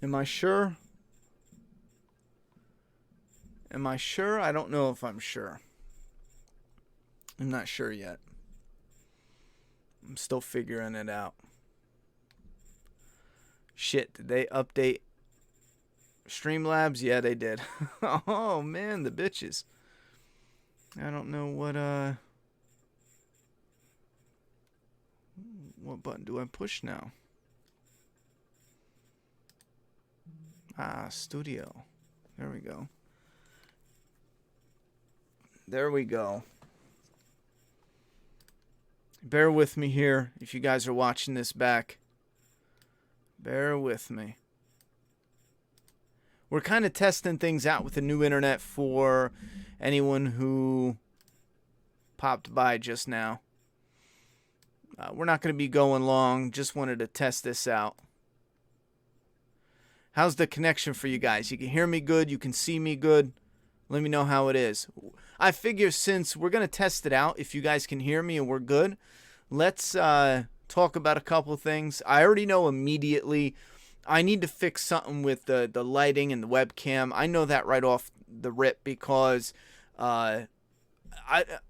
Am I sure? Am I sure? I don't know if I'm sure. I'm not sure yet. I'm still figuring it out. Shit, did they update Streamlabs? Yeah, they did. Oh, man, the bitches. I don't know what button do I push now? Ah, studio. There we go. There we go. Bear with me here if you guys are watching this back. Bear with me. We're kind of testing things out with the new internet for anyone who popped by just now. We're not going to be going long. Just wanted to test this out. How's the connection for you guys? You can hear me good. You can see me good. Let me know how it is. I figure since we're going to test it out, if you guys can hear me and we're good, let's talk about a couple things. I already know immediately I need to fix something with the lighting and the webcam. I know that right off the rip because I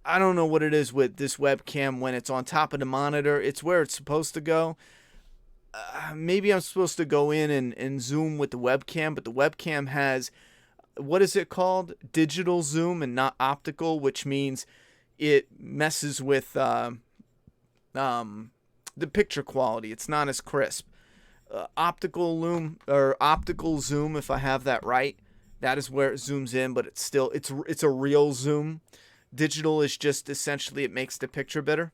don't know what it is with this webcam when it's on top of the monitor. It's where it's supposed to go. Maybe I'm supposed to go in and zoom with the webcam, but the webcam has, what is it called? Digital zoom and not optical, which means it messes with the picture quality. It's not as crisp. Optical zoom, if I have that right, that is where it zooms in, but it's still it's a real zoom. Digital is just essentially it makes the picture better.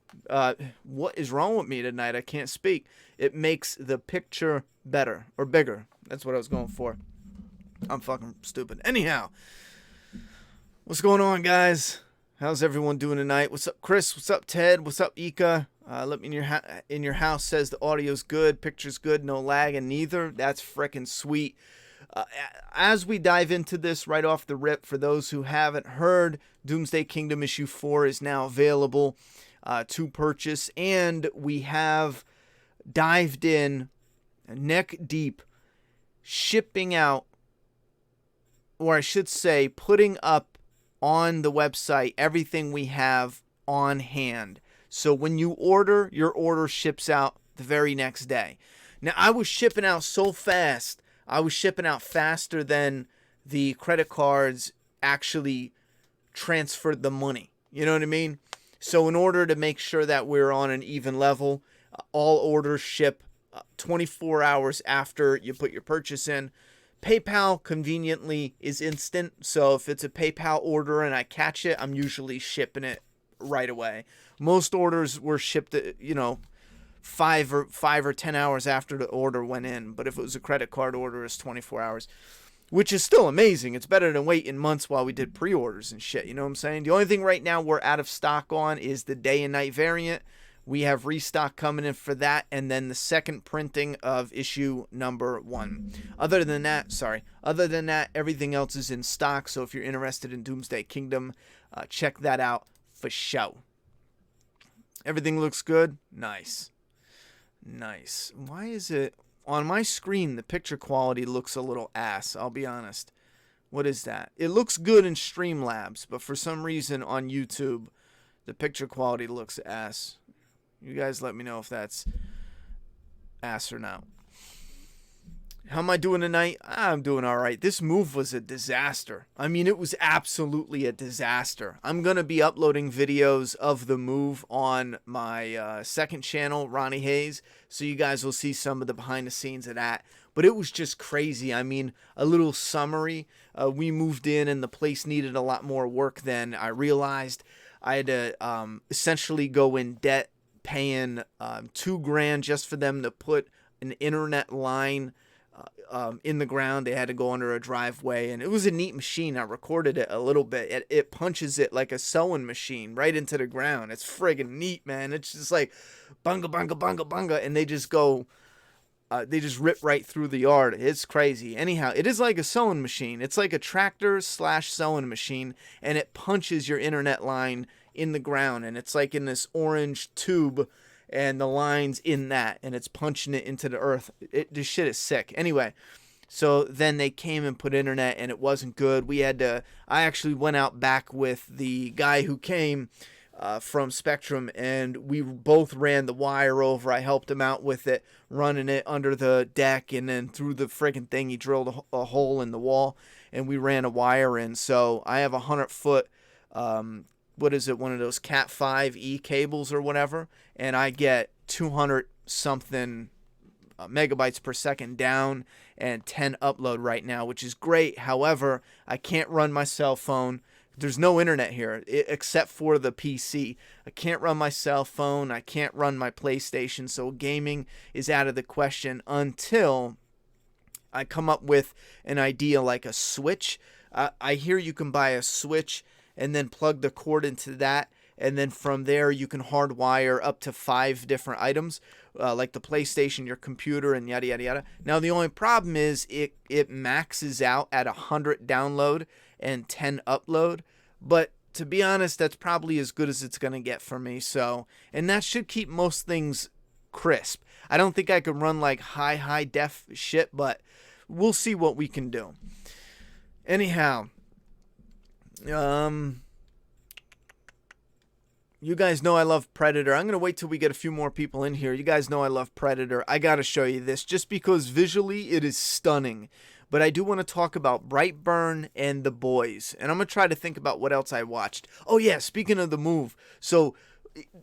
What is wrong with me tonight? I can't speak. It makes the picture better or bigger. That's what I was going for. I'm fucking stupid. Anyhow, what's going on, guys? How's everyone doing tonight? What's up, Chris? What's up, Ted? What's up, Ika? Let me in your house says the audio's good, picture's good, no lag, and neither. That's frickin' sweet. As we dive into this right off the rip, for those who haven't heard, Doomsday Kingdom issue 4 is now available to purchase, and we have dived in neck deep, shipping out, or I should say, putting up on the website everything we have on hand. So when you order, your order ships out the very next day. Now, I was shipping out so fast. I was shipping out faster than the credit cards actually transferred the money. You know what I mean? So in order to make sure that we're on an even level, all orders ship 24 hours after you put your purchase in. PayPal conveniently is instant. So if it's a PayPal order and I catch it, I'm usually shipping it right away. Most orders were shipped, 5 or 10 hours after the order went in. But if it was a credit card order, it's 24 hours, which is still amazing. It's better than waiting months while we did pre-orders and shit. You know what I'm saying? The only thing right now we're out of stock on is the day and night variant. We have restock coming in for that, and then the second printing of issue number 1. Other than that, everything else is in stock. So if you're interested in Doomsday Kingdom, check that out for show. Everything looks good. Nice. Why is it on my screen? The picture quality looks a little ass. I'll be honest. What is that? It looks good in Streamlabs, but for some reason on YouTube, the picture quality looks ass. You guys let me know if that's ass or not. How am I doing tonight? I'm doing all right. This move was a disaster. I mean, it was absolutely a disaster. I'm going to be uploading videos of the move on my second channel, Ronnie Hayes, so you guys will see some of the behind the scenes of that. But it was just crazy. I mean, a little summary. We moved in and the place needed a lot more work than I realized. I had to essentially go in debt, paying $2,000 just for them to put an internet line in the ground. They had to go under a driveway, and it was a neat machine. I recorded it a little bit. It punches it like a sewing machine right into the ground. It's friggin' neat, man. It's just like bunga bunga bunga bunga, and they just go they just rip right through the yard. It's crazy. Anyhow, it is like a sewing machine. It's like a tractor / sewing machine, and it punches your internet line in the ground, and it's like in this orange tube, and the line's in that, and it's punching it into the earth. This shit is sick. Anyway, So then they came and put internet, and it wasn't good. I actually went out back with the guy who came from Spectrum, and we both ran the wire over. I helped him out with it, running it under the deck, and then through the friggin' thing, he drilled a hole in the wall, and we ran a wire in. So I have 100-foot, what is it, one of those Cat 5e cables or whatever, and I get 200 something megabytes per second down and 10 upload right now, which is great. However, I can't run my cell phone. There's no internet here except for the PC. I can't run my cell phone. I can't run my PlayStation. So gaming is out of the question until I come up with an idea like a Switch. I hear you can buy a Switch and then plug the cord into that. And then from there, you can hardwire up to 5 different items, like the PlayStation, your computer, and yada, yada, yada. Now, the only problem is it maxes out at 100 download and 10 upload. But to be honest, that's probably as good as it's going to get for me. So, and that should keep most things crisp. I don't think I could run like high def shit, but we'll see what we can do. Anyhow, you guys know I love Predator. I'm going to wait till we get a few more people in here. You guys know I love Predator. I got to show you this just because visually it is stunning. But I do want to talk about Brightburn and The Boys. And I'm going to try to think about what else I watched. Oh, yeah, speaking of The Move. So,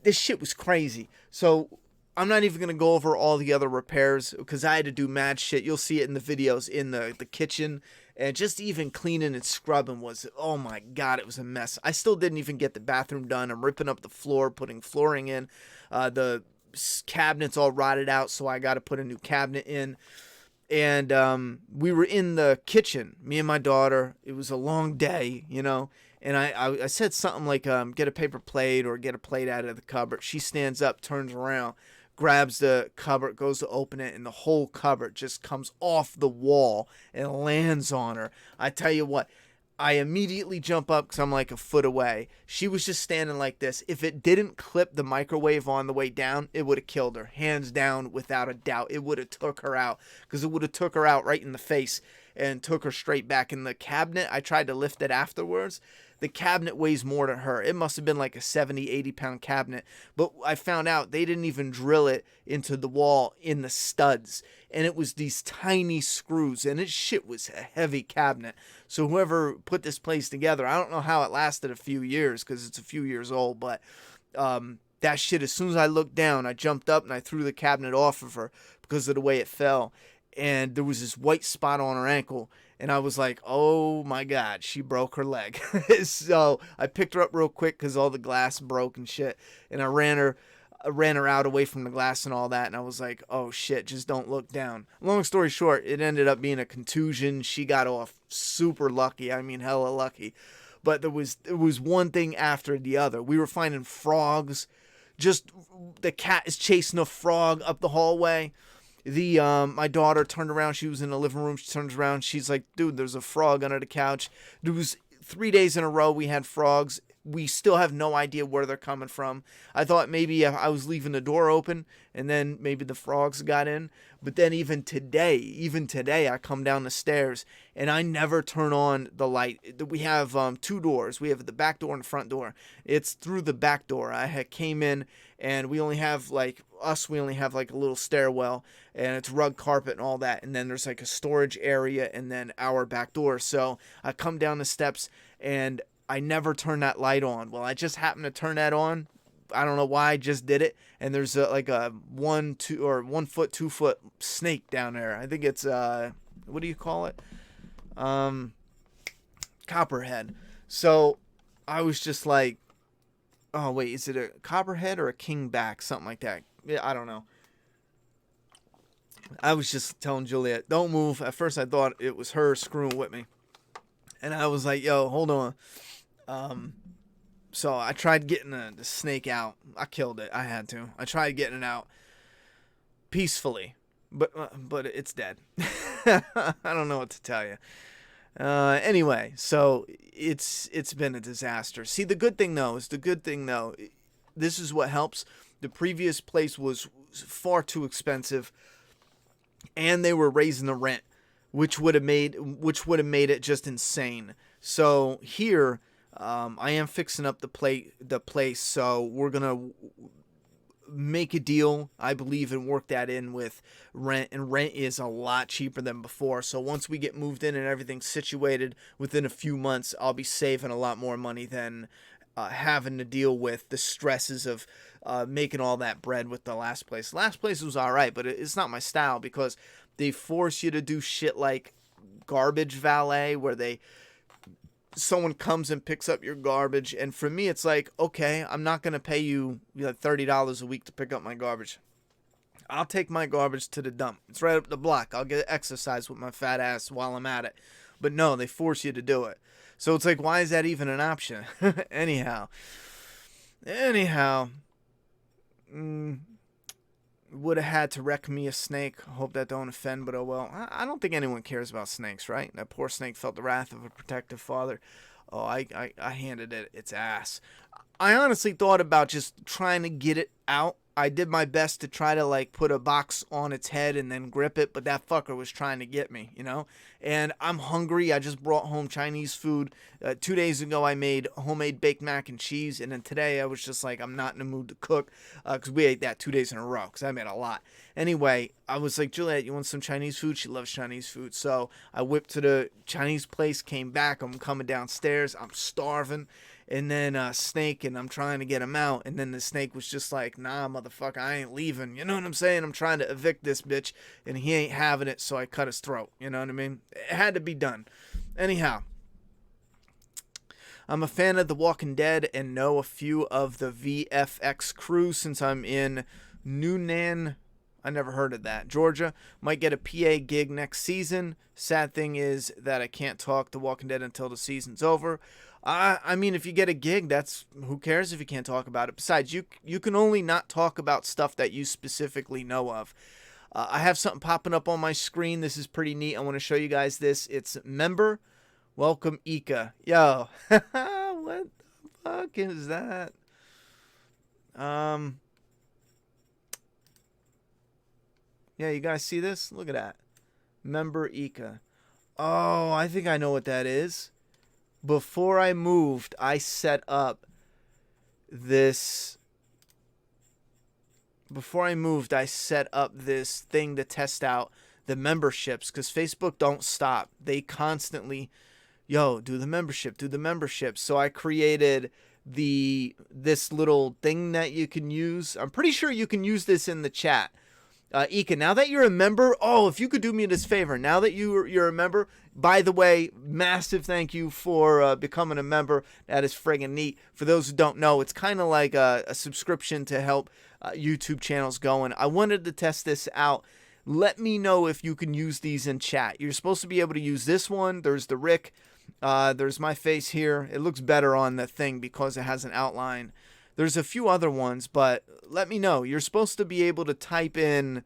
this shit was crazy. So, I'm not even going to go over all the other repairs because I had to do mad shit. You'll see it in the videos in the kitchen. And just even cleaning and scrubbing was, oh my God, it was a mess. I still didn't even get the bathroom done. I'm ripping up the floor, putting flooring in. The cabinets all rotted out, so I got to put a new cabinet in. And we were in the kitchen, me and my daughter. It was a long day, you know. And I said something like, get a paper plate or get a plate out of the cupboard. She stands up, turns around, grabs the cupboard, goes to open it, and the whole cupboard just comes off the wall and lands on her. I tell you what, I immediately jump up because I'm like a foot away. She was just standing like this. If it didn't clip the microwave on the way down, it would have killed her. Hands down, without a doubt. It would have took her out because it would have took her out right in the face and took her straight back in the cabinet. I tried to lift it afterwards. The cabinet weighs more than her. It must have been like a 70, 80-pound cabinet. But I found out they didn't even drill it into the wall in the studs. And it was these tiny screws. And this shit was a heavy cabinet. So whoever put this place together, I don't know how it lasted a few years because it's a few years old. But that shit, as soon as I looked down, I jumped up and I threw the cabinet off of her because of the way it fell. And there was this white spot on her ankle. And I was like, oh my God, she broke her leg. So I picked her up real quick because all the glass broke and shit. And I ran her out away from the glass and all that. And I was like, oh shit, just don't look down. Long story short, it ended up being a contusion. She got off super lucky. I mean, hella lucky. But there was one thing after the other. We were finding frogs. Just the cat is chasing a frog up the hallway. My daughter turned around. She was in the living room. She turns around. She's like, dude, there's a frog under the couch. There was 3 days in a row we had frogs. We still have no idea where they're coming from. I thought maybe I was leaving the door open and then maybe the frogs got in. But then even today, I come down the stairs and I never turn on the light. We have 2 doors. We have the back door and the front door. It's through the back door. Came in and we only have like a little stairwell and it's rug carpet and all that. And then there's like a storage area and then our back door. So I come down the steps and I never turn that light on. Well, I just happened to turn that on. I don't know why, I just did it. And there's like a 1 foot, 2 foot snake down there. I think it's, what do you call it? Copperhead. So I was just like, oh wait, is it a copperhead or a kingback? Something like that. Yeah, I don't know. I was just telling Juliet, don't move. At first I thought it was her screwing with me. And I was like, yo, hold on. So I tried getting the snake out. I killed it. I had to. I tried getting it out peacefully, but it's dead. I don't know what to tell you. Anyway, so it's been a disaster. See, the good thing though, this is what helps. The previous place was far too expensive, and they were raising the rent, which would have made it just insane. So here, I am fixing up the place. So we're gonna make a deal, I believe, and work that in with rent. And rent is a lot cheaper than before. So once we get moved in and everything's situated, within a few months, I'll be saving a lot more money than having to deal with the stresses of making all that bread with the last place. Last place was all right, but it's not my style because they force you to do shit like garbage valet, where someone comes and picks up your garbage. And for me, it's like, okay, I'm not going to pay you $30 a week to pick up my garbage. I'll take my garbage to the dump. It's right up the block. I'll get exercise with my fat ass while I'm at it. But no, they force you to do it. So it's like, why is that even an option? Anyhow. Would have had to wreck me a snake. Hope that don't offend, but oh well. I don't think anyone cares about snakes, right? That poor snake felt the wrath of a protective father. Oh, I handed it its ass. I honestly thought about just trying to get it out. I did my best to try to put a box on its head and then grip it, but that fucker was trying to get me, And I'm hungry. I just brought home Chinese food. 2 days ago, I made homemade baked mac and cheese, and then today I was just like, I'm not in the mood to cook because we ate that 2 days in a row because I made a lot. Anyway, I was like, Juliet, you want some Chinese food? She loves Chinese food. So I whipped to the Chinese place, came back. I'm coming downstairs. I'm starving. And then Snake, and I'm trying to get him out. And then the snake was just like, nah, motherfucker, I ain't leaving. You know what I'm saying? I'm trying to evict this bitch, and he ain't having it, so I cut his throat. You know what I mean? It had to be done. Anyhow, I'm a fan of The Walking Dead and know a few of the VFX crew since I'm in Newnan. I never heard of that. Georgia. Might get a PA gig next season. Sad thing is that I can't talk The Walking Dead until the season's over. I mean, if you get a gig, who cares if you can't talk about it? Besides, you can only not talk about stuff that you specifically know of. I have something popping up on my screen. This is pretty neat. I want to show you guys this. It's member. Welcome, Ika. Yo. What the fuck is that? Yeah, you guys see this? Look at that. Member Ika. Oh, I think I know what that is. Before I moved, I set up this. Before I moved, I set up this thing to test out the memberships because Facebook don't stop. They constantly, do the membership. So I created this little thing that you can use. I'm pretty sure you can use this in the chat. Ika, now that you're a member, if you could do me this favor, now that you're a member, by the way, massive thank you for becoming a member. That is friggin' neat. For those who don't know, it's kind of like a subscription to help YouTube channels going. I wanted to test this out. Let me know if you can use these in chat. You're supposed to be able to use this one. There's the Rick. There's my face here. It looks better on the thing because it has an outline. There's a few other ones, but let me know. You're supposed to be able to type in,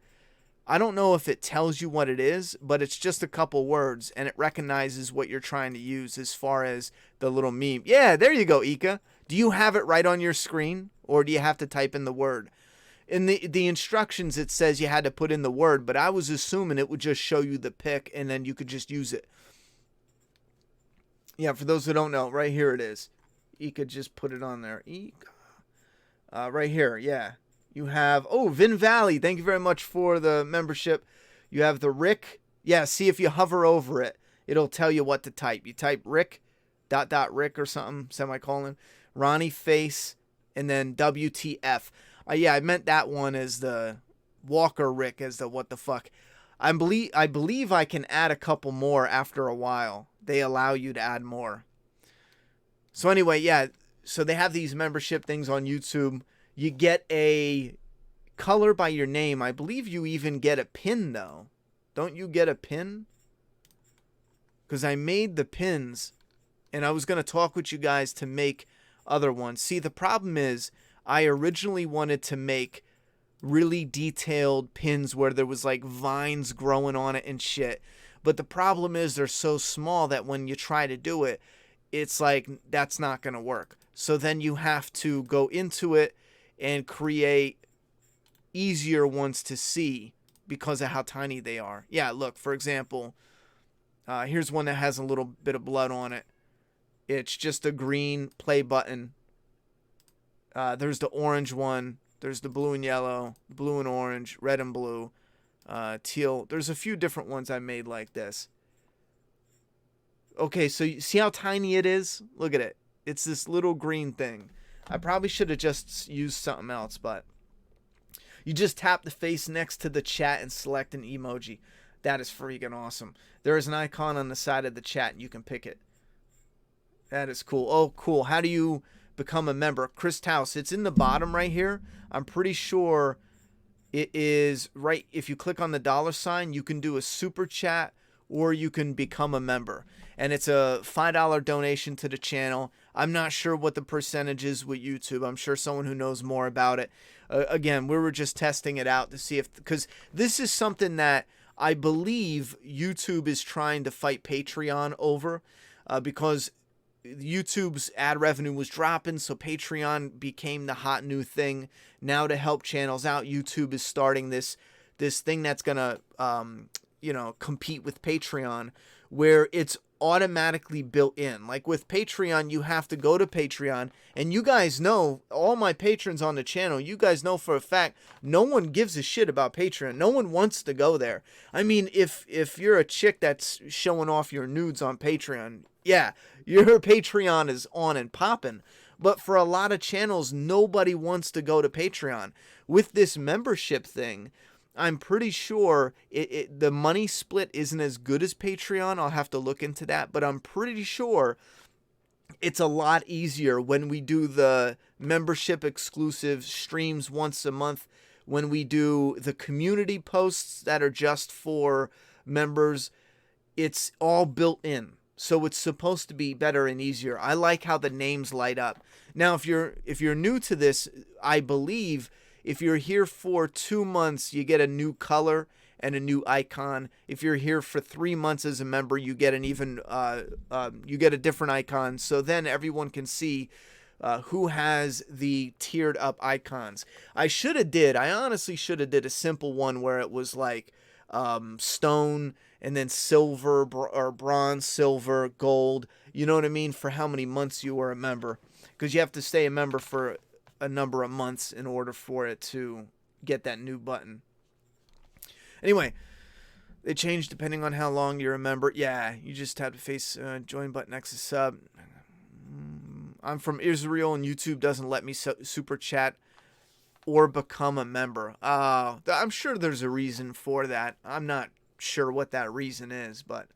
I don't know if it tells you what it is, but it's just a couple words, and it recognizes what you're trying to use as far as the little meme. Yeah, there you go, Ika. Do you have it right on your screen, or do you have to type in the word? In the instructions, it says you had to put in the word, but I was assuming it would just show you the pic, and then you could just use it. Yeah, for those who don't know, right here it is. Ika just put it on there. Ika. Right here, yeah. You have, Vin Valley, thank you very much for the membership. You have the Rick. Yeah, see if you hover over it, it'll tell you what to type. You type Rick, ... Rick or something, semicolon, Ronnie face, and then WTF. Yeah, I meant that one as the Walker Rick, as the what the fuck. I believe I can add a couple more after a while. They allow you to add more. So anyway, yeah. So they have these membership things on YouTube. You get a color by your name. I believe you even get a pin, though. Don't you get a pin? Because I made the pins, and I was going to talk with you guys to make other ones. See, the problem is I originally wanted to make really detailed pins where there was like vines growing on it and shit. But the problem is they're so small that when you try to do it, it's like that's not going to work. So then you have to go into it and create easier ones to see because of how tiny they are. Yeah, look, for example, Here's one that has a little bit of blood on it. It's just a green play button. There's the orange one. There's the blue and yellow, blue and orange, red and blue, teal. There's a few different ones I made like this. Okay, so you see how tiny it is? Look at it. It's this little green thing. I probably should have just used something else, but you just tap the face next to the chat and select an emoji. That is freaking awesome. There is an icon on the side of the chat and you can pick it. That is cool. Oh, cool. How do you become a member? Chris Taus, it's in the bottom right here. I'm pretty sure it is right. If you click on the $, you can do a super chat or you can become a member. And it's a $5 donation to the channel. I'm not sure what the percentage is with YouTube. I'm sure someone who knows more about it. Again, we were just testing it out to see if, because this is something that I believe YouTube is trying to fight Patreon over, because YouTube's ad revenue was dropping, so Patreon became the hot new thing. Now to help channels out, YouTube is starting this thing that's gonna compete with Patreon, where it's automatically built in. Like with Patreon, you have to go to Patreon, and you guys know, all my patrons on the channel, you guys know for a fact, no one gives a shit about Patreon. No one wants to go there. I mean, if you're a chick that's showing off your nudes on Patreon, yeah, your Patreon is on and popping. But for a lot of channels, nobody wants to go to Patreon. With this membership thing, I'm pretty sure the money split isn't as good as Patreon. I'll have to look into that. But I'm pretty sure it's a lot easier when we do the membership exclusive streams once a month, when we do the community posts that are just for members. It's all built in. So it's supposed to be better and easier. I like how the names light up. Now, if you're new to this, I believe if you're here for 2 months, you get a new color and a new icon. If you're here for 3 months as a member, you get an even you get a different icon. So then everyone can see who has the tiered up icons. I honestly should have did a simple one where it was like stone and then silver or bronze, silver, gold. You know what I mean? For how many months you were a member, because you have to stay a member for a number of months in order for it to get that new button. Anyway, they change depending on how long you're a member. Yeah, you just tap the face join button next to sub. I'm from Israel and YouTube doesn't let me super chat or become a member. I'm sure there's a reason for that. I'm not sure what that reason is, but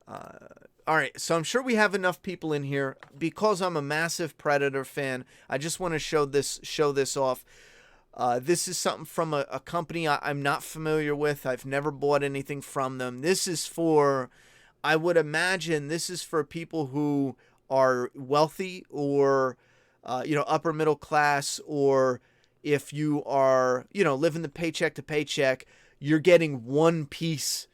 all right, so I'm sure we have enough people in here. Because I'm a massive Predator fan, I just want to show this off. This is something from a company I'm not familiar with. I've never bought anything from them. This is for, I would imagine this is for people who are wealthy or upper middle class, or if you are living the paycheck to paycheck, you're getting one piece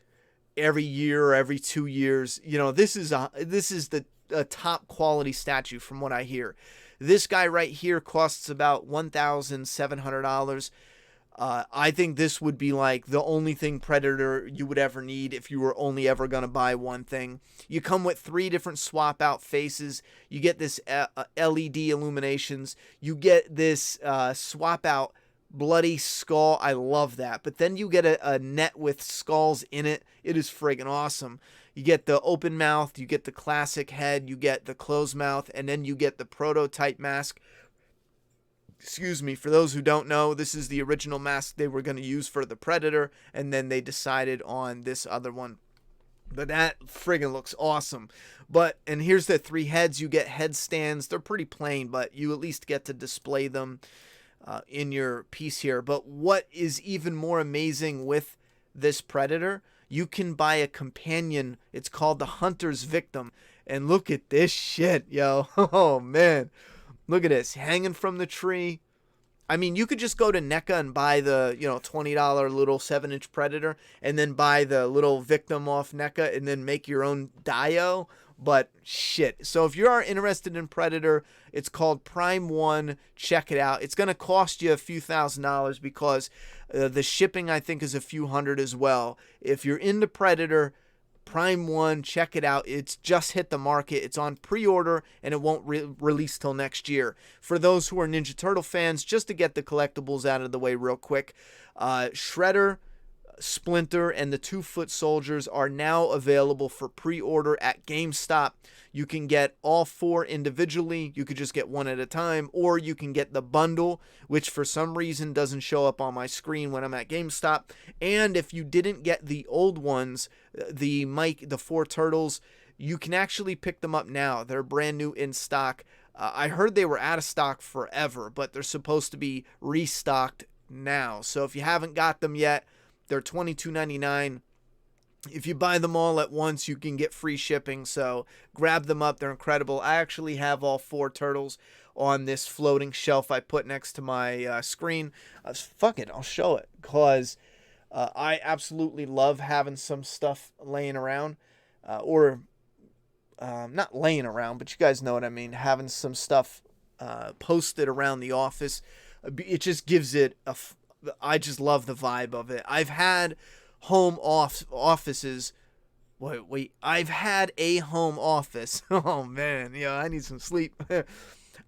every year or every 2 years. This is the top quality statue from what I hear. This guy right here costs about $1,700. I think this would be like the only thing Predator you would ever need if you were only ever going to buy one thing. You come with 3 different swap out faces. You get this LED illuminations. You get this swap out bloody skull. I love that. But then you get a net with skulls in it. It is friggin' awesome. You get the open mouth, you get the classic head, you get the closed mouth, and then you get the prototype mask. Excuse me, for those who don't know, this is the original mask they were going to use for the Predator, and then they decided on this other one. But that friggin' looks awesome. And here's the 3 heads. You get headstands. They're pretty plain, but you at least get to display them in your piece here. But what is even more amazing with this Predator, you can buy a companion. It's called the Hunter's Victim. And look at this shit, yo. Oh, man. Look at this. Hanging from the tree. I mean, you could just go to NECA and buy the, $20 little 7-inch Predator and then buy the little Victim off NECA and then make your own Dio. But shit. So if you are interested in Predator, it's called Prime 1. Check it out. It's going to cost you a few $1,000s because the shipping, I think, is a few hundred as well. If you're into Predator, Prime 1, check it out. It's just hit the market. It's on pre-order, and it won't release till next year. For those who are Ninja Turtle fans, just to get the collectibles out of the way real quick, Shredder, Splinter, and the 2-Foot Soldiers are now available for pre-order at GameStop. You can get all 4 individually. You could just get one at a time, or you can get the bundle, which for some reason doesn't show up on my screen when I'm at GameStop. And if you didn't get the old ones, the 4 Turtles, you can actually pick them up now. They're brand new in stock. I heard they were out of stock forever, but they're supposed to be restocked now. So if you haven't got them yet, they're $22.99. If you buy them all at once, you can get free shipping. So grab them up. They're incredible. I actually have all 4 turtles on this floating shelf I put next to my screen. Fuck it, I'll show it, because I absolutely love having some stuff laying around, or not laying around, but you guys know what I mean, having some stuff posted around the office. It just gives it I just love the vibe of it. I've had home offices. Wait. I've had a home office. Oh, man. Yeah, I need some sleep.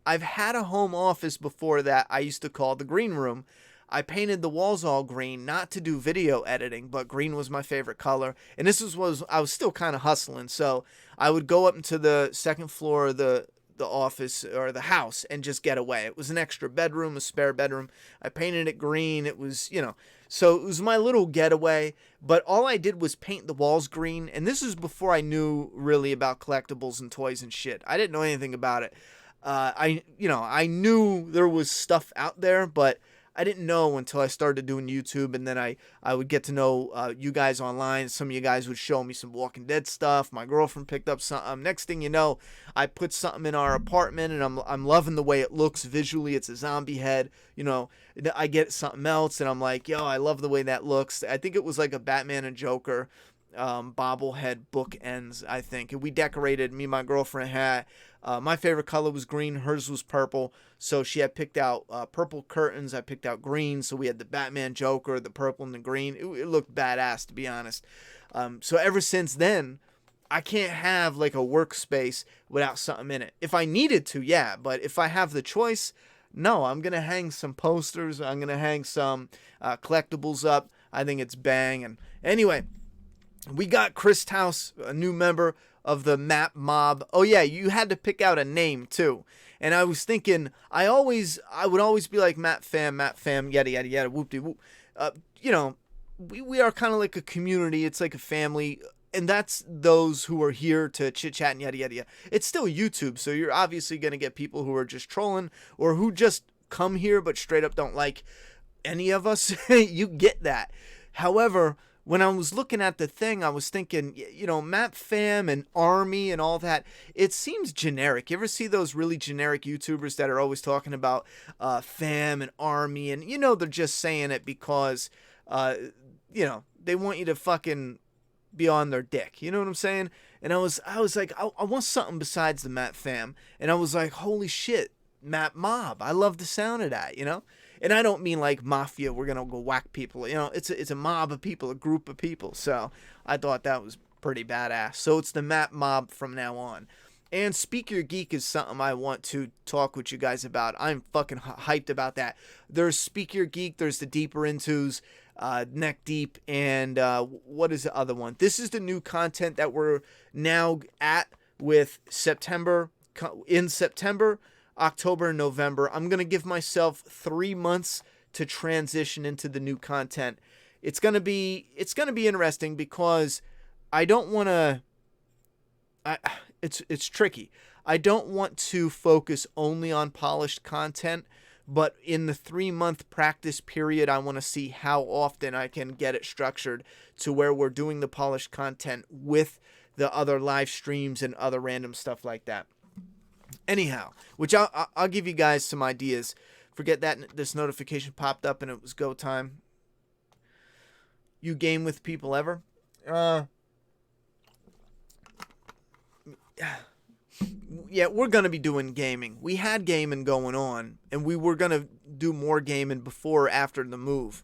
I've had a home office before that I used to call the green room. I painted the walls all green, not to do video editing, but green was my favorite color. And I was still kind of hustling. So I would go up into the second floor of the office or the house and just get away. It was an extra bedroom, a spare bedroom. I painted it green. It was, so it was my little getaway, but all I did was paint the walls green. And this is before I knew really about collectibles and toys and shit. I didn't know anything about it. I knew there was stuff out there, but I didn't know until I started doing YouTube, and then I would get to know you guys online. Some of you guys would show me some Walking Dead stuff. My girlfriend picked up something. Next thing you know, I put something in our apartment, and I'm loving the way it looks visually. It's a zombie head. I get something else, and I'm like, yo, I love the way that looks. I think it was like a Batman and Joker bobblehead bookends, I think. And we decorated, me and my girlfriend had, my favorite color was green, hers was purple, so she had picked out purple curtains, I picked out green, so we had the Batman Joker, the purple and the green. It looked badass, to be honest. So ever since then, I can't have like a workspace without something in it. If I needed to, yeah, but if I have the choice, no, I'm going to hang some posters, I'm going to hang some collectibles up. I think it's bang. And anyway, we got Chris Taus, a new member of the Map Mob. Oh yeah, you had to pick out a name too. And I was thinking, I would always be like Map Fam, yada yada yada, whoop de whoop. We are kind of like a community. It's like a family, and that's those who are here to chit chat and yada yada yada. It's still YouTube, so you're obviously gonna get people who are just trolling or who just come here but straight up don't like any of us. You get that. However, when I was looking at the thing, I was thinking, Map Fam and Army and all that, it seems generic. You ever see those really generic YouTubers that are always talking about fam and Army, and they're just saying it because, they want you to fucking be on their dick. You know what I'm saying? And I was like, I want something besides the Map Fam. And I was like, holy shit, Map Mob. I love the sound of that, And I don't mean like mafia, we're going to go whack people. It's a mob of people, a group of people. So I thought that was pretty badass. So it's the Map Mob from now on. And Speak Your Geek is something I want to talk with you guys about. I'm fucking hyped about that. There's Speak Your Geek, there's the Deeper Intos, Neck Deep, and what is the other one? This is the new content that we're now at with September. In September, October and November, I'm going to give myself 3 months to transition into the new content. It's going to be interesting because I don't want to it's tricky. I don't want to focus only on polished content, but in the 3-month practice period, I want to see how often I can get it structured to where we're doing the polished content with the other live streams and other random stuff like that. Anyhow, which I'll give you guys some ideas. Forget that this notification popped up and it was go time. You game with people ever? Yeah, we're going to be doing gaming. We had gaming going on, and we were going to do more gaming before or after the move.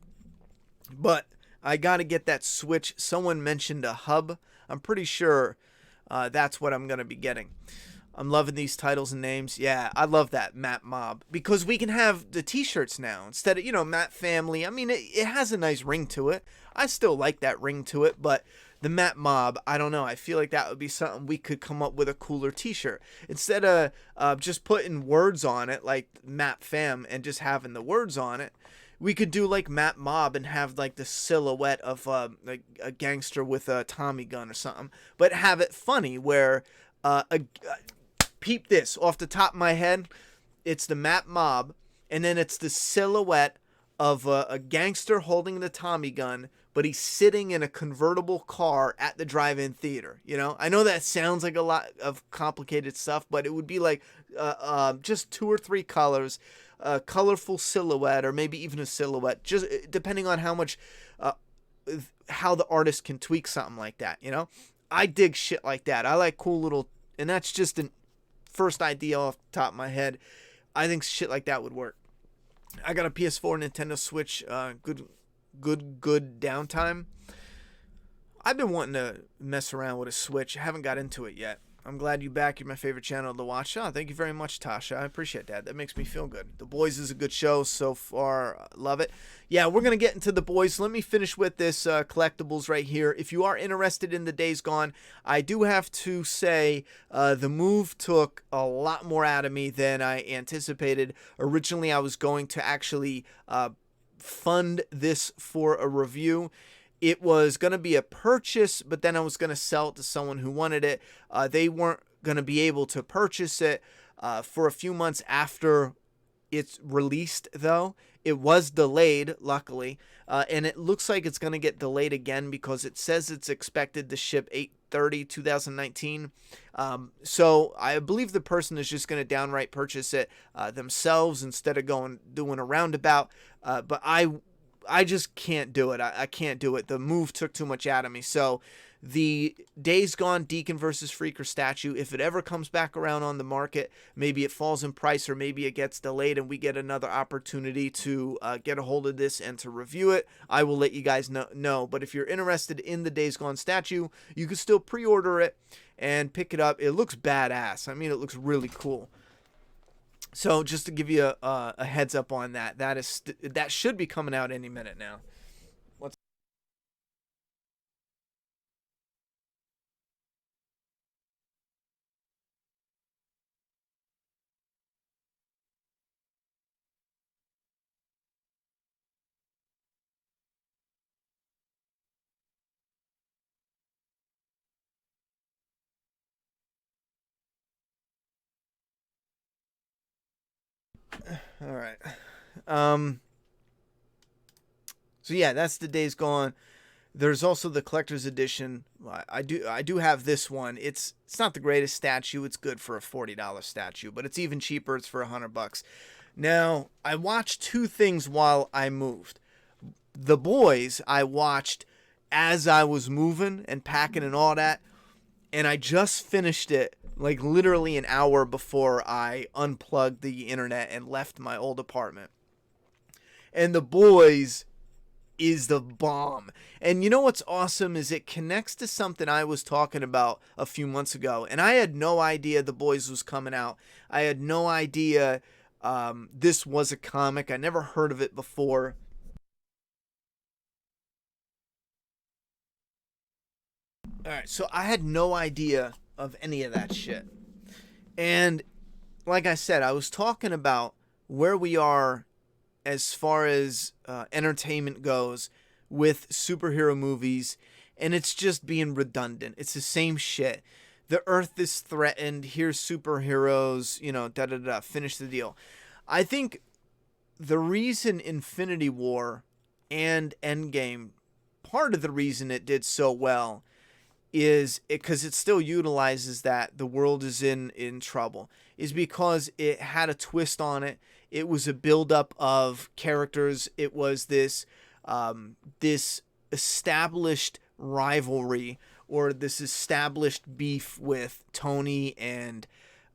But I got to get that Switch. Someone mentioned a hub. I'm pretty sure that's what I'm going to be getting. I'm loving these titles and names. Yeah, I love that, Map Mob, because we can have the t-shirts now instead of, Map Family. I mean, it has a nice ring to it. I still like that ring to it, but the Map Mob, I don't know. I feel like that would be something we could come up with a cooler t-shirt. Instead of just putting words on it like Map Fam and just having the words on it, we could do like Map Mob and have like the silhouette of like a gangster with a Tommy gun or something, but have it funny where peep this off the top of my head, it's the Map Mob, and then it's the silhouette of a gangster holding the Tommy gun, but he's sitting in a convertible car at the drive-in theater. I know that sounds like a lot of complicated stuff, but it would be like just 2 or 3 colors, a colorful silhouette, or maybe even a silhouette, just depending on how much, how the artist can tweak something like that. I dig shit like that. I like cool little, and that's just an first idea off the top of my head. I think shit like that would work. I got a PS4, Nintendo Switch, good downtime. I've been wanting to mess around with a Switch. I haven't got into it yet. I'm glad you're back. You're my favorite channel to watch. Oh, thank you very much, Tasha. I appreciate that. That makes me feel good. The Boys is a good show so far. Love it. Yeah, we're going to get into The Boys. Let me finish with this collectibles right here. If you are interested in the Days Gone, I do have to say the move took a lot more out of me than I anticipated. Originally, I was going to actually fund this for a review. It was going to be a purchase, but then I was going to sell it to someone who wanted it. They weren't going to be able to purchase it for a few months after it's released, though. It was delayed, luckily, and it looks like it's going to get delayed again because it says it's expected to ship 8/30/2019. So I believe the person is just going to downright purchase it themselves instead of doing a roundabout. But I just can't do it. I can't do it. The move took too much out of me. So the Days Gone Deacon versus Freaker statue, if it ever comes back around on the market, maybe it falls in price or maybe it gets delayed and we get another opportunity to get a hold of this and to review it, I will let you guys know. But if you're interested in the Days Gone statue, you can still pre-order it and pick it up. It looks badass. I mean, it looks really cool. So just to give you a heads up on that, that should be coming out any minute now. All right. So yeah, that's the Days Gone. There's also the collector's edition. I do have this one. It's not the greatest statue. It's good for a $40 statue, but it's even cheaper. It's for $100. Now, I watched 2 things while I moved. The Boys I watched as I was moving and packing and all that, and I just finished it like literally an hour before I unplugged the internet and left my old apartment. And The Boys is the bomb. And you know what's awesome is it connects to something I was talking about a few months ago, and I had no idea The Boys was coming out. I had no idea this was a comic. I never heard of it before. Alright, so I had no idea of any of that shit. And like I said, I was talking about where we are as far as entertainment goes with superhero movies, and it's just being redundant. It's the same shit. The Earth is threatened. Here's superheroes, da da da. Finish the deal. I think the reason Infinity War and Endgame, part of the reason it did so well is because it still utilizes that the world is in trouble, is because it had a twist on it. It was a buildup of characters. It was this established rivalry or this established beef with Tony and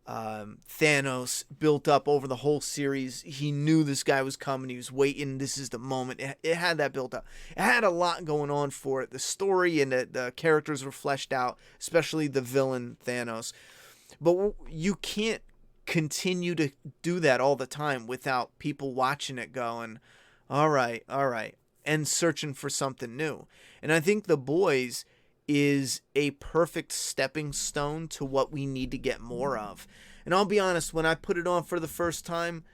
Thanos built up over the whole series. He knew this guy was coming. He was waiting. This is the moment. It had that built up. It had a lot going on for it. The story and the characters were fleshed out, especially the villain Thanos. But you can't continue to do that all the time without people watching it going, all right, and searching for something new. And I think The Boys is a perfect stepping stone to what we need to get more of. And I'll be honest, when I put it on for the first time,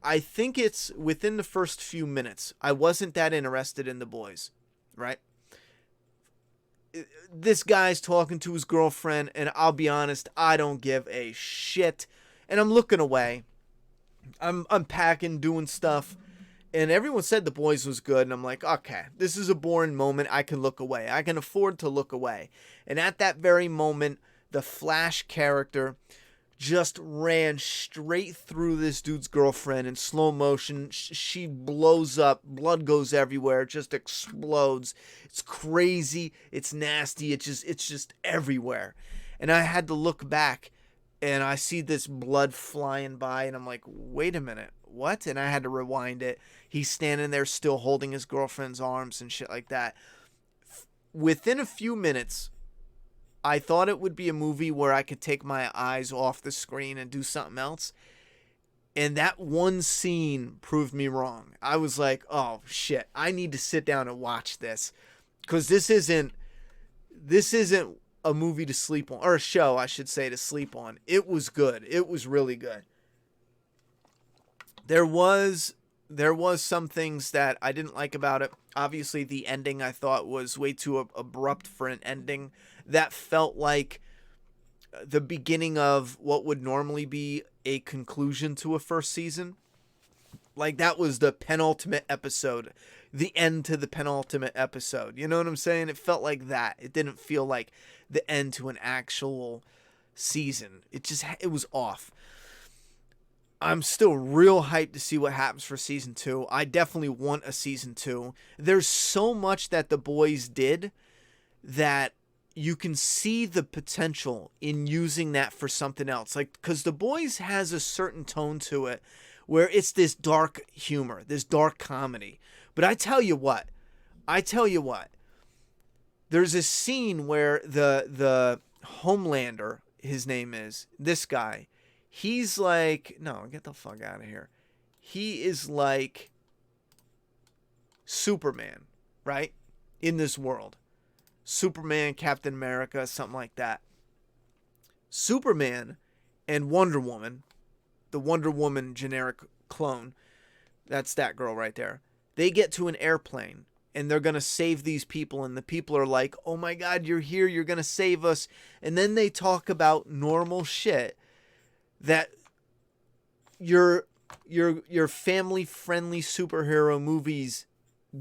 I think it's within the first few minutes, I wasn't that interested in The Boys, right? This guy's talking to his girlfriend, and I'll be honest, I don't give a shit. And I'm looking away. I'm packing, doing stuff. And everyone said The Boys was good, and I'm like, okay, this is a boring moment. I can look away. I can afford to look away. And at that very moment, the Flash character just ran straight through this dude's girlfriend in slow motion. She blows up. Blood goes everywhere. It just explodes. It's crazy. It's nasty. It's just everywhere. And I had to look back, and I see this blood flying by, and I'm like, wait a minute. What? And I had to rewind it. He's standing there still holding his girlfriend's arms and shit like that. Within a few minutes, I thought it would be a movie where I could take my eyes off the screen and do something else. And that one scene proved me wrong. I was like, oh shit, I need to sit down and watch this. Because this isn't a movie to sleep on, or a show, I should say, to sleep on. It was good. It was really good. There was some things that I didn't like about it. Obviously, the ending I thought was way too abrupt for an ending. That felt like the beginning of what would normally be a conclusion to a first season. Like, that was the penultimate episode. The end to the penultimate episode. You know what I'm saying? It felt like that. It didn't feel like the end to an actual season. It was off. I'm still real hyped to see what happens for season 2. I definitely want a season 2. There's so much that The Boys did that you can see the potential in using that for something else. Like, because The Boys has a certain tone to it where it's this dark humor, this dark comedy. But I tell you what, there's a scene where the Homelander, his name is, this guy, he's like, no, get the fuck out of here. He is like Superman, right? In this world. Superman, Captain America, something like that. Superman and Wonder Woman, the Wonder Woman generic clone, that's that girl right there. They get to an airplane and they're going to save these people, and the people are like, oh my God, you're here, you're going to save us. And then they talk about normal shit that your family-friendly superhero movies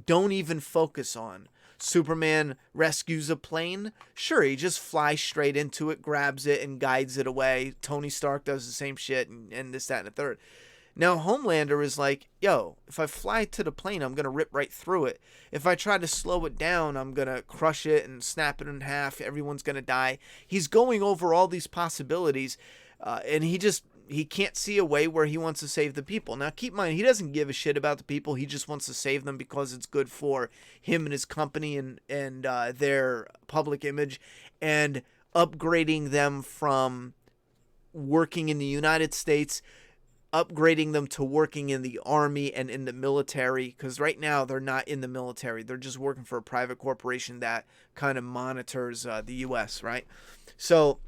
don't even focus on. Superman rescues a plane. Sure, he just flies straight into it, grabs it, and guides it away. Tony Stark does the same shit, and this, that, and the third. Now, Homelander is like, yo, if I fly to the plane, I'm going to rip right through it. If I try to slow it down, I'm going to crush it and snap it in half. Everyone's going to die. He's going over all these possibilities, and he can't see a way where he wants to save the people. Now, keep in mind, he doesn't give a shit about the people. He just wants to save them because it's good for him and his company and their public image, and upgrading them from working in the United States, upgrading them to working in the army and in the military, because right now they're not in the military. They're just working for a private corporation that kind of monitors the U.S., right? So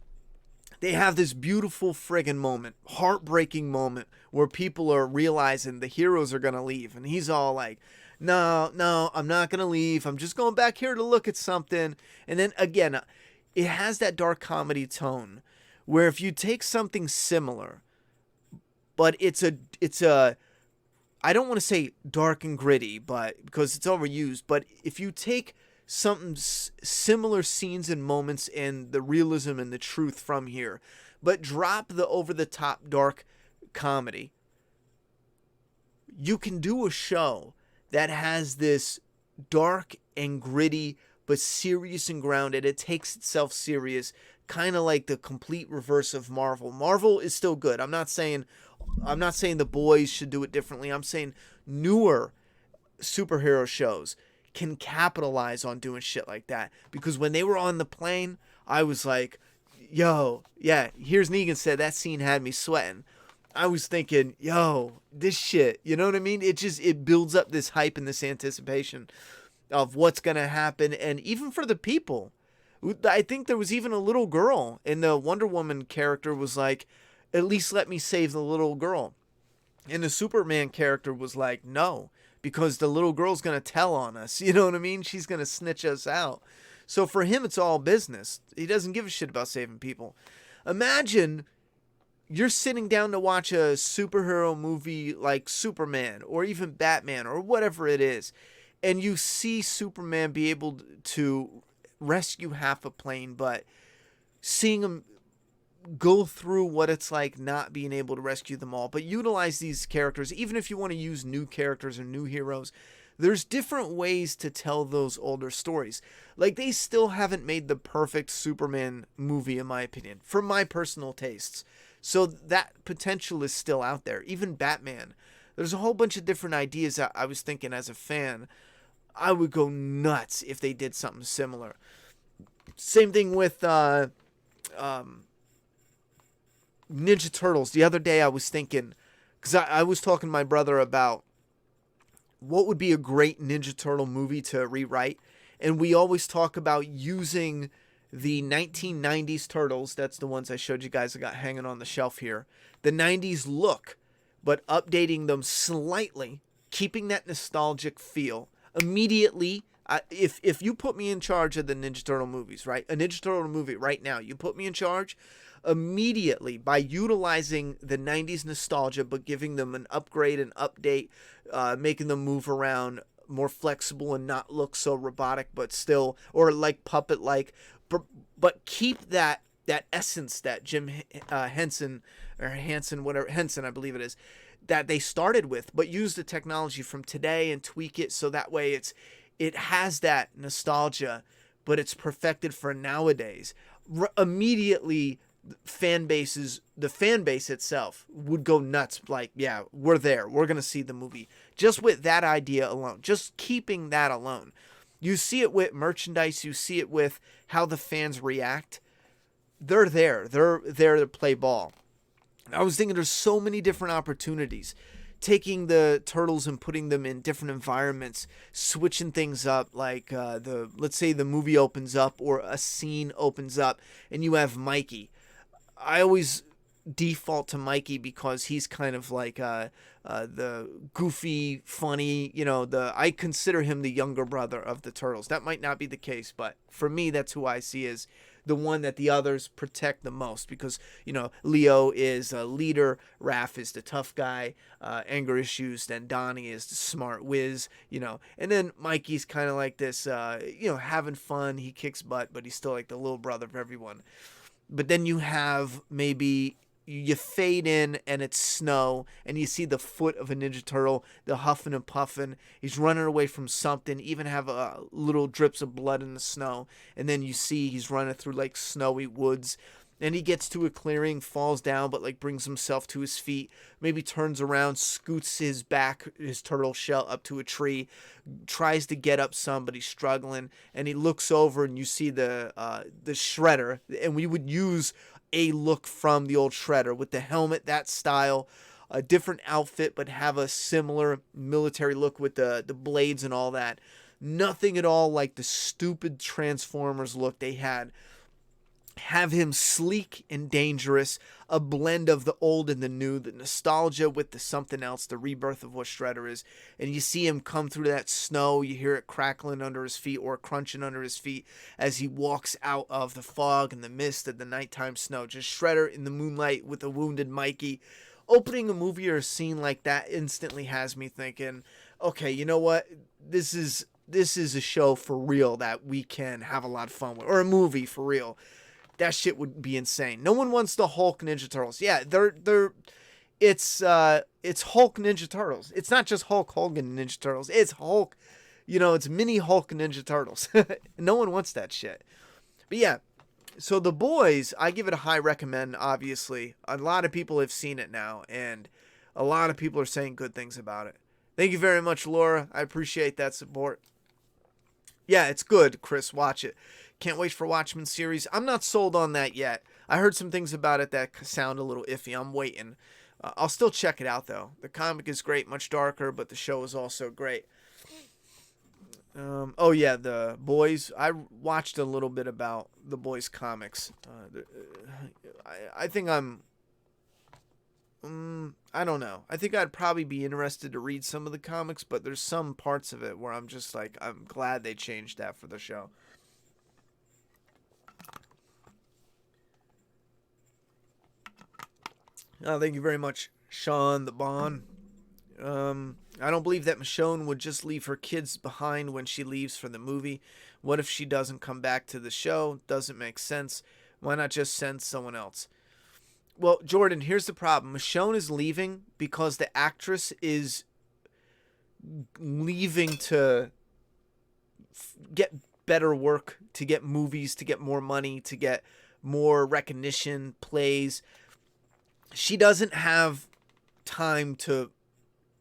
they have this beautiful friggin' moment, heartbreaking moment, where people are realizing the heroes are going to leave. And he's all like, no, I'm not going to leave. I'm just going back here to look at something. And then again, it has that dark comedy tone where if you take something similar, but it's a I don't want to say dark and gritty, but because it's overused, but if you take something similar scenes and moments and the realism and the truth from here, but drop the over-the-top dark comedy, you can do a show that has this dark and gritty but serious and grounded. It takes itself serious, kind of like the complete reverse of Marvel. Marvel is still good. I'm not saying the boys should do it differently. I'm saying newer superhero shows can capitalize on doing shit like that. Because when they were on the plane, I was like, yo, yeah, here's Negan said that scene had me sweating. I was thinking, yo, this shit, you know what I mean? It builds up this hype and this anticipation of what's going to happen. And even for the people, I think there was even a little girl in the Wonder Woman character was like, at least let me save the little girl. And the Superman character was like, no, because the little girl's going to tell on us. You know what I mean? She's going to snitch us out. So for him, it's all business. He doesn't give a shit about saving people. Imagine you're sitting down to watch a superhero movie like Superman or even Batman or whatever it is, and you see Superman be able to rescue half a plane, but seeing him go through what it's like not being able to rescue them all, but utilize these characters. Even if you want to use new characters or new heroes, there's different ways to tell those older stories. Like, they still haven't made the perfect Superman movie, in my opinion, for my personal tastes. So that potential is still out there. Even Batman. There's a whole bunch of different ideas that I was thinking as a fan. I would go nuts if they did something similar. Same thing with Ninja Turtles. The other day I was thinking, because I was talking to my brother about what would be a great Ninja Turtle movie to rewrite. And we always talk about using the 1990s Turtles. That's the ones I showed you guys I got hanging on the shelf here. The 90s look, but updating them slightly, keeping that nostalgic feel. Immediately, if you put me in charge of the Ninja Turtle movies, right? A Ninja Turtle movie right now, you put me in charge, immediately, by utilizing the 90s nostalgia but giving them an upgrade and update, making them move around more flexible and not look so robotic, but still, or like puppet like, but keep that essence that Jim Henson I believe it is, that they started with, but use the technology from today and tweak it so that way it has that nostalgia, but it's perfected for nowadays. Immediately, the fan base itself would go nuts. Like, yeah, we're there. We're going to see the movie. Just with that idea alone. Just keeping that alone. You see it with merchandise. You see it with how the fans react. They're there. They're there to play ball. I was thinking there's so many different opportunities. Taking the Turtles and putting them in different environments, switching things up, like let's say the movie opens up or a scene opens up and you have Mikey. I always default to Mikey because he's kind of like the goofy, funny, I consider him the younger brother of the Turtles. That might not be the case, but for me, that's who I see as the one that the others protect the most, because, Leo is a leader, Raph is the tough guy, anger issues, then Donnie is the smart whiz, and then Mikey's kind of like this, having fun, he kicks butt, but he's still like the little brother of everyone. But then you have maybe you fade in and it's snow and you see the foot of a Ninja Turtle, the huffing and puffing. He's running away from something, even have little drips of blood in the snow. And then you see he's running through like snowy woods. And he gets to a clearing, falls down, but like brings himself to his feet, maybe turns around, scoots his turtle shell up to a tree, tries to get up some, but he's struggling, and he looks over and you see the Shredder, and we would use a look from the old Shredder with the helmet, that style, a different outfit, but have a similar military look with the blades and all that. Nothing at all like the stupid Transformers look they had. Have him sleek and dangerous, a blend of the old and the new, the nostalgia with the something else, the rebirth of what Shredder is. And you see him come through that snow, you hear it crackling under his feet or crunching under his feet as he walks out of the fog and the mist of the nighttime snow. Just Shredder in the moonlight with a wounded Mikey. Opening a movie or a scene like that instantly has me thinking, okay, you know what? This is a show for real that we can have a lot of fun with, or a movie for real. That shit would be insane. No one wants the Hulk Ninja Turtles. Yeah, it's Hulk Ninja Turtles. It's not just Hulk Hogan Ninja Turtles. It's Hulk, It's mini Hulk Ninja Turtles. No one wants that shit. But yeah, so The Boys, I give it a high recommend, obviously. A lot of people have seen it now, and a lot of people are saying good things about it. Thank you very much, Laura. I appreciate that support. Yeah, it's good, Chris. Watch it. Can't wait for Watchmen series. I'm not sold on that yet. I heard some things about it that sound a little iffy. I'm waiting. I'll still check it out, though. The comic is great, much darker, but the show is also great. Oh yeah, The Boys. I watched a little bit about The Boys comics. I think I don't know. I think I'd probably be interested to read some of the comics, but there's some parts of it where I'm just like, I'm glad they changed that for the show. Thank you very much, Sean the Bon. I don't believe that Michonne would just leave her kids behind when she leaves for the movie. What if she doesn't come back to the show? Doesn't make sense. Why not just send someone else? Well, Jordan, here's the problem. Michonne is leaving because the actress is leaving to get better work, to get movies, to get more money, to get more recognition, plays. She doesn't have time to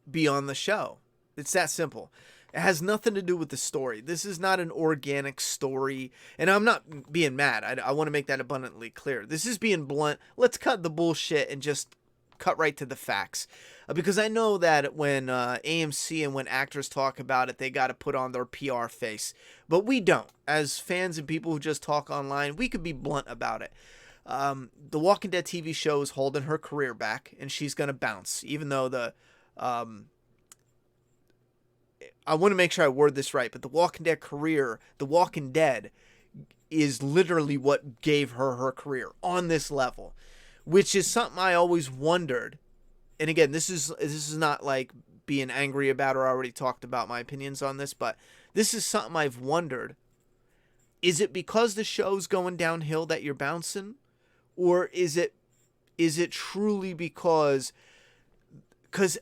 be on the show. It's that simple. It has nothing to do with the story. This is not an organic story. And I'm not being mad. I want to make that abundantly clear. This is being blunt. Let's cut the bullshit and just cut right to the facts. Because I know that when AMC and when actors talk about it, they got to put on their PR face. But we don't. As fans and people who just talk online, we could be blunt about it. The Walking Dead TV show is holding her career back, and she's going to bounce. Even though I want to make sure I word this right, but the Walking Dead career, The Walking Dead, is literally what gave her her career on this level, which is something I always wondered. And again, this is not like being angry about, or I already talked about my opinions on this, but this is something I've wondered. Is it because the show's going downhill that you're bouncing? Or is it truly because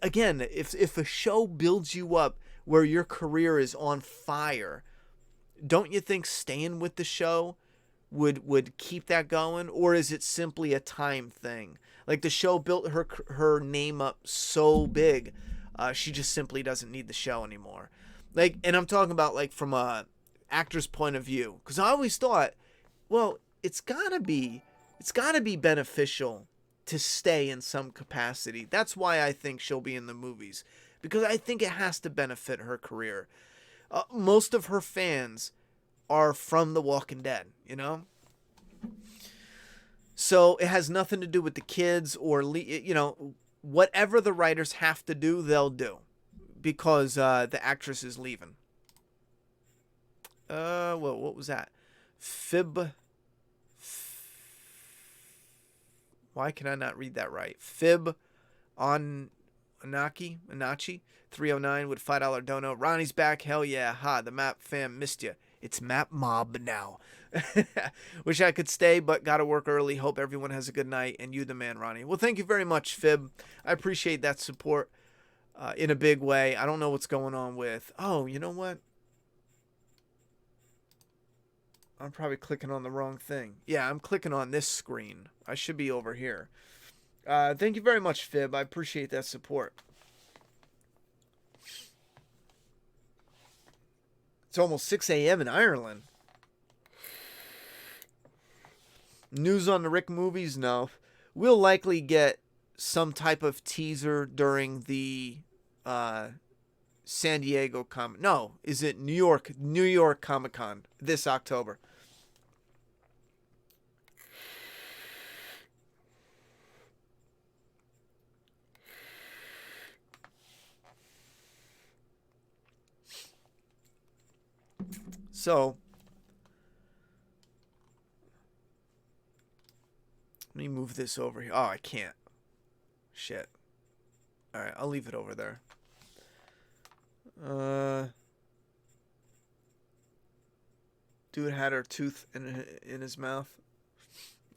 again, if a show builds you up where your career is on fire, don't you think staying with the show would keep that going? Or is it simply a time thing? Like, the show built her name up so big, she just simply doesn't need the show anymore. Like, and I'm talking about like from a actor's point of view, because I always thought, well, it's gotta be beneficial to stay in some capacity. That's why I think she'll be in the movies, because I think it has to benefit her career. Most of her fans are from The Walking Dead, So it has nothing to do with the kids or, whatever the writers have to do, they'll do, because the actress is leaving. Well, what was that? Why can I not read that right? Fib on Anachi 309 with $5 dono. Ronnie's back. Hell yeah. Ha, the map fam missed you. It's map mob now. Wish I could stay, but gotta work early. Hope everyone has a good night. And you the man, Ronnie. Well, thank you very much, Fib. I appreciate that support in a big way. I don't know what's going on with... Oh, you know what? I'm probably clicking on the wrong thing. Yeah, I'm clicking on this screen. I should be over here. Thank you very much, Fib. I appreciate that support. It's almost 6 a.m. in Ireland. News on the Rick movies? No. We'll likely get some type of teaser during the San Diego Comic... No, is it New York Comic-Con this October. So, let me move this over here. Oh, I can't. Shit. Alright, I'll leave it over there. Dude had her tooth in his mouth.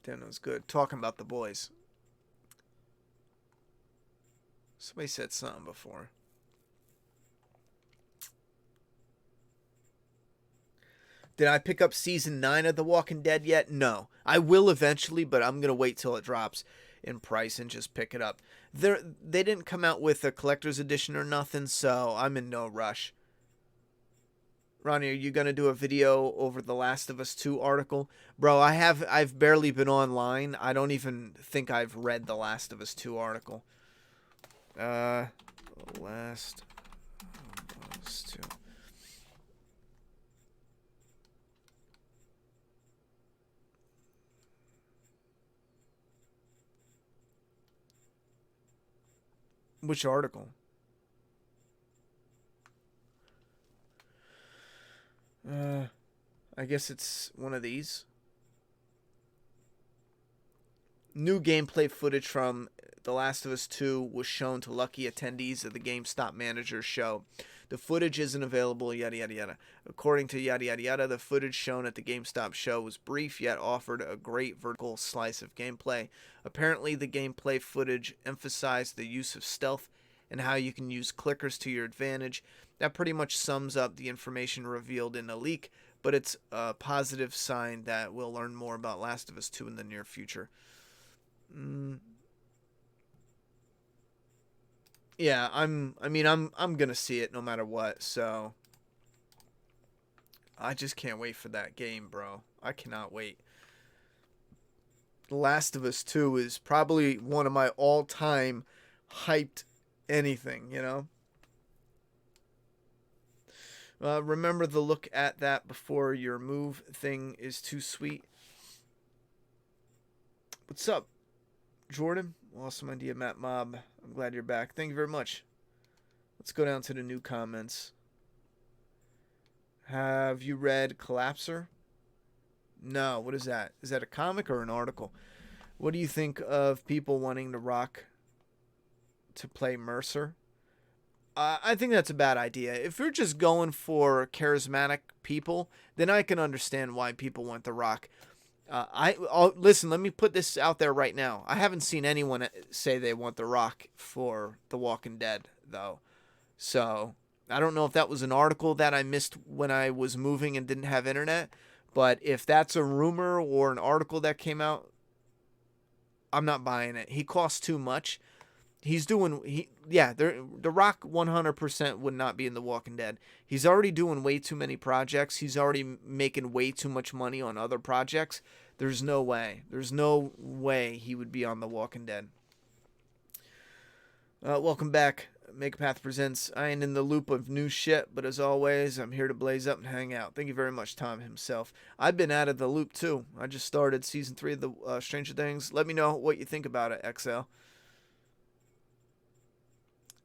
Damn, that was good. Talking about the boys. Somebody said something before. Did I pick up season 9 of The Walking Dead yet? No. I will eventually, but I'm going to wait till it drops in price and just pick it up. They didn't come out with a collector's edition or nothing, so I'm in no rush. Ronnie, are you going to do a video over the Last of Us 2 article? Bro, I've barely been online. I don't even think I've read the Last of Us 2 article. Last of Us 2. Which article? I guess it's one of these. New gameplay footage from The Last of Us 2 was shown to lucky attendees of the GameStop Manager show. The footage isn't available, yada yada yada. According to yada yada yada, the footage shown at the GameStop show was brief yet offered a great vertical slice of gameplay. Apparently, the gameplay footage emphasized the use of stealth and how you can use clickers to your advantage. That pretty much sums up the information revealed in the leak, but it's a positive sign that we'll learn more about Last of Us 2 in the near future. Yeah, I'm gonna see it no matter what, so I just can't wait for that game, bro. I cannot wait. The Last of Us 2 is probably one of my all-time hyped anything, you know? Remember the look at that before your move thing is too sweet. What's up, Jordan? Awesome idea, Matt Mob. I'm glad you're back. Thank you very much. Let's go down to the new comments. Have you read Collapser? No. What is that? Is that a comic or an article? What do you think of people wanting The Rock to play Mercer? I think that's a bad idea. If you're just going for charismatic people, then I can understand why people want The Rock. Listen, let me put this out there right now. I haven't seen anyone say they want The Rock for The Walking Dead, though. So, I don't know if that was an article that I missed when I was moving and didn't have internet. But if that's a rumor or an article that came out, I'm not buying it. He costs too much. The Rock 100% would not be in The Walking Dead. He's already doing way too many projects. He's already making way too much money on other projects. There's no way. There's no way he would be on The Walking Dead. Welcome back. Make a Path presents. I ain't in the loop of new shit, but as always, I'm here to blaze up and hang out. Thank you very much, Tom himself. I've been out of the loop too. I just started season 3 of the Stranger Things. Let me know what you think about it, XL.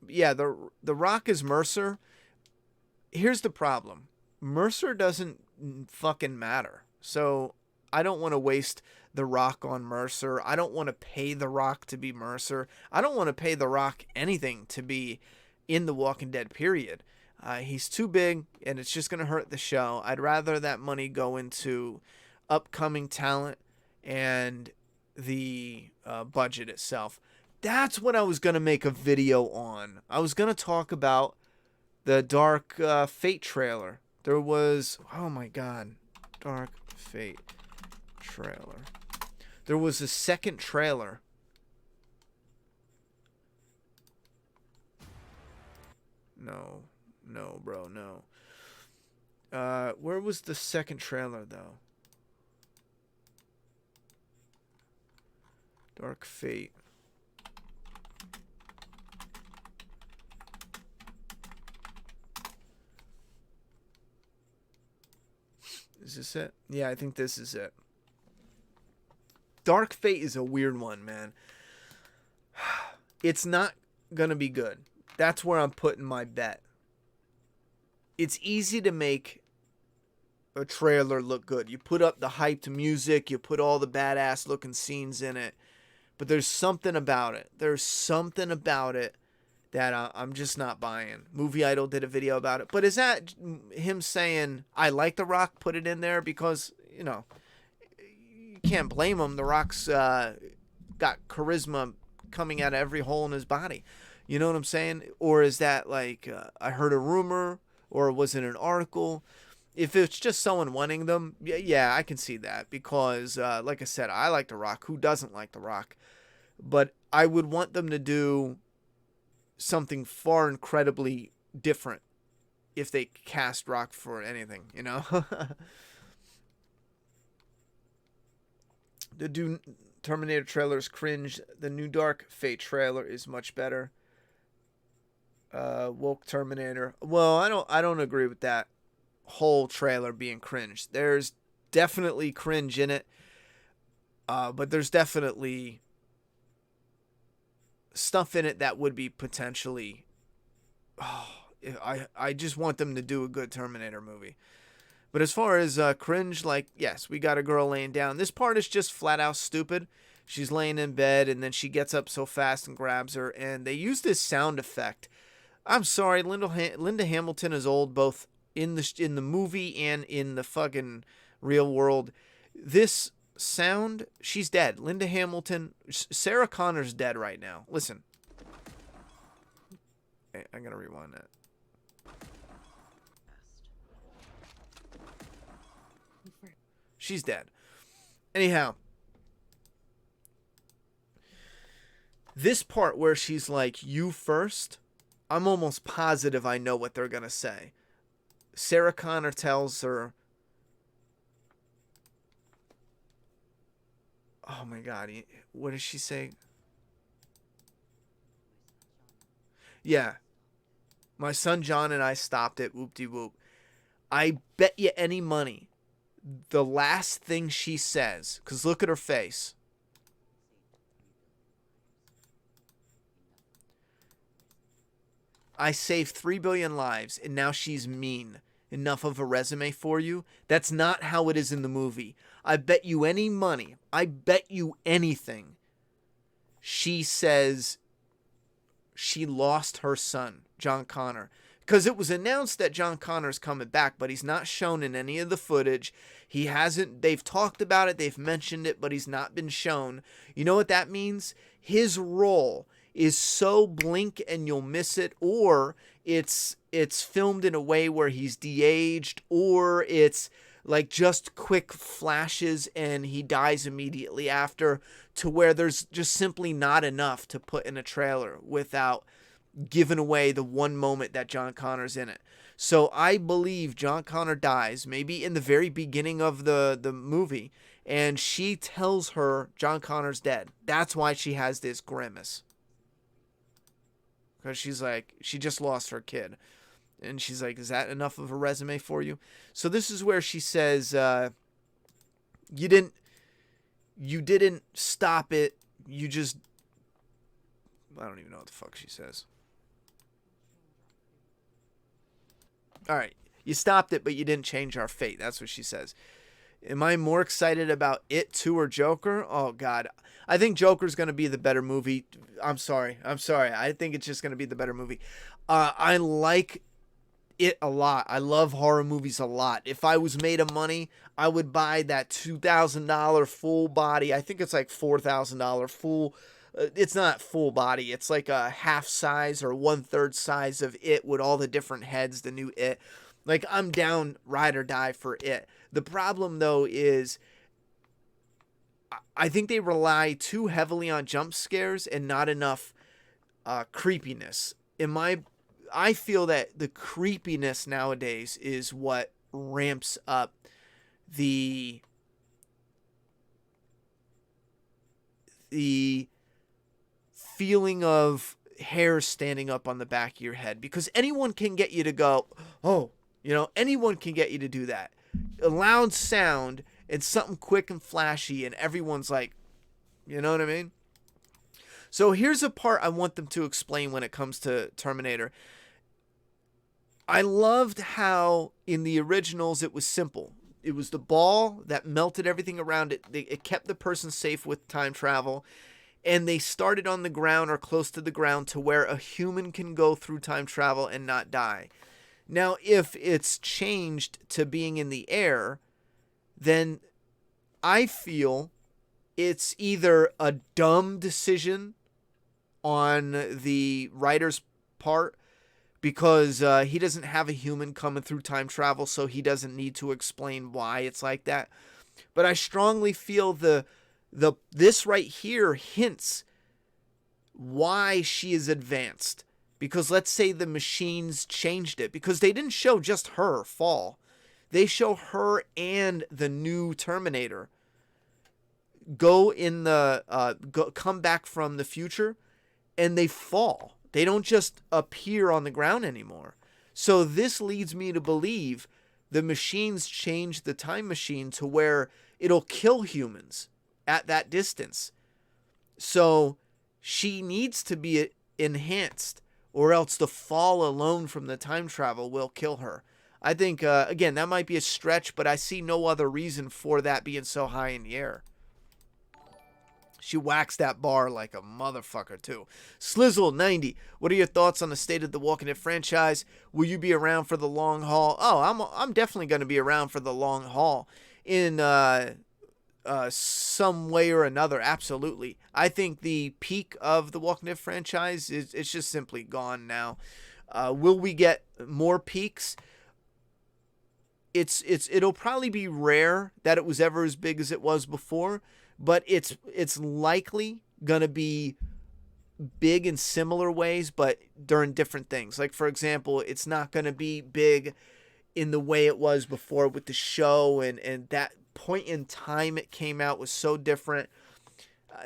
Yeah, the Rock is Mercer. Here's the problem. Mercer doesn't fucking matter. So I don't want to waste The Rock on Mercer. I don't want to pay The Rock to be Mercer. I don't want to pay The Rock anything to be in The Walking Dead, period. He's too big, and it's just going to hurt the show. I'd rather that money go into upcoming talent and the budget itself. That's what I was going to make a video on. I was going to talk about the Dark Fate trailer. There was, oh my god, Dark Fate trailer. There was a second trailer. No, bro, no. Where was the second trailer, though? Dark Fate. Is this it? Yeah, I think this is it. Dark Fate is a weird one, man. It's not going to be good. That's where I'm putting my bet. It's easy to make a trailer look good. You put up the hyped music, you put all the badass looking scenes in it, but there's something about it. There's something about it that I'm just not buying. Movie Idol did a video about it. But is that him saying, I like The Rock, put it in there? Because, you know, you can't blame him. The Rock's got charisma coming out of every hole in his body. You know what I'm saying? Or is that like, I heard a rumor, or was it an article? If it's just someone wanting them, yeah, I can see that because, like I said, I like The Rock. Who doesn't like The Rock? But I would want them to do something far incredibly different if they cast Rock for anything, you know? The new Terminator trailer is cringe. The new Dark Fate trailer is much better. Woke Terminator. Well, I don't agree with that whole trailer being cringe. There's definitely cringe in it. But there's definitely stuff in it that would be potentially. Oh, I just want them to do a good Terminator movie. But as far as cringe, like, yes, we got a girl laying down. This part is just flat out stupid. She's laying in bed, and then she gets up so fast and grabs her. And they use this sound effect. I'm sorry, Linda Hamilton is old, both in the movie and in the fucking real world. This sound, she's dead. Linda Hamilton, Sarah Connor's dead right now. Listen. Okay, I'm gonna rewind that. She's dead. Anyhow, this part where she's like, "You first," I'm almost positive I know what they're gonna say. Sarah Connor tells her, oh my god, what does she say? Yeah, my son John and I stopped it, whoop-de-whoop. I bet you any money the last thing she says, because look at her face. I saved 3 billion lives, and now she's mean. Enough of a resume for you? That's not how it is in the movie. I bet you any money, I bet you anything, she says she lost her son, John Connor. Because it was announced that John Connor's coming back, but he's not shown in any of the footage. He hasn't, they've talked about it, they've mentioned it, but he's not been shown. You know what that means? His role is so blink and you'll miss it, or it's filmed in a way where he's de-aged, or it's like just quick flashes and he dies immediately after, to where there's just simply not enough to put in a trailer without giving away the one moment that John Connor's in it. So I believe John Connor dies, maybe in the very beginning of the movie, and she tells her John Connor's dead. That's why she has this grimace. Because she's like, she just lost her kid. And she's like, is that enough of a resume for you? So this is where she says, you didn't stop it. You just, I don't even know what the fuck she says. All right, you stopped it, but you didn't change our fate. That's what she says. Am I more excited about It 2 or Joker? Oh, God. I think Joker's going to be the better movie. I'm sorry. I think it's just going to be the better movie. I like It a lot. I love horror movies a lot. If I was made of money, I would buy that $2,000 full body. I think it's like $4,000 full. It's not full body. It's like a half size or 1/3 size of It with all the different heads, the new It. Like, I'm down ride or die for It. The problem, though, is I think they rely too heavily on jump scares and not enough creepiness. I feel that the creepiness nowadays is what ramps up the feeling of hair standing up on the back of your head, because anyone can get you to go, oh, anyone can get you to do that. A loud sound and something quick and flashy, and everyone's like, you know what I mean? So here's a part I want them to explain when it comes to Terminator. I loved how in the originals it was simple. It was the ball that melted everything around it. It kept the person safe with time travel. And they started on the ground or close to the ground to where a human can go through time travel and not die. Now, if it's changed to being in the air, then I feel it's either a dumb decision on the writer's part, because he doesn't have a human coming through time travel, so he doesn't need to explain why it's like that. But I strongly feel this right here hints why she is advanced. Because let's say the machines changed it, because they didn't show just her fall. They show her and the new Terminator come back from the future, and they fall. They don't just appear on the ground anymore. So this leads me to believe the machines changed the time machine to where it'll kill humans at that distance. So she needs to be enhanced, or else the fall alone from the time travel will kill her. I think, again, that might be a stretch, but I see no other reason for that being so high in the air. She waxed that bar like a motherfucker, too. Slizzle90, what are your thoughts on the state of the Walking Dead franchise? Will you be around for the long haul? Oh, I'm definitely going to be around for the long haul in some way or another, absolutely. I think the peak of the Walking Dead franchise it's just simply gone now. Will we get more peaks? It'll probably be rare that it was ever as big as it was before, but it's likely gonna be big in similar ways, but during different things. Like, for example, it's not gonna be big in the way it was before with the show, and that point in time it came out was so different.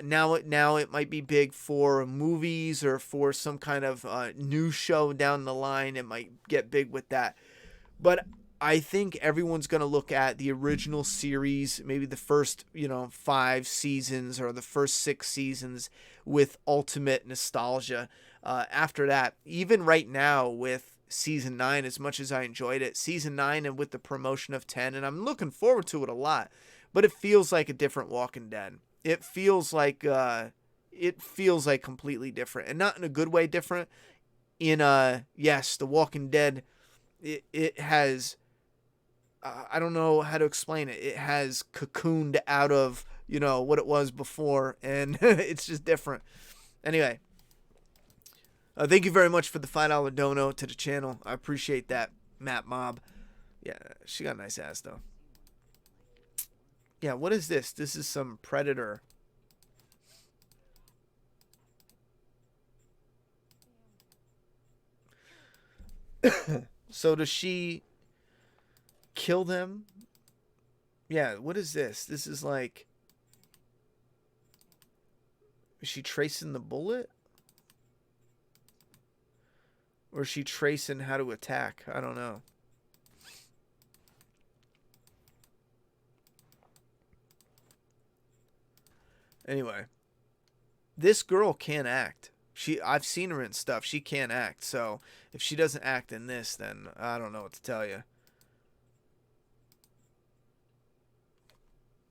Now it might be big for movies or for some kind of new show down the line. It might get big with that. But I think everyone's going to look at the original series, maybe the first, 5 seasons or the first 6 seasons, with ultimate nostalgia. After that, even right now with Season 9, as much as I enjoyed it, Season 9 and with the promotion of 10, and I'm looking forward to it a lot, but it feels like a different Walking Dead. It feels like completely different, and not in a good way different. Yes, the Walking Dead, it has, I don't know how to explain it. It has cocooned out of, what it was before, and it's just different. Anyway, thank you very much for the $5 dono to the channel. I appreciate that, Matt Mob. Yeah, she got a nice ass, though. Yeah, what is this? This is some Predator. So does she kill them? Yeah, what is this? This is like... Is she tracing the bullet? Or is she tracing how to attack? I don't know. Anyway, this girl can't act. I've seen her in stuff. She can't act. So if she doesn't act in this, then I don't know what to tell you.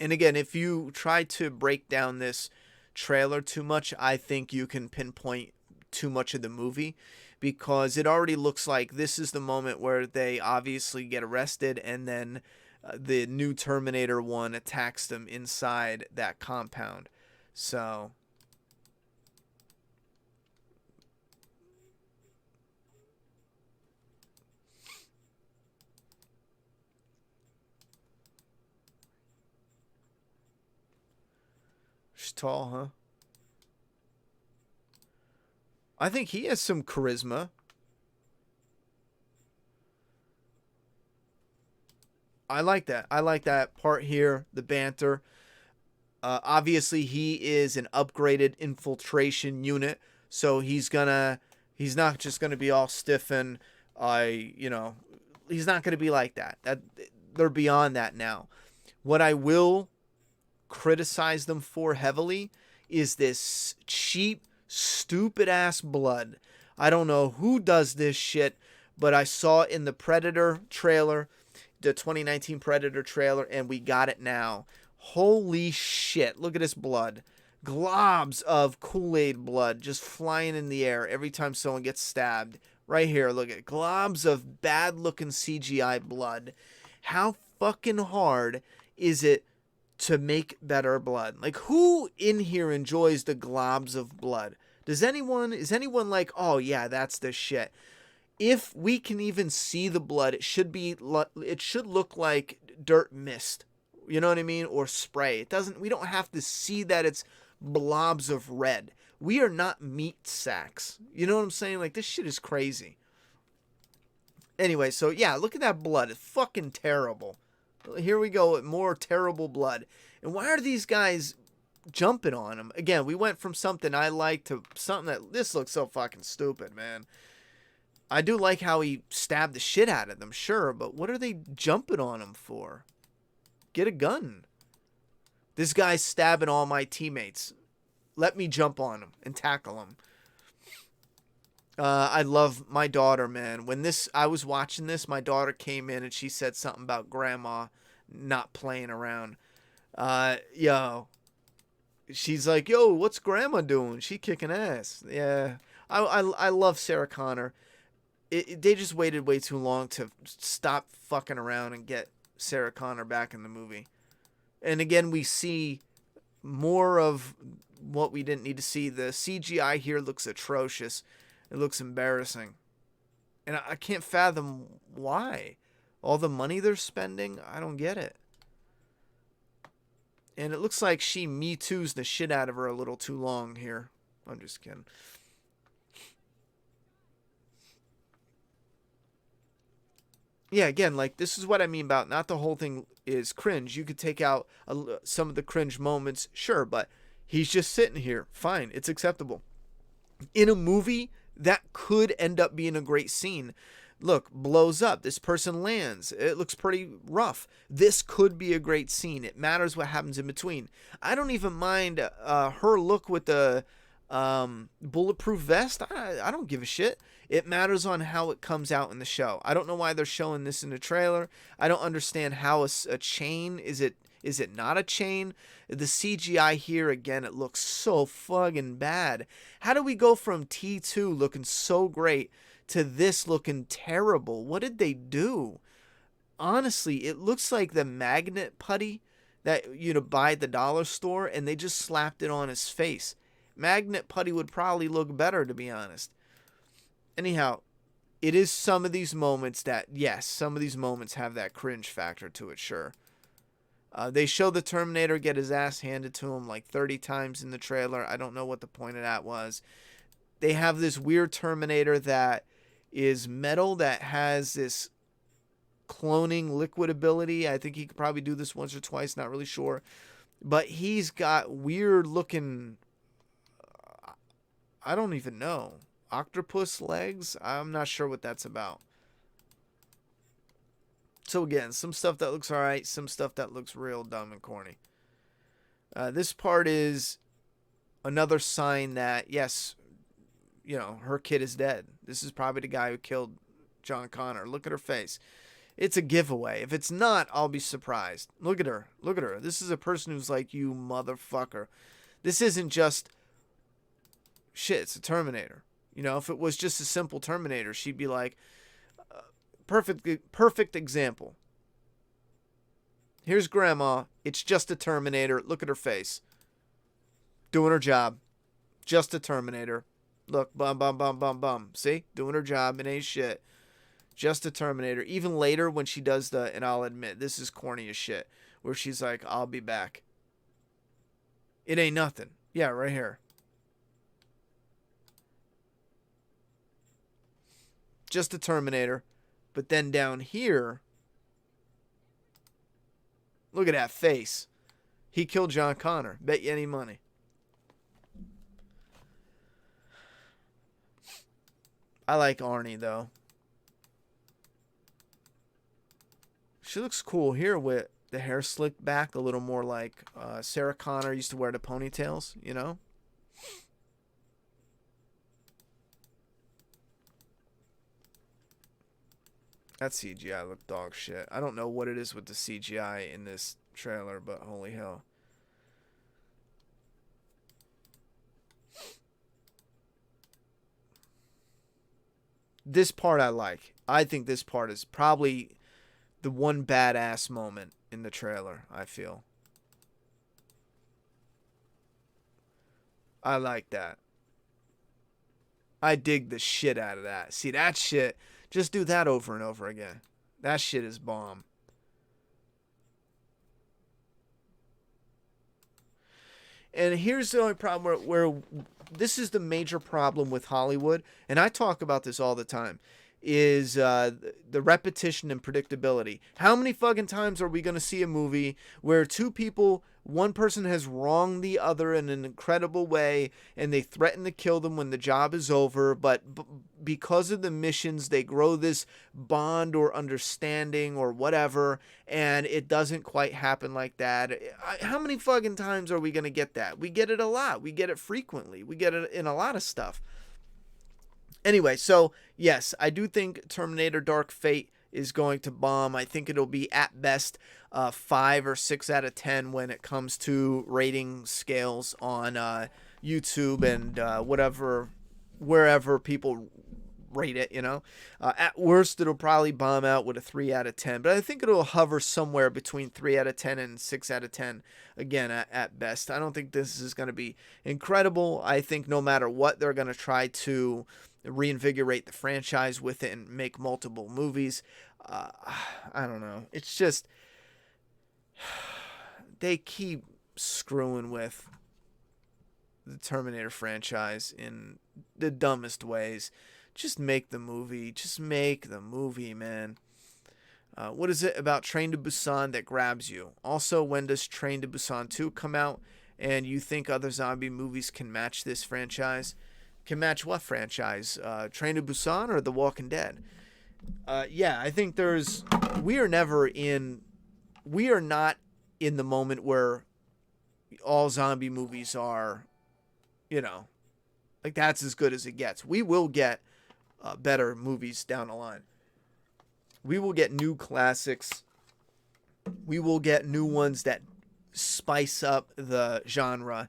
And again, if you try to break down this trailer too much, I think you can pinpoint too much of the movie, because it already looks like this is the moment where they obviously get arrested, and then the new Terminator 1 attacks them inside that compound. So she's tall, huh? I think he has some charisma. I like that. I like that part here, the banter. Obviously, he is an upgraded infiltration unit, so he's not just gonna be all stiff and, he's not gonna be like that. They're beyond that now. What I will criticize them for heavily is this cheap, stupid ass blood. I don't know who does this shit, but I saw it in the Predator trailer, the 2019 Predator trailer, and we got it now. Holy shit, look at this blood. Globs of Kool-Aid blood just flying in the air every time someone gets stabbed. Right here, look at globs of bad looking CGI blood. How fucking hard is it to make better blood? Like, who in here enjoys the globs of blood? Is anyone like, oh yeah, that's the shit? if we can even see the blood, it should look like dirt mist. You know what I mean? Or spray. We don't have to see that it's blobs of red. We are not meat sacks. You know what I'm saying? Like, this shit is crazy. Anyway, so yeah, look at that blood. It's fucking terrible. Here we go with more terrible blood. And why are these guys jumping on him? Again, we went from something I like to something that, this looks so fucking stupid, man. I do like how he stabbed the shit out of them, sure, but what are they jumping on him for? Get a gun. This guy's stabbing all my teammates. Let me jump on him and tackle him. I love my daughter, man. When I was watching this, my daughter came in and she said something about grandma not playing around. She's like, yo, what's grandma doing? She kicking ass. Yeah. I love Sarah Connor. They just waited way too long to stop fucking around and get Sarah Connor back in the movie. And again, we see more of what we didn't need to see. The CGI here looks atrocious. It looks embarrassing. And I can't fathom why. All the money they're spending, I don't get it. And it looks like she Me Too's the shit out of her a little too long here. I'm just kidding. Yeah, again, like, this is what I mean about not the whole thing is cringe. You could take out some of the cringe moments, sure, but he's just sitting here. Fine, it's acceptable. In a movie, that could end up being a great scene. Look, blows up. This person lands. It looks pretty rough. This could be a great scene. It matters what happens in between. I don't even mind her look with the bulletproof vest. I don't give a shit. It matters on how it comes out in the show. I don't know why they're showing this in the trailer. I don't understand how a chain, is it not a chain? The CGI here, again, it looks so fucking bad. How do we go from T2 looking so great to this looking terrible? What did they do? Honestly, it looks like the magnet putty that you buy at the dollar store, and they just slapped it on his face. Magnet putty would probably look better, to be honest. Anyhow, it is some of these moments that, yes, some of these moments have that cringe factor to it, sure. They show the Terminator get his ass handed to him like 30 times in the trailer. I don't know what the point of that was. They have this weird Terminator that is metal that has this cloning liquid ability. I think he could probably do this once or twice, not really sure. But he's got weird looking, I don't even know, octopus legs? I'm not sure what that's about. So again, some stuff that looks alright, some stuff that looks real dumb and corny. This part is another sign that, yes, her kid is dead. This is probably the guy who killed John Connor. Look at her face. It's a giveaway. If it's not, I'll be surprised. Look at her. Look at her. This is a person who's like, you motherfucker. This isn't just, shit, it's a Terminator. If it was just a simple Terminator, she'd be like, perfect example. Here's Grandma. It's just a Terminator. Look at her face. Doing her job. Just a Terminator. Look, bum, bum, bum, bum, bum. See? Doing her job. It ain't shit. Just a Terminator. Even later when she does and I'll admit, this is corny as shit, where she's like, I'll be back. It ain't nothing. Yeah, right here. Just a Terminator. But then down here, look at that face. He killed John Connor. Bet you any money. I like Arnie, though. She looks cool here with the hair slicked back a little more like Sarah Connor used to wear the ponytails, That CGI looked dog shit. I don't know what it is with the CGI in this trailer, but holy hell. This part I like. I think this part is probably the one badass moment in the trailer, I feel. I like that. I dig the shit out of that. See, that shit, just do that over and over again. That shit is bomb. And here's the only problem where this is the major problem with Hollywood, and I talk about this all the time, is the repetition and predictability. How many fucking times are we going to see a movie where two people, one person has wronged the other in an incredible way, and they threaten to kill them when the job is over, but because of the missions, they grow this bond or understanding or whatever, and it doesn't quite happen like that. How many fucking times are we going to get that? We get it a lot. We get it frequently. We get it in a lot of stuff. Anyway, so yes, I do think Terminator Dark Fate is going to bomb. I think it'll be at best 5 or 6 out of 10 when it comes to rating scales on YouTube and wherever people rate it, you know. At worst, it'll probably bomb out with a 3 out of 10, but I think it'll hover somewhere between 3 out of 10 and 6 out of 10 again at best. I don't think this is going to be incredible. I think no matter what, they're going to try to reinvigorate the franchise with it and make multiple movies. I don't know. It's just they keep screwing with the Terminator franchise in the dumbest ways. Just make the movie. Just make the movie, man. What is it about Train to Busan that grabs you? Also, when does Train to Busan 2 come out? And you think other zombie movies can match this franchise? Can match what franchise? Train to Busan or The Walking Dead? Yeah, I think we are not in the moment where all zombie movies are, you know, like that's as good as it gets. We will get better movies down the line. We will get new classics. We will get new ones that spice up the genre.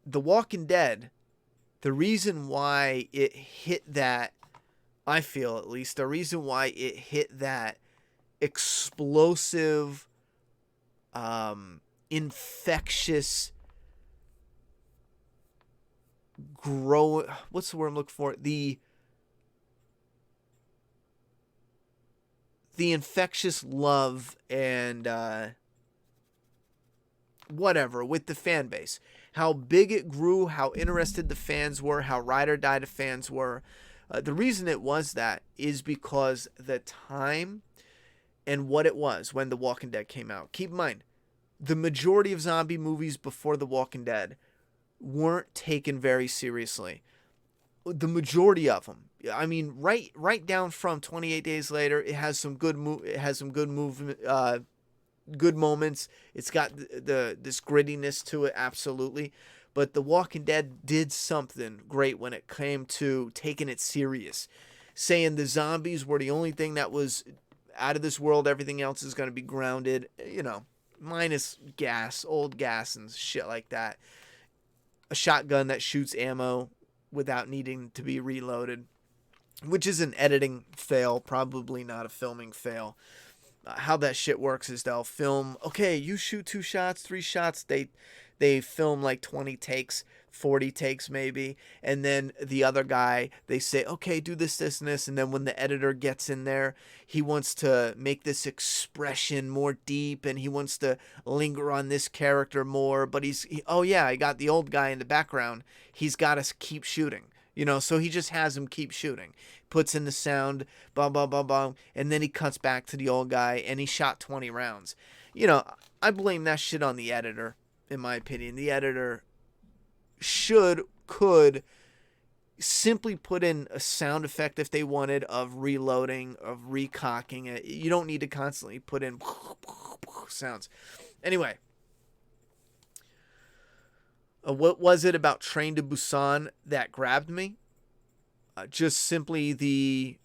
The Walking Dead, the reason why it hit that, I feel at least, the reason why it hit that explosive, infectious, what's the word I'm looking for? The infectious love and whatever with the fan base. How big it grew, how interested the fans were, how ride or die the fans were. The reason it was that is because the time and what it was when The Walking Dead came out. Keep in mind, the majority of zombie movies before The Walking Dead weren't taken very seriously. The majority of them. I mean, right down from 28 Days Later, it has some good movement, good moments. It's got this grittiness to it, absolutely. But The Walking Dead did something great when it came to taking it serious, saying the zombies were the only thing that was out of this world. Everything else is going to be grounded, you know, minus gas, old gas and shit like that. A shotgun that shoots ammo without needing to be reloaded, which is an editing fail, probably not a filming fail. How that shit works is they'll film, okay, you shoot 2 shots, 3 shots, they film like 20 takes, 40 takes maybe, and then the other guy, they say, okay, do this, this, and this, and then when the editor gets in there, he wants to make this expression more deep, and he wants to linger on this character more, but oh yeah, I got the old guy in the background, he's got to keep shooting. You know, so he just has him keep shooting. Puts in the sound, bum, bum, bum, bum, and then he cuts back to the old guy, and he shot 20 rounds. You know, I blame that shit on the editor, in my opinion. The editor could simply put in a sound effect if they wanted of reloading, of recocking it. You don't need to constantly put in sounds. Anyway. What was it about Train to Busan that grabbed me? Just simply the...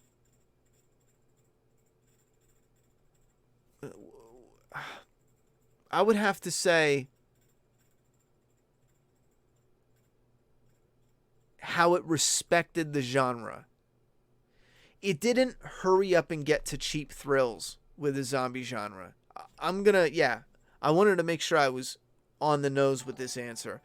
I would have to say how it respected the genre. It didn't hurry up and get to cheap thrills with the zombie genre. I wanted to make sure I was on the nose with this answer.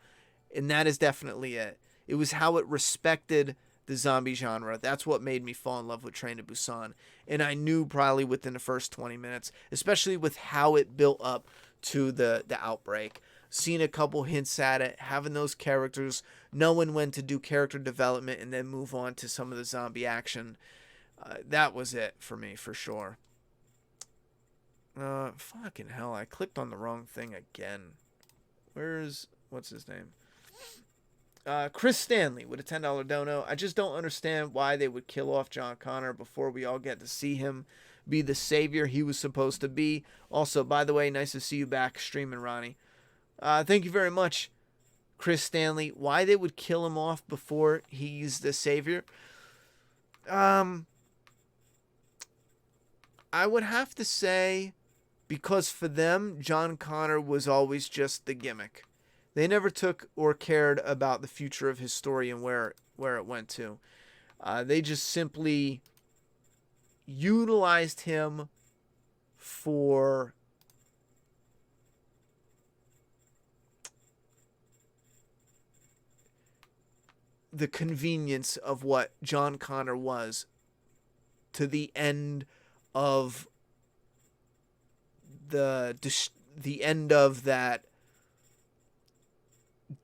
And that is definitely it. It was how it respected the zombie genre. That's what made me fall in love with Train to Busan. And I knew probably within the first 20 minutes, especially with how it built up to the outbreak. Seeing a couple hints at it, having those characters, knowing when to do character development and then move on to some of the zombie action. That was it for me, for sure. Fucking hell, I clicked on the wrong thing again. What's his name? Chris Stanley with a $10 dono. I just don't understand why they would kill off John Connor before we all get to see him be the savior he was supposed to be. Also, by the way, nice to see you back streaming, Ronnie. Thank you very much, Chris Stanley. Why they would kill him off before he's the savior? I would have to say because for them, John Connor was always just the gimmick. They never took or cared about the future of his story and where it went to. They just simply utilized him for the convenience of what John Connor was to the end of the end of that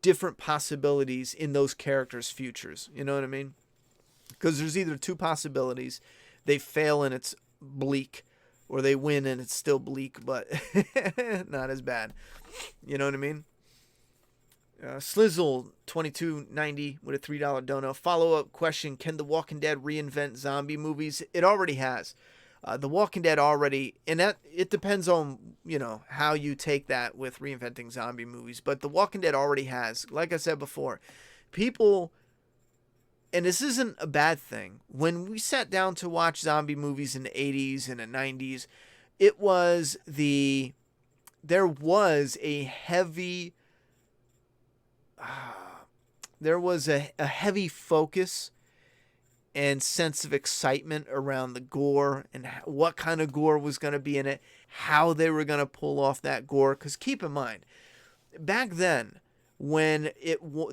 different possibilities in those characters' futures. You know what I mean? Because there's either two possibilities. They fail and it's bleak, or they win and it's still bleak, but not as bad. You know what I mean? Slizzle2290 with a $3 dono. Follow-up question: can The Walking Dead reinvent zombie movies? It already has. The Walking Dead already, and that it depends on, you know, how you take that with reinventing zombie movies. But The Walking Dead already has, like I said before, people, and this isn't a bad thing. When we sat down to watch zombie movies in the 80s and the 90s, there was a heavy focus and sense of excitement around the gore and what kind of gore was going to be in it, how they were going to pull off that gore. Because keep in mind, back then, when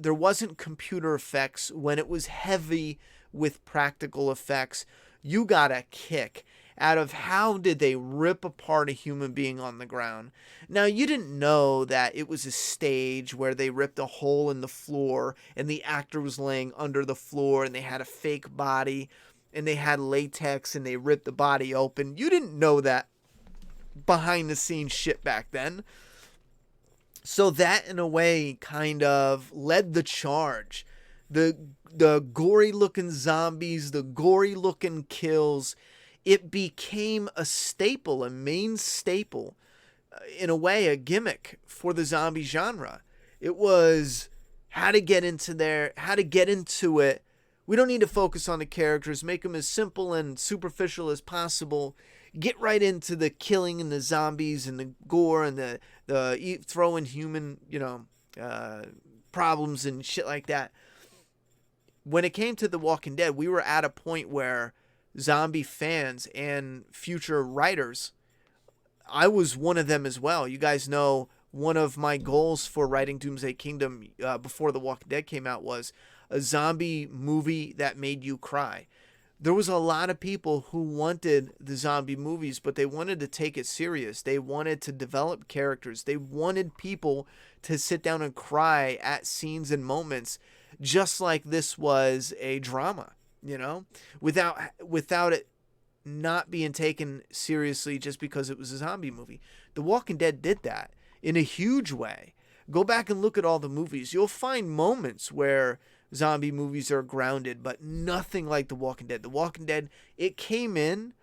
there wasn't computer effects, when it was heavy with practical effects, you got a kick out of how did they rip apart a human being on the ground. Now, you didn't know that it was a stage where they ripped a hole in the floor and the actor was laying under the floor and they had a fake body and they had latex and they ripped the body open. You didn't know that behind the scenes shit back then. So that, in a way, kind of led the charge. The gory looking zombies, the gory looking kills, it became a staple, a main staple, in a way, a gimmick for the zombie genre. It was how to get into it. We don't need to focus on the characters, make them as simple and superficial as possible. Get right into the killing and the zombies and the gore and the throwing human, problems and shit like that. When it came to The Walking Dead, we were at a point where zombie fans and future writers, I was one of them as well. You guys know one of my goals for writing Doomsday Kingdom before The Walking Dead came out was a zombie movie that made you cry. There was a lot of people who wanted the zombie movies, but they wanted to take it serious. They wanted to develop characters. They wanted people to sit down and cry at scenes and moments, just like this was a drama. Without it not being taken seriously just because it was a zombie movie. The Walking Dead did that in a huge way. Go back and look at all the movies. You'll find moments where zombie movies are grounded, but nothing like The Walking Dead. The Walking Dead, it came in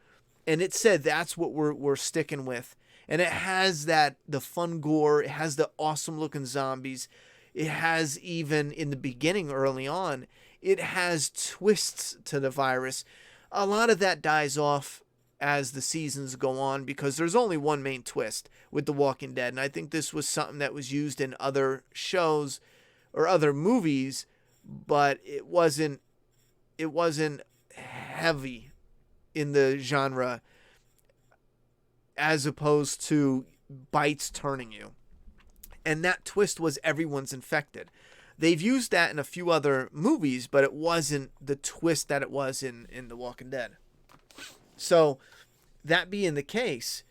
and it said that's what we're sticking with. And it has the fun gore. It has the awesome looking zombies. It has, even in the beginning early on, it has twists to the virus. A lot of that dies off as the seasons go on because there's only one main twist with The Walking Dead. And I think this was something that was used in other shows or other movies, but it wasn't heavy in the genre as opposed to bites turning you. And that twist was everyone's infected. They've used that in a few other movies, but it wasn't the twist that it was in The Walking Dead. So, that being the case,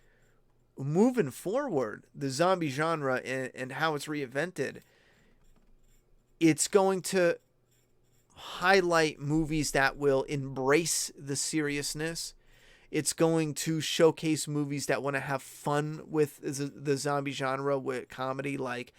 moving forward, the zombie genre and how it's reinvented, it's going to highlight movies that will embrace the seriousness. It's going to showcase movies that want to have fun with the zombie genre with comedy, like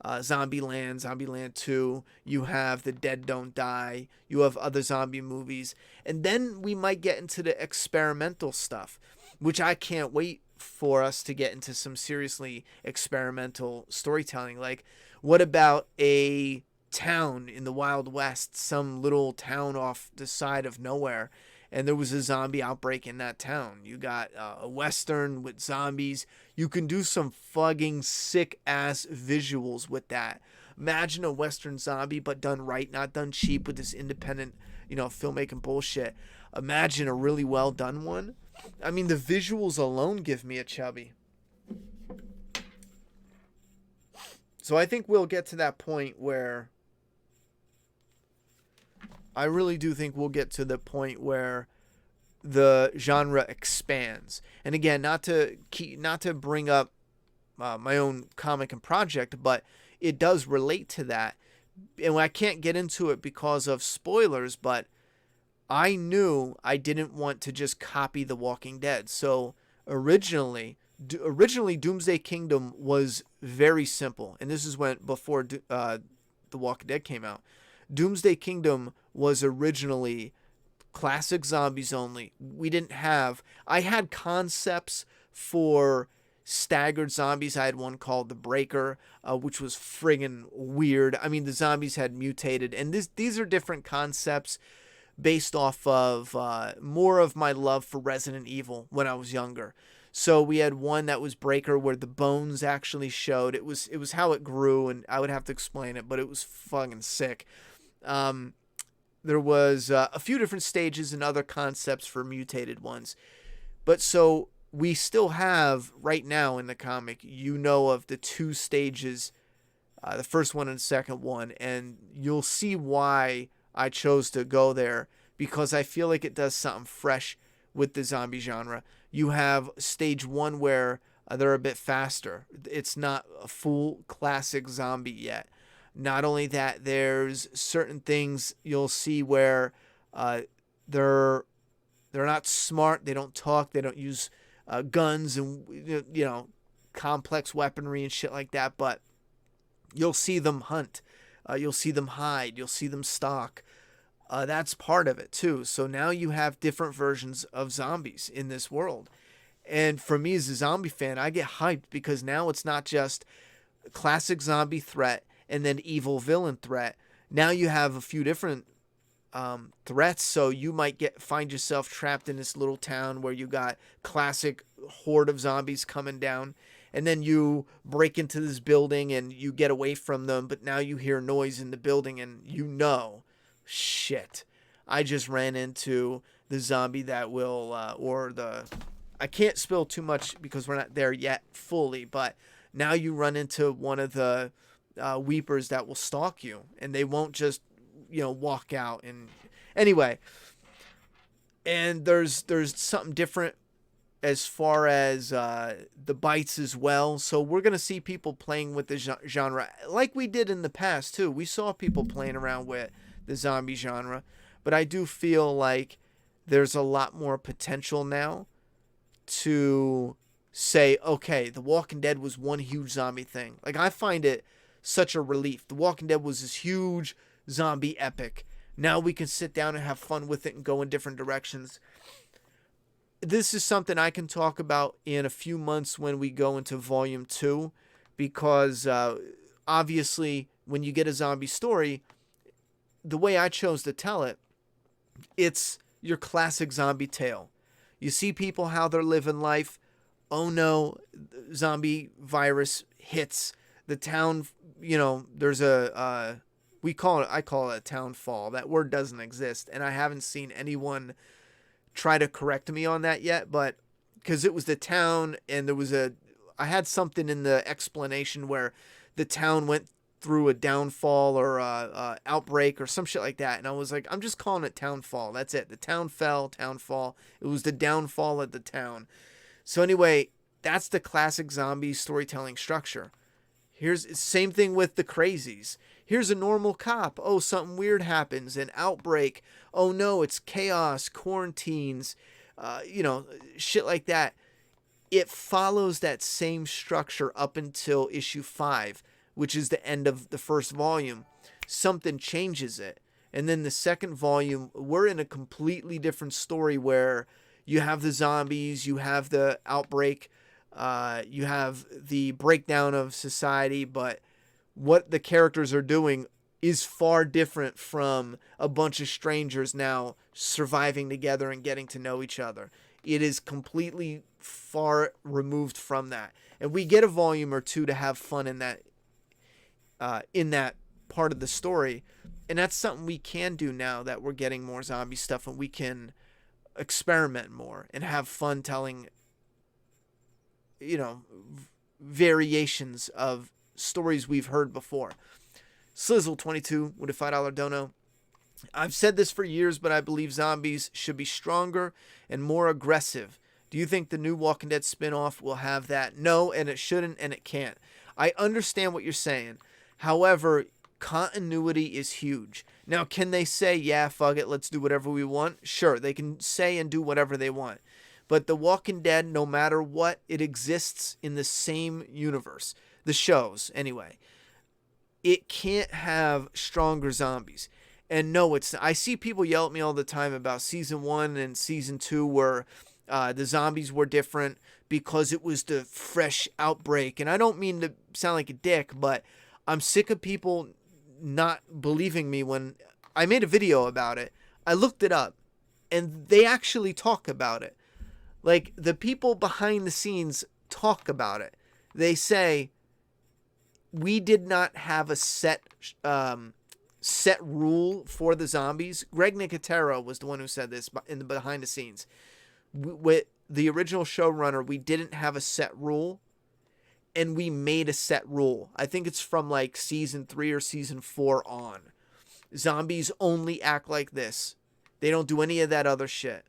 Zombieland 2. You have The Dead Don't Die. You have other zombie movies. And then we might get into the experimental stuff, which I can't wait for us to get into some seriously experimental storytelling. Like, what about a town in the Wild West, some little town off the side of nowhere, and there was a zombie outbreak in that town? You got a Western with zombies. You can do some fucking sick-ass visuals with that. Imagine a Western zombie, but done right, not done cheap with this independent, filmmaking bullshit. Imagine a really well-done one. I mean, the visuals alone give me a chubby. So I think we'll get to that point where... I really do think we'll get to the point where the genre expands. And again, not to bring up my own comic and project, but it does relate to that. And I can't get into it because of spoilers, but I knew I didn't want to just copy The Walking Dead. So originally Doomsday Kingdom was very simple, and this is before The Walking Dead came out. Doomsday Kingdom was originally classic zombies only. I had concepts for staggered zombies. I had one called The Breaker, which was friggin' weird. I mean, the zombies had mutated, and these are different concepts based off of more of my love for Resident Evil when I was younger. So we had one that was Breaker, where the bones actually showed. It was how it grew, and I would have to explain it, but it was fucking sick. There was a few different stages and other concepts for mutated ones. But so we still have, right now in the comic, of the two stages, the first one and the second one, and you'll see why I chose to go there, because I feel like it does something fresh with the zombie genre. You have stage one where they're a bit faster. It's not a full classic zombie yet. Not only that, there's certain things you'll see where they're not smart. They don't talk. They don't use guns and complex weaponry and shit like that. But you'll see them hunt. You'll see them hide. You'll see them stalk. That's part of it too. So now you have different versions of zombies in this world. And for me as a zombie fan, I get hyped because now it's not just classic zombie threat and then evil villain threat. Now you have a few different threats, so you might find yourself trapped in this little town where you got classic horde of zombies coming down, and then you break into this building and you get away from them, but now you hear noise in the building and shit, I just ran into the zombie that will, I can't spill too much because we're not there yet fully, but now you run into one of the weepers that will stalk you, and they won't just walk out. And anyway, and there's something different as far as the bites as well. So we're gonna see people playing with the genre like we did in the past too. We saw people playing around with the zombie genre, but I do feel like there's a lot more potential now to say, okay, The Walking Dead was one huge zombie thing. Like, I find it such a relief. The Walking Dead was this huge zombie epic. Now we can sit down and have fun with it and go in different directions. This is something I can talk about in a few months when we go into volume 2, because obviously when you get a zombie story, the way I chose to tell it, it's your classic zombie tale. You see people, how they're living life. Oh no, zombie virus hits the town. There's I call it a town fall. That word doesn't exist, and I haven't seen anyone try to correct me on that yet, but because it was the town, and I had something in the explanation where the town went through a downfall or a outbreak or some shit like that. And I was like, I'm just calling it Townfall. That's it. The town fell, Townfall. It was the downfall of the town. So anyway, that's the classic zombie storytelling structure. Here's same thing with the crazies. Here's a normal cop. Oh, something weird happens. An outbreak. Oh no, it's chaos, quarantines, shit like that. It follows that same structure up until issue 5, which is the end of the first volume. Something changes it. And then the second volume, we're in a completely different story where you have the zombies, you have the outbreak, you have the breakdown of society, but what the characters are doing is far different from a bunch of strangers now surviving together and getting to know each other. It is completely far removed from that. And we get a volume or two to have fun in that part of the story. And that's something we can do now that we're getting more zombie stuff, and we can experiment more and have fun telling, variations of stories we've heard before. Slizzle22 with a $5 dono. I've said this for years, but I believe zombies should be stronger and more aggressive. Do you think the new Walking Dead spinoff will have that? No, and it shouldn't, and it can't. I understand what you're saying. However, continuity is huge. Now, can they say, yeah, fuck it, let's do whatever we want? Sure, they can say and do whatever they want. But The Walking Dead, no matter what, it exists in the same universe. The shows, anyway. It can't have stronger zombies. And no, I see people yell at me all the time about season 1 and season 2 where the zombies were different because it was the fresh outbreak. And I don't mean to sound like a dick, but I'm sick of people not believing me when I made a video about it. I looked it up, and they actually talk about it. Like, the people behind the scenes talk about it. They say, we did not have a set rule for the zombies. Greg Nicotero was the one who said this in the behind the scenes. With the original showrunner, we didn't have a set rule, and we made a set rule. I think it's from like season 3 or season 4 on. Zombies only act like this. They don't do any of that other shit.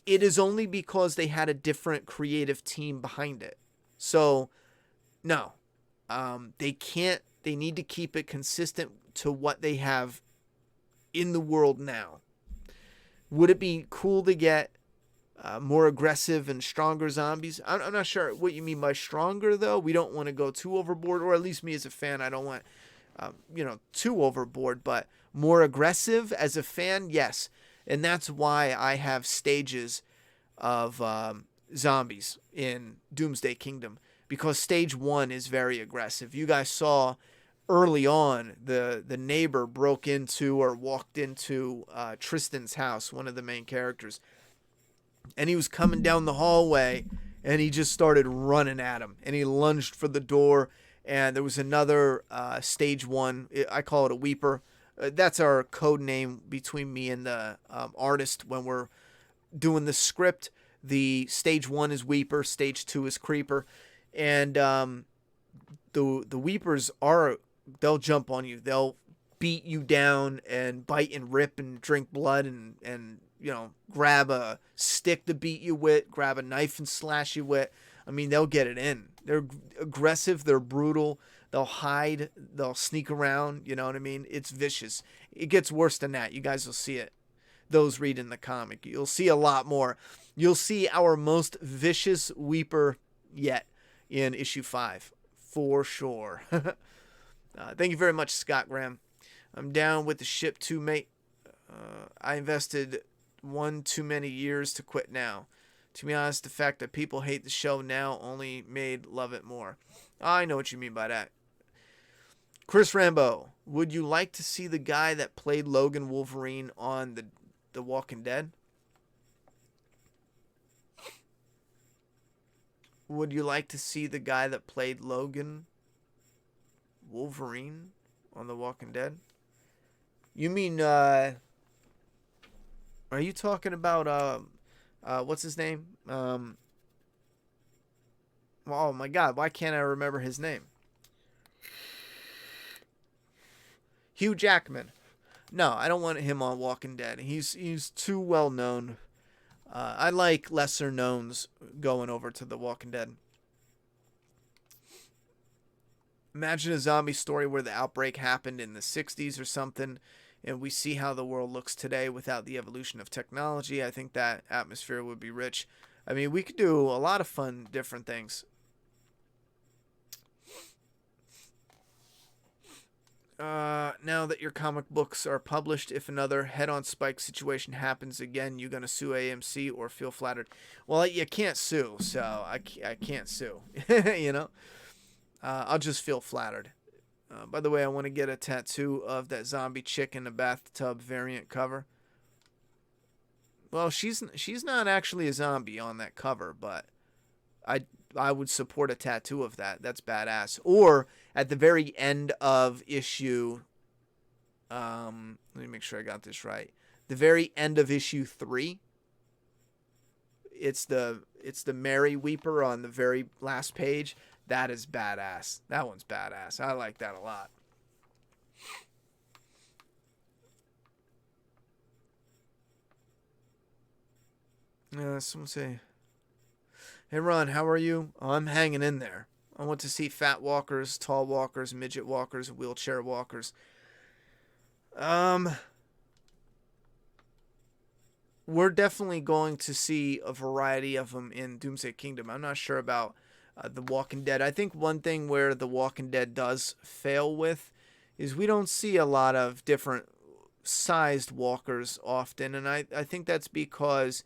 It is only because they had a different creative team behind it. So, no. They can't. They need to keep it consistent to what they have in the world now. Would it be cool to get more aggressive and stronger zombies? I'm not sure what you mean by stronger, though. We don't want to go too overboard, or at least me as a fan, I don't want, too overboard. But more aggressive as a fan, yes. And that's why I have stages of zombies in Doomsday Kingdom. Because stage 1 is very aggressive. You guys saw early on the neighbor broke into or walked into Tristan's house, one of the main characters. And he was coming down the hallway, and he just started running at him. And he lunged for the door. And there was another stage 1. I call it a weeper. That's our code name between me and the artist when we're doing the script. The stage 1 is weeper. Stage 2 is creeper. And the weepers they'll jump on you. They'll beat you down and bite and rip and drink blood and grab a stick to beat you with, grab a knife and slash you with. I mean, they'll get it in. They're aggressive. They're brutal. They'll hide. They'll sneak around. You know what I mean? It's vicious. It gets worse than that. You guys will see it. Those reading the comic. You'll see a lot more. You'll see our most vicious weeper yet in issue 5. For sure. Thank you very much, Scott Graham. I'm down with the ship too, mate. I invested one too many years to quit now. To be honest, the fact that people hate the show now only made love it more. I know what you mean by that. Chris Rambo, would you like to see the guy that played Logan Wolverine on the Walking Dead? Would you like to see the guy that played Logan Wolverine on The Walking Dead? You mean, are you talking about, what's his name? Oh my God, why can't I remember his name? Hugh Jackman. No, I don't want him on Walking Dead. He's too well known. I like lesser knowns going over to The Walking Dead. Imagine a zombie story where the outbreak happened in the 60s or something, and we see how the world looks today without the evolution of technology. I think that atmosphere would be rich. I mean, we could do a lot of fun, different things. Now that your comic books are published, if another head-on spike situation happens again, you gonna sue AMC or feel flattered? Well, you can't sue, so I can't sue. You know, I'll just feel flattered. By the way, I want to get a tattoo of that zombie chick in the bathtub variant cover. Well, she's not actually a zombie on that cover, but I would support a tattoo of that. That's badass. Or at the very end of issue, let me make sure I got this right. The very end of issue 3. It's the Mary Weeper on the very last page. That is badass. That one's badass. I like that a lot. Someone say, "Hey Ron, how are you?" Oh, I'm hanging in there. I want to see fat walkers, tall walkers, midget walkers, wheelchair walkers. We're definitely going to see a variety of them in Doomsday Kingdom. I'm not sure about The Walking Dead. I think one thing where The Walking Dead does fail with is we don't see a lot of different sized walkers often, and I think that's because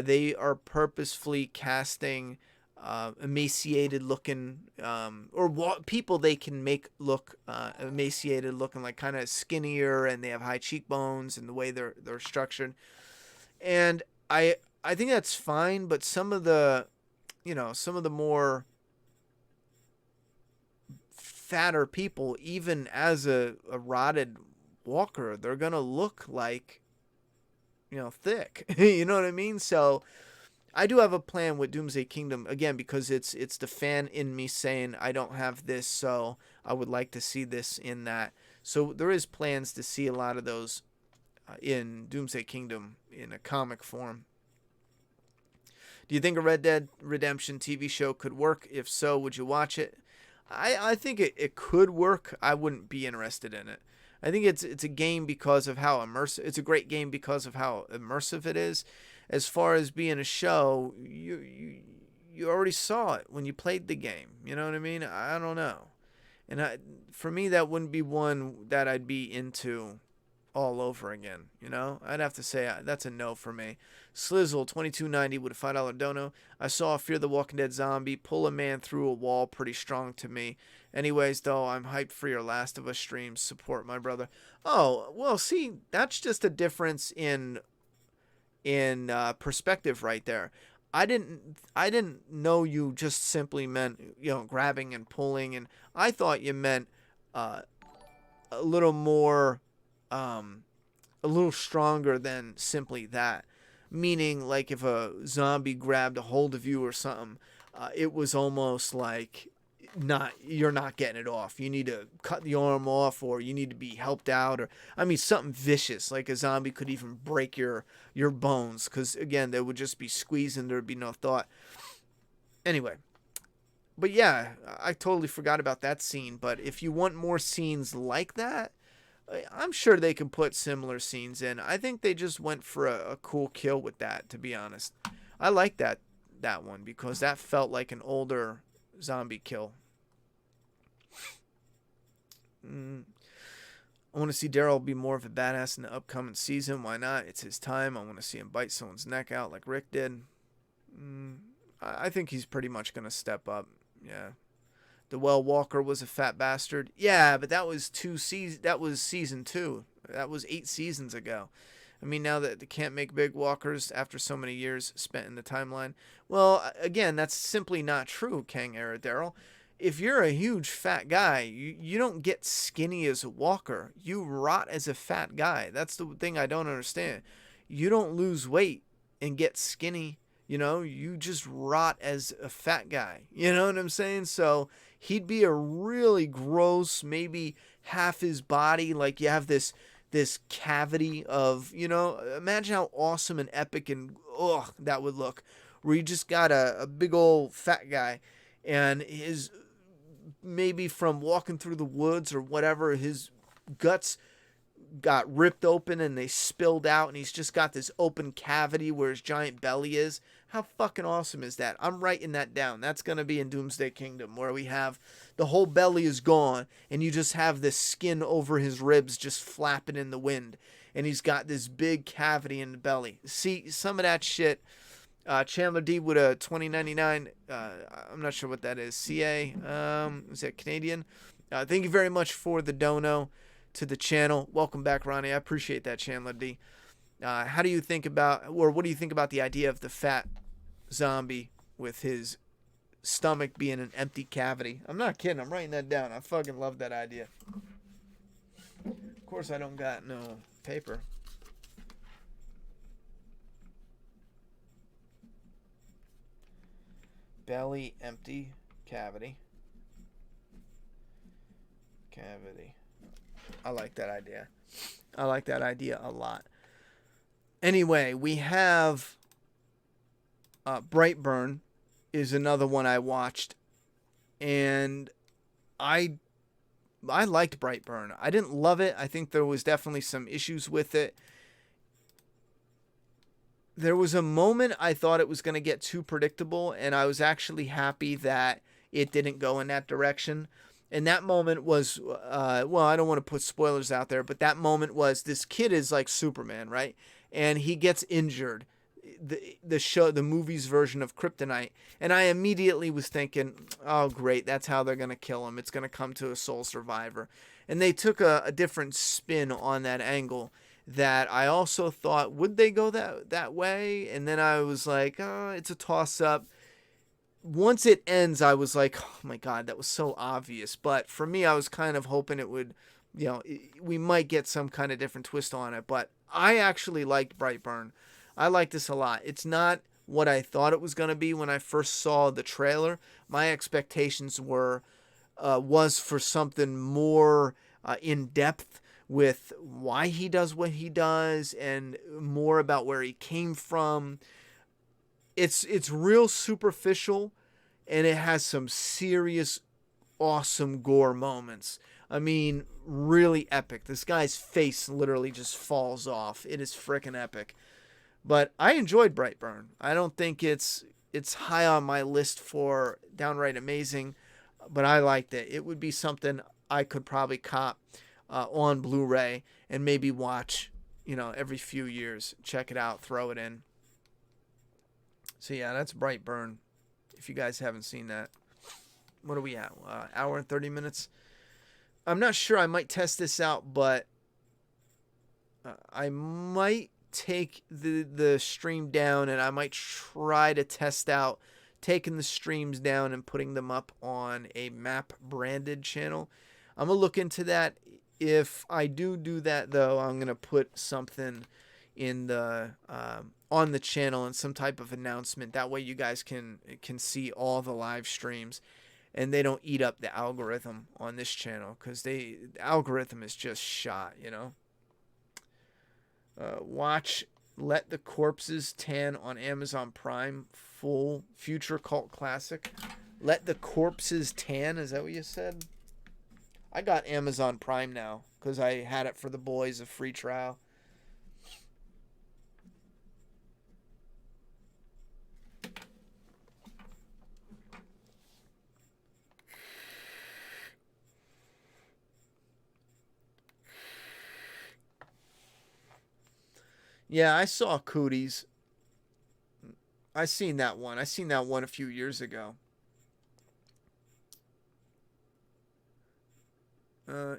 they are purposefully casting emaciated looking people they can make look emaciated looking, like kind of skinnier, and they have high cheekbones and the way they're structured. And I think that's fine, but some of the more fatter people, even as a rotted walker, they're gonna look like, thick. You know what I mean? So I do have a plan with Doomsday Kingdom, again, because it's the fan in me saying I don't have this, so I would like to see this in that. So there is plans to see a lot of those in Doomsday Kingdom in a comic form. Do you think a Red Dead Redemption TV show could work? If so, would you watch it? I think it could work. I wouldn't be interested in it. I think it's a game because of how immersive. It's a great game because of how immersive it is. As far as being a show, you already saw it when you played the game. You know what I mean? I don't know. And for me, that wouldn't be one that I'd be into all over again. I'd have to say that's a no for me. Slizzle 2290 with a $5 dono. I saw Fear the Walking Dead zombie pull a man through a wall, pretty strong to me. Anyways, though, I'm hyped for your Last of Us streams. Support my brother. Oh, well, see, that's just a difference in perspective right there. I didn't know you just simply meant grabbing and pulling, and I thought you meant a little more, a little stronger than simply that. Meaning, like, if a zombie grabbed a hold of you or something, it was almost like you're not getting it off. You need to cut the arm off, or you need to be helped out, or something vicious, like a zombie could even break your bones, because again, they would just be squeezing, there'd be no thought. Anyway, but yeah, I totally forgot about that scene. But if you want more scenes like that, I'm sure they can put similar scenes in. I think they just went for a cool kill with that, to be honest. I like that one because that felt like an older zombie kill. I want to see Daryl be more of a badass in the upcoming season. Why not? It's his time. I want to see him bite someone's neck out like Rick did. I think he's pretty much going to step up. Yeah. The Well Walker was a fat bastard. Yeah, but that was season 2. That was 8 seasons ago. I mean, now that they can't make big walkers after so many years spent in the timeline. Well, again, that's simply not true, Kang Era Daryl. If you're a huge fat guy, you don't get skinny as a walker. You rot as a fat guy. That's the thing I don't understand. You don't lose weight and get skinny. You just rot as a fat guy. You know what I'm saying? So he'd be a really gross, maybe half his body, like you have this cavity of, imagine how awesome and epic and that would look, where you just got a big old fat guy, and his, maybe from walking through the woods or whatever, his guts got ripped open and they spilled out, and he's just got this open cavity where his giant belly is. How fucking awesome is that? I'm writing that down. That's going to be in Doomsday Kingdom, where we have the whole belly is gone and you just have this skin over his ribs just flapping in the wind, and he's got this big cavity in the belly. See some of that shit. Chandler D with a 2099. I'm not sure what that is. CA. Is that Canadian? Thank you very much for the dono to the channel. Welcome back, Ronnie. I appreciate that, Chandler D. How do you think about, or what do you think about the idea of the fat zombie with his stomach being an empty cavity? I'm not kidding. I'm writing that down. I fucking love that idea. Of course, I don't got no paper. Belly empty cavity. Cavity. I like that idea. I like that idea a lot. Anyway, we have Brightburn is another one I watched, and I liked Brightburn. I didn't love it. I think there was definitely some issues with it. There was a moment I thought it was going to get too predictable, and I was actually happy that it didn't go in that direction. And that moment was, well, I don't want to put spoilers out there, but that moment was, this kid is like Superman, right? And he gets injured. The movie's version of Kryptonite. And I immediately was thinking, oh, great, that's how they're going to kill him. It's going to come to a sole survivor. And they took a different spin on that angle that I also thought, would they go that way? And then I was like, oh, it's a toss-up. Once it ends, I was like, oh my God, that was so obvious. But for me, I was kind of hoping it would, we might get some kind of different twist on it. But I actually liked Brightburn. I like this a lot. It's not what I thought it was going to be when I first saw the trailer. My expectations was for something more in depth with why he does what he does and more about where he came from. It's real superficial, and it has some serious awesome gore moments. I mean, really epic. This guy's face literally just falls off. It is freaking epic. But I enjoyed Brightburn. I don't think it's high on my list for downright amazing, but I liked it. It would be something I could probably cop on Blu-ray and maybe watch, every few years. Check it out, throw it in. So yeah, that's Brightburn. If you guys haven't seen that, what are we at? Hour and 30 minutes. I'm not sure. I might test this out, but I might take the stream down, and I might try to test out taking the streams down and putting them up on a map branded channel. I'm gonna look into that. If I do that, though, I'm gonna put something in the on the channel and some type of announcement. That way you guys can see all the live streams, and they don't eat up the algorithm on this channel, because the algorithm is just shot, Watch Let the Corpses Tan on Amazon Prime, full future cult classic. Let the Corpses Tan, is that what you said? I got Amazon Prime now because I had it for the boys, a free trial. Yeah, I saw Cooties. I seen that one. I seen that one a few years ago.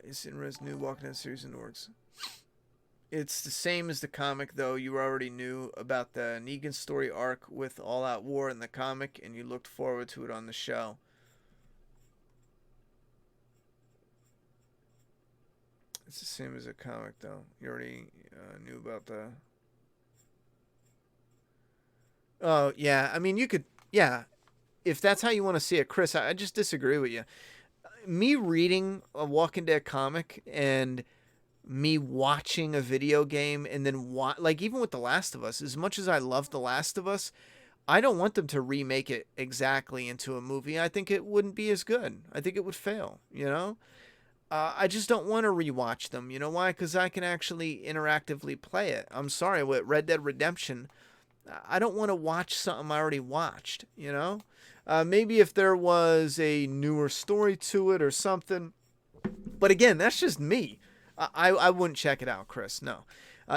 It's in Res New Walking Dead series in orgs. It's the same as the comic, though. You already knew about the Negan story arc with All Out War in the comic, and you looked forward to it on the show. It's the same as a comic, though. You already knew about the... Oh, yeah. I mean, you could... Yeah. If that's how you want to see it, Chris, I just disagree with you. me reading a Walking Dead comic and me watching a video game and then like even with The Last of Us, as much as I love The Last of Us, I don't want them to remake it exactly into a movie. I think it wouldn't be as good. I think it would fail, you know? I just don't want to rewatch them. You know why? Because I can actually interactively play it. I'm sorry, with Red Dead Redemption, I don't want to watch something I already watched, you know? Maybe if there was a newer story to it or something. But again, that's just me. I wouldn't check it out, Chris. No.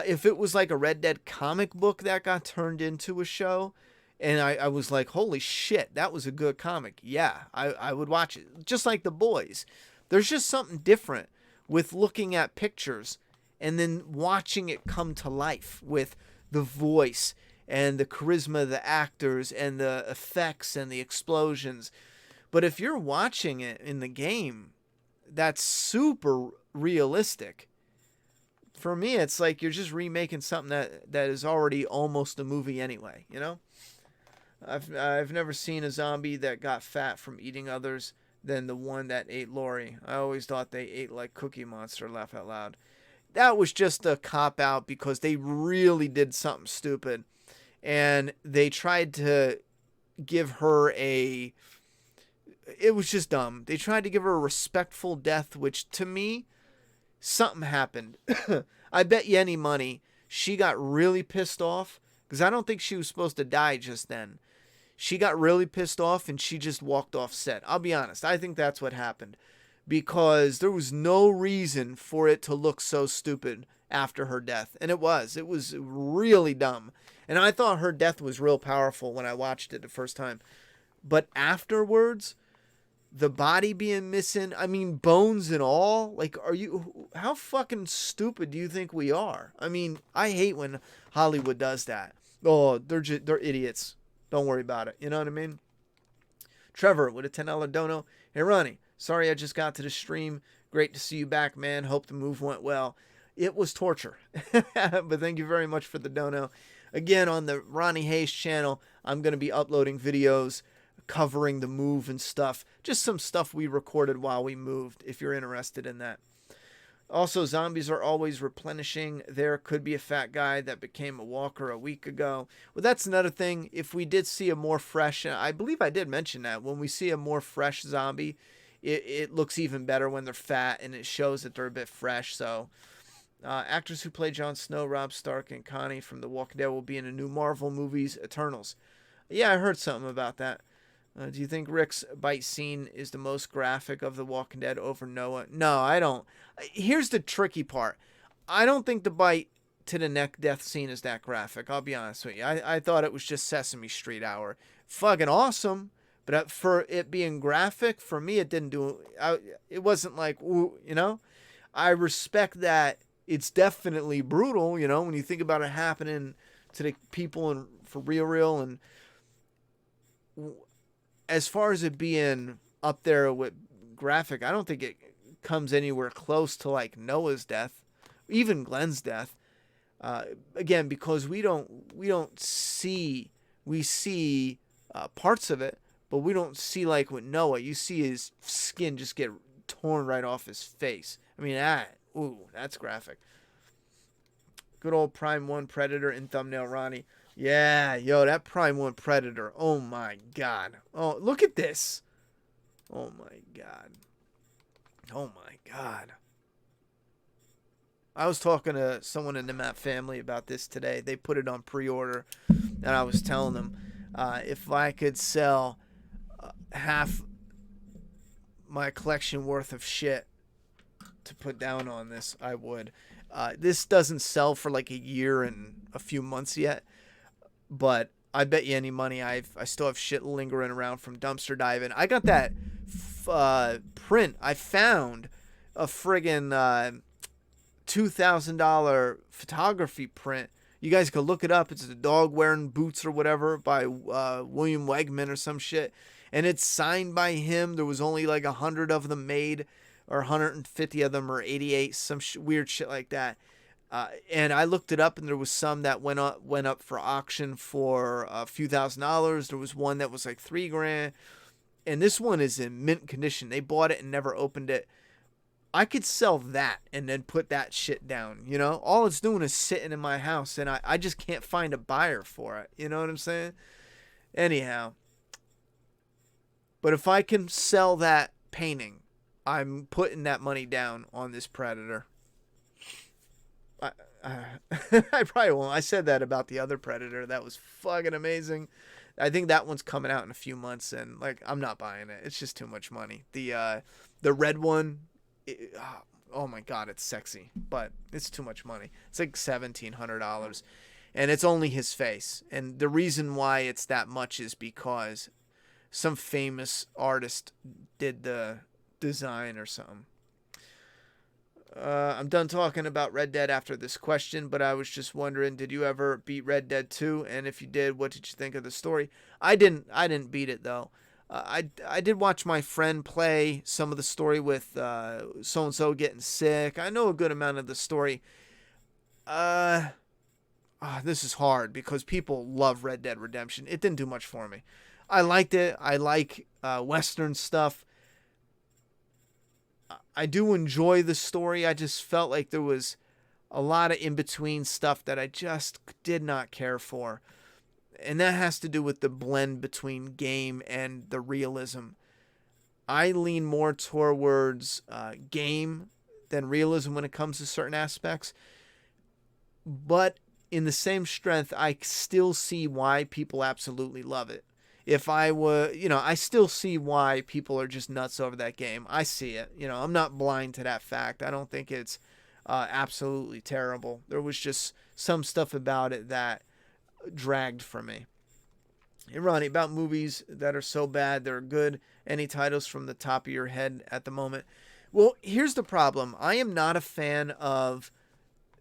If it was like a Red Dead comic book that got turned into a show, and I was like, holy shit, that was a good comic. Yeah, I would watch it. Just like The Boys. There's just something different with looking at pictures and then watching it come to life with the voice and the charisma of the actors and the effects and the explosions. But if you're watching it in the game, that's super realistic. For me, it's like you're just remaking something that is already almost a movie anyway, you know? I've never seen a zombie that got fat from eating others than the one that ate Lori. I always thought they ate like Cookie Monster, laugh out loud. That was just a cop out because they really did something stupid. And they tried to give her it was just dumb. They tried to give her a respectful death, which to me, something happened. I bet you any money she got really pissed off because I don't think she was supposed to die just then. She got really pissed off and she just walked off set. I'll be honest. I think that's what happened because there was no reason for it to look so stupid after her death. And it was really dumb. And I thought her death was real powerful when I watched it the first time. But afterwards, the body being missing, I mean, bones and all, like, how fucking stupid do you think we are? I mean, I hate when Hollywood does that. Oh, they're idiots. Don't worry about it. You know what I mean? Trevor with a $10 dono. Hey, Ronnie. Sorry I just got to the stream. Great to see you back, man. Hope the move went well. It was torture. But thank you very much for the dono. Again, on the Ronnie Hayes channel, I'm going to be uploading videos covering the move and stuff. Just some stuff we recorded while we moved, if you're interested in that. Also, zombies are always replenishing. There could be a fat guy that became a walker a week ago. Well, that's another thing. If we did see a more fresh, I believe I did mention that, when we see a more fresh zombie, it looks even better when they're fat, and it shows that they're a bit fresh. So, actors who play Jon Snow, Robb Stark, and Connie from The Walking Dead will be in a new Marvel movie's Eternals. Yeah, I heard something about that. Do you think Rick's bite scene is the most graphic of The Walking Dead over Noah? No, I don't. Here's the tricky part. I don't think the bite to the neck death scene is that graphic. I'll be honest with you. I thought it was just Sesame Street hour. Fucking awesome. But for it being graphic, for me, it didn't do... it wasn't like, ooh, you know? I respect that it's definitely brutal, you know, when you think about it happening to the people and for real, and... As far as it being up there with graphic, I don't think it comes anywhere close to like Noah's death, even Glenn's death. Again, because we see parts of it, but we don't see like with Noah. You see his skin just get torn right off his face. I mean, that's graphic. Good old Prime 1 Predator in thumbnail, Ronnie. Yeah, yo, that Prime 1 Predator. Oh, my God. Oh, look at this. Oh, my God. Oh, my God. I was talking to someone in the Map family about this today. They put it on pre-order, and I was telling them if I could sell half my collection worth of shit to put down on this, I would. This doesn't sell for like a year and a few months yet. But I bet you any money I still have shit lingering around from dumpster diving. I got that print. I found a friggin' $2,000 photography print. You guys can look it up. It's the dog wearing boots or whatever by William Wegman or some shit. And it's signed by him. There was only like 100 of them made, or 150 of them, or 88, some weird shit like that. And I looked it up, and there was some that went up for auction for a few $1,000s. There was one that was like $3,000. and this one is in mint condition. They bought it and never opened it. I could sell that and then put that shit down, you know? All it's doing is sitting in my house, and I just can't find a buyer for it. You know what I'm saying? Anyhow. But if I can sell that painting, I'm putting that money down on this Predator. I probably won't. I said that about the other Predator. That was fucking amazing. I think that one's coming out in a few months, and like I'm not buying it. It's just too much money. The red one, oh my god, it's sexy, but it's too much money. It's like $1,700, and it's only his face. And the reason why it's that much is because some famous artist did the design or something. I'm done talking about Red Dead after this question, but I was just wondering, did you ever beat Red Dead 2? And if you did, what did you think of the story? I didn't beat it though. I did watch my friend play some of the story with so and so getting sick. I know a good amount of the story. This is hard because people love Red Dead Redemption. It didn't do much for me. I liked it. I like Western stuff. I do enjoy the story. I just felt like there was a lot of in-between stuff that I just did not care for. And that has to do with the blend between game and the realism. I lean more towards game than realism when it comes to certain aspects. But in the same strength, I still see why people absolutely love it. If I were, I still see why people are just nuts over that game. I see it. I'm not blind to that fact. I don't think it's absolutely terrible. There was just some stuff about it that dragged for me. Hey, Ronnie, about movies that are so bad they're good. Any titles from the top of your head at the moment? Well, here's the problem. I am not a fan of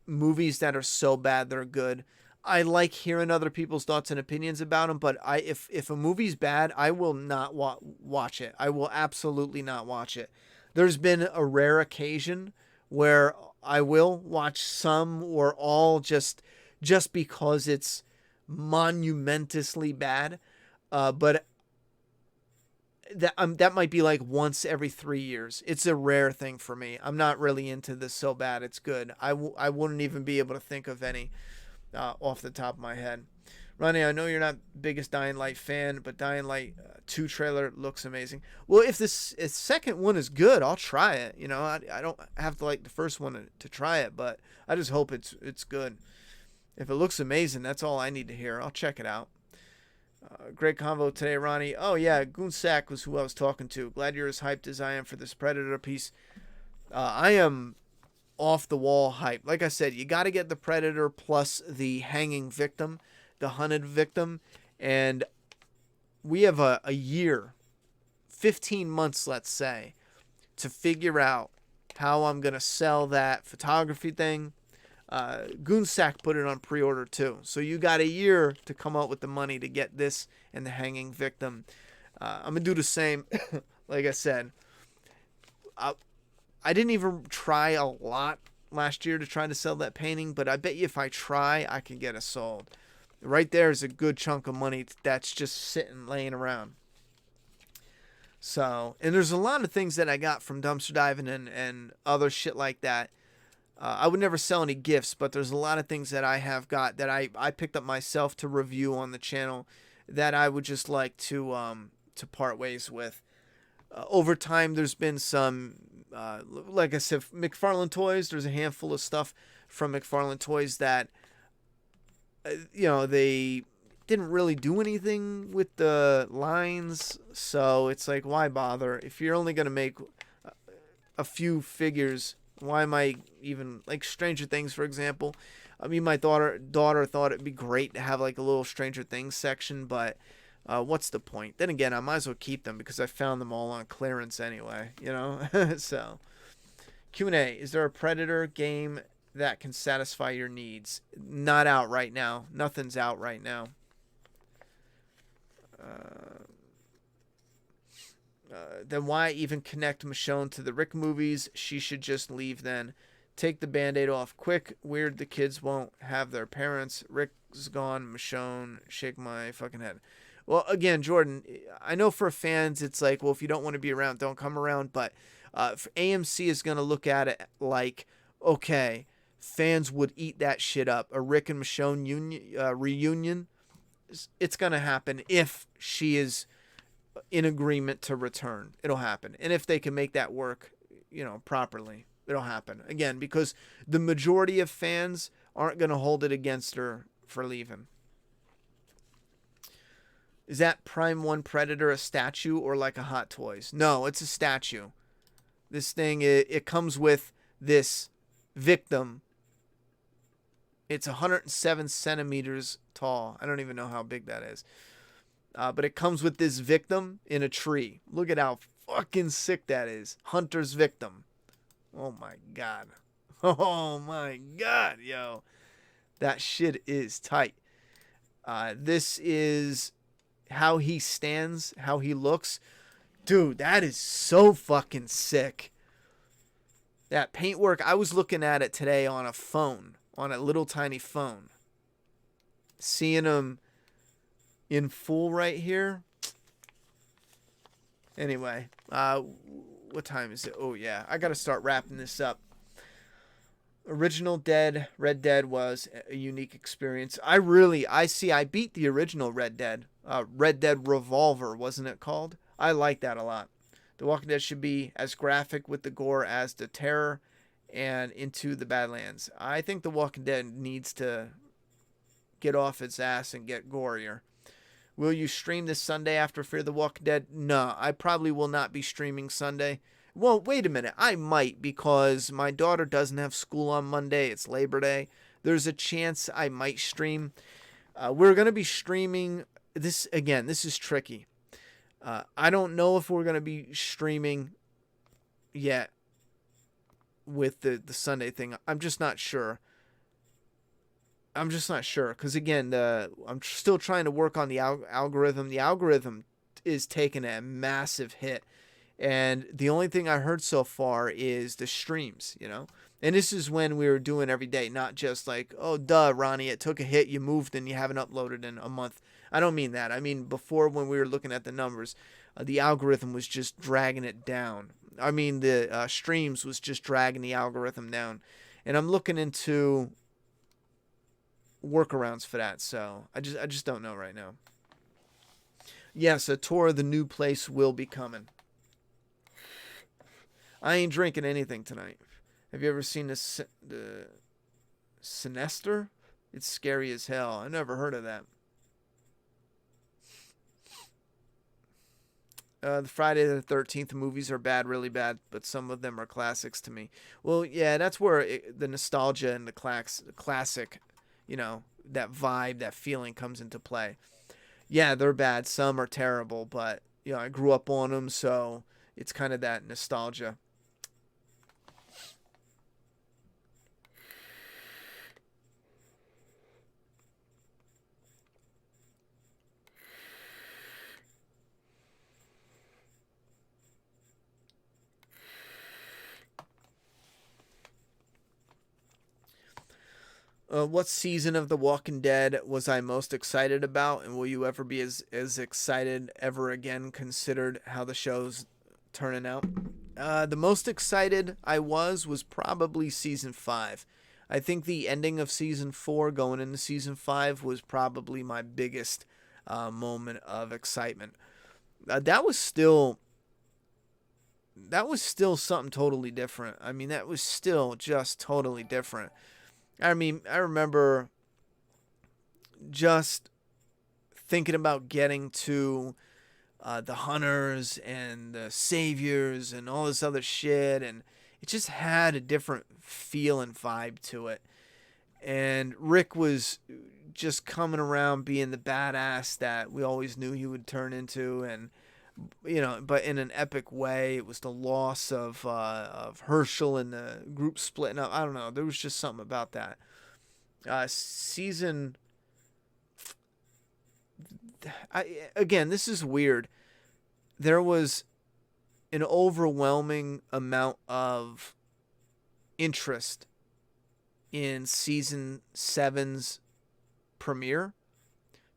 movies that are so bad they're good. I like hearing other people's thoughts and opinions about them, but if a movie's bad, I will not watch it. I will absolutely not watch it. There's been a rare occasion where I will watch some or all just because it's monumentously bad, but that might be like once every 3 years. It's a rare thing for me. I'm not really into this so bad it's good. I wouldn't even be able to think of any off the top of my head. Ronnie, I know you're not biggest Dying Light fan, but Dying Light 2 trailer looks amazing. Well, if second one is good, I'll try it. I don't have to like the first one to try it, but I just hope it's good. If it looks amazing, that's all I need to hear. I'll check it out. Great convo today, Ronnie. Oh yeah, Goonsack was who I was talking to. Glad you're as hyped as I am for this Predator piece. I am off the wall hype. Like I said, you got to get the Predator plus the hanging victim, the hunted victim, and we have a year, 15 months, let's say, to figure out how I'm going to sell that photography thing. Goonsack put it on pre-order too, so you got a year to come up with the money to get this and the hanging victim. I'm gonna do the same. Like I said, I didn't even try a lot last year to try to sell that painting, but I bet you if I try, I can get it sold. Right there is a good chunk of money that's just sitting, laying around. So, and there's a lot of things that I got from dumpster diving and other shit like that. I would never sell any gifts, but there's a lot of things that I have got that I picked up myself to review on the channel that I would just like to part ways with. Over time, there's been some, like I said, McFarlane Toys. There's a handful of stuff from McFarlane Toys that, they didn't really do anything with the lines. So it's like, why bother? If you're only going to make a few figures, why am I even, like Stranger Things, for example? I mean, my daughter thought it'd be great to have like a little Stranger Things section, but what's the point? Then again, I might as well keep them because I found them all on clearance anyway, So, Q&A, is there a Predator game that can satisfy your needs? Not out right now. Nothing's out right now. Then why even connect Michonne to the Rick movies? She should just leave then. Take the Band-Aid off quick. Weird the kids won't have their parents. Rick's gone. Michonne, shake my fucking head. Well, again, Jordan, I know for fans it's like, well, if you don't want to be around, don't come around. But AMC is going to look at it like, okay, fans would eat that shit up. A Rick and Michonne reunion, it's going to happen if she is in agreement to return. It'll happen. And if they can make that work, properly, it'll happen. Again, because the majority of fans aren't going to hold it against her for leaving. Is that Prime 1 Predator a statue or like a Hot Toys? No, it's a statue. This thing, it comes with this victim. It's 107 centimeters tall. I don't even know how big that is. But it comes with this victim in a tree. Look at how fucking sick that is. Hunter's victim. Oh my god. Oh my god, yo. That shit is tight. This is how he stands, how he looks. Dude, that is so fucking sick. That paintwork, I was looking at it today on a phone, on a little tiny phone. Seeing him in full right here. Anyway, what time is it? Oh yeah, I gotta start wrapping this up. Original Red Dead was a unique experience. I beat the original Red Dead. Red Dead Revolver, wasn't it called? I like that a lot. The Walking Dead should be as graphic with the gore as The Terror and Into the Badlands. I think The Walking Dead needs to get off its ass and get gorier. Will you stream this Sunday after Fear the Walking Dead? No, I probably will not be streaming Sunday. Well, wait a minute. I might, because my daughter doesn't have school on Monday. It's Labor Day. There's a chance I might stream. We're going to be streaming this. Again, this is tricky. I don't know if we're going to be streaming yet with the Sunday thing. I'm just not sure. Because, again, I'm still trying to work on the algorithm. The algorithm is taking a massive hit. And the only thing I heard so far is the streams, And this is when we were doing every day, not just like, oh, duh, Ronnie, it took a hit, you moved, and you haven't uploaded in a month. I don't mean that. I mean, before, when we were looking at the numbers, the algorithm was just dragging it down. I mean, the streams was just dragging the algorithm down. And I'm looking into workarounds for that, so I just don't know right now. Yes, a tour of the new place will be coming. I ain't drinking anything tonight. Have you ever seen the Sinister? It's scary as hell. I never heard of that. The Friday the 13th movies are bad, really bad, but some of them are classics to me. Well, yeah, that's where the nostalgia and the classic, that vibe, that feeling comes into play. Yeah, they're bad. Some are terrible, but, I grew up on them, so it's kind of that nostalgia. What season of The Walking Dead was I most excited about, and will you ever be as excited ever again, considered how the show's turning out? The most excited I was probably season 5. I think the ending of season 4 going into season 5 was probably my biggest moment of excitement. That was still something totally different. I mean, that was still just totally different. I mean, I remember just thinking about getting to the hunters and the saviors and all this other shit, and it just had a different feel and vibe to it. And Rick was just coming around being the badass that we always knew he would turn into, and but in an epic way. It was the loss of Herschel and the group splitting up. I don't know. There was just something about that. Again, this is weird. There was an overwhelming amount of interest in season 7's premiere.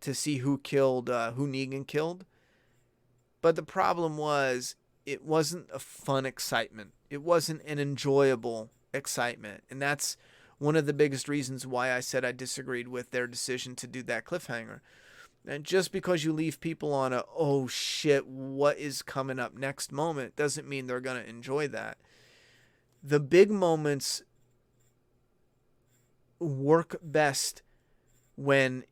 to see who Negan killed. But the problem was, it wasn't a fun excitement. It wasn't an enjoyable excitement. And that's one of the biggest reasons why I said I disagreed with their decision to do that cliffhanger. And just because you leave people on a, oh shit, what is coming up next moment, doesn't mean they're going to enjoy that. The big moments work best when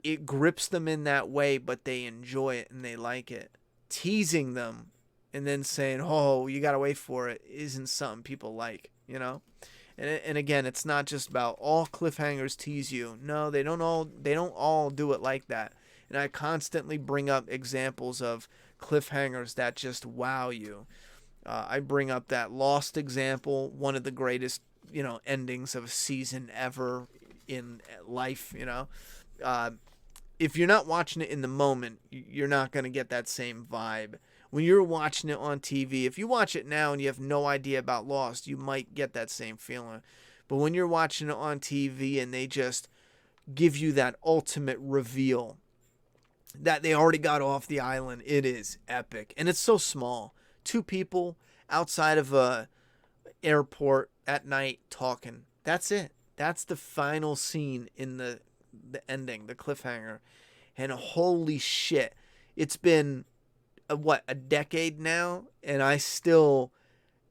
it grips them in that way, but they enjoy it and they like it. Teasing them and then saying, oh, you got to wait for it, isn't something people like, you know? And again, it's not just about all cliffhangers tease you. No, they don't all do it like that. And I constantly bring up examples of cliffhangers that just wow you. I bring up that Lost example, one of the greatest, endings of a season ever in life, if you're not watching it in the moment, you're not going to get that same vibe. When you're watching it on TV, if you watch it now and you have no idea about Lost, you might get that same feeling. But when you're watching it on TV and they just give you that ultimate reveal that they already got off the island, it is epic. And it's so small. 2 people outside of a airport at night talking. That's it. That's the final scene in the ending, the cliffhanger. And holy shit, it's been a decade now, and I still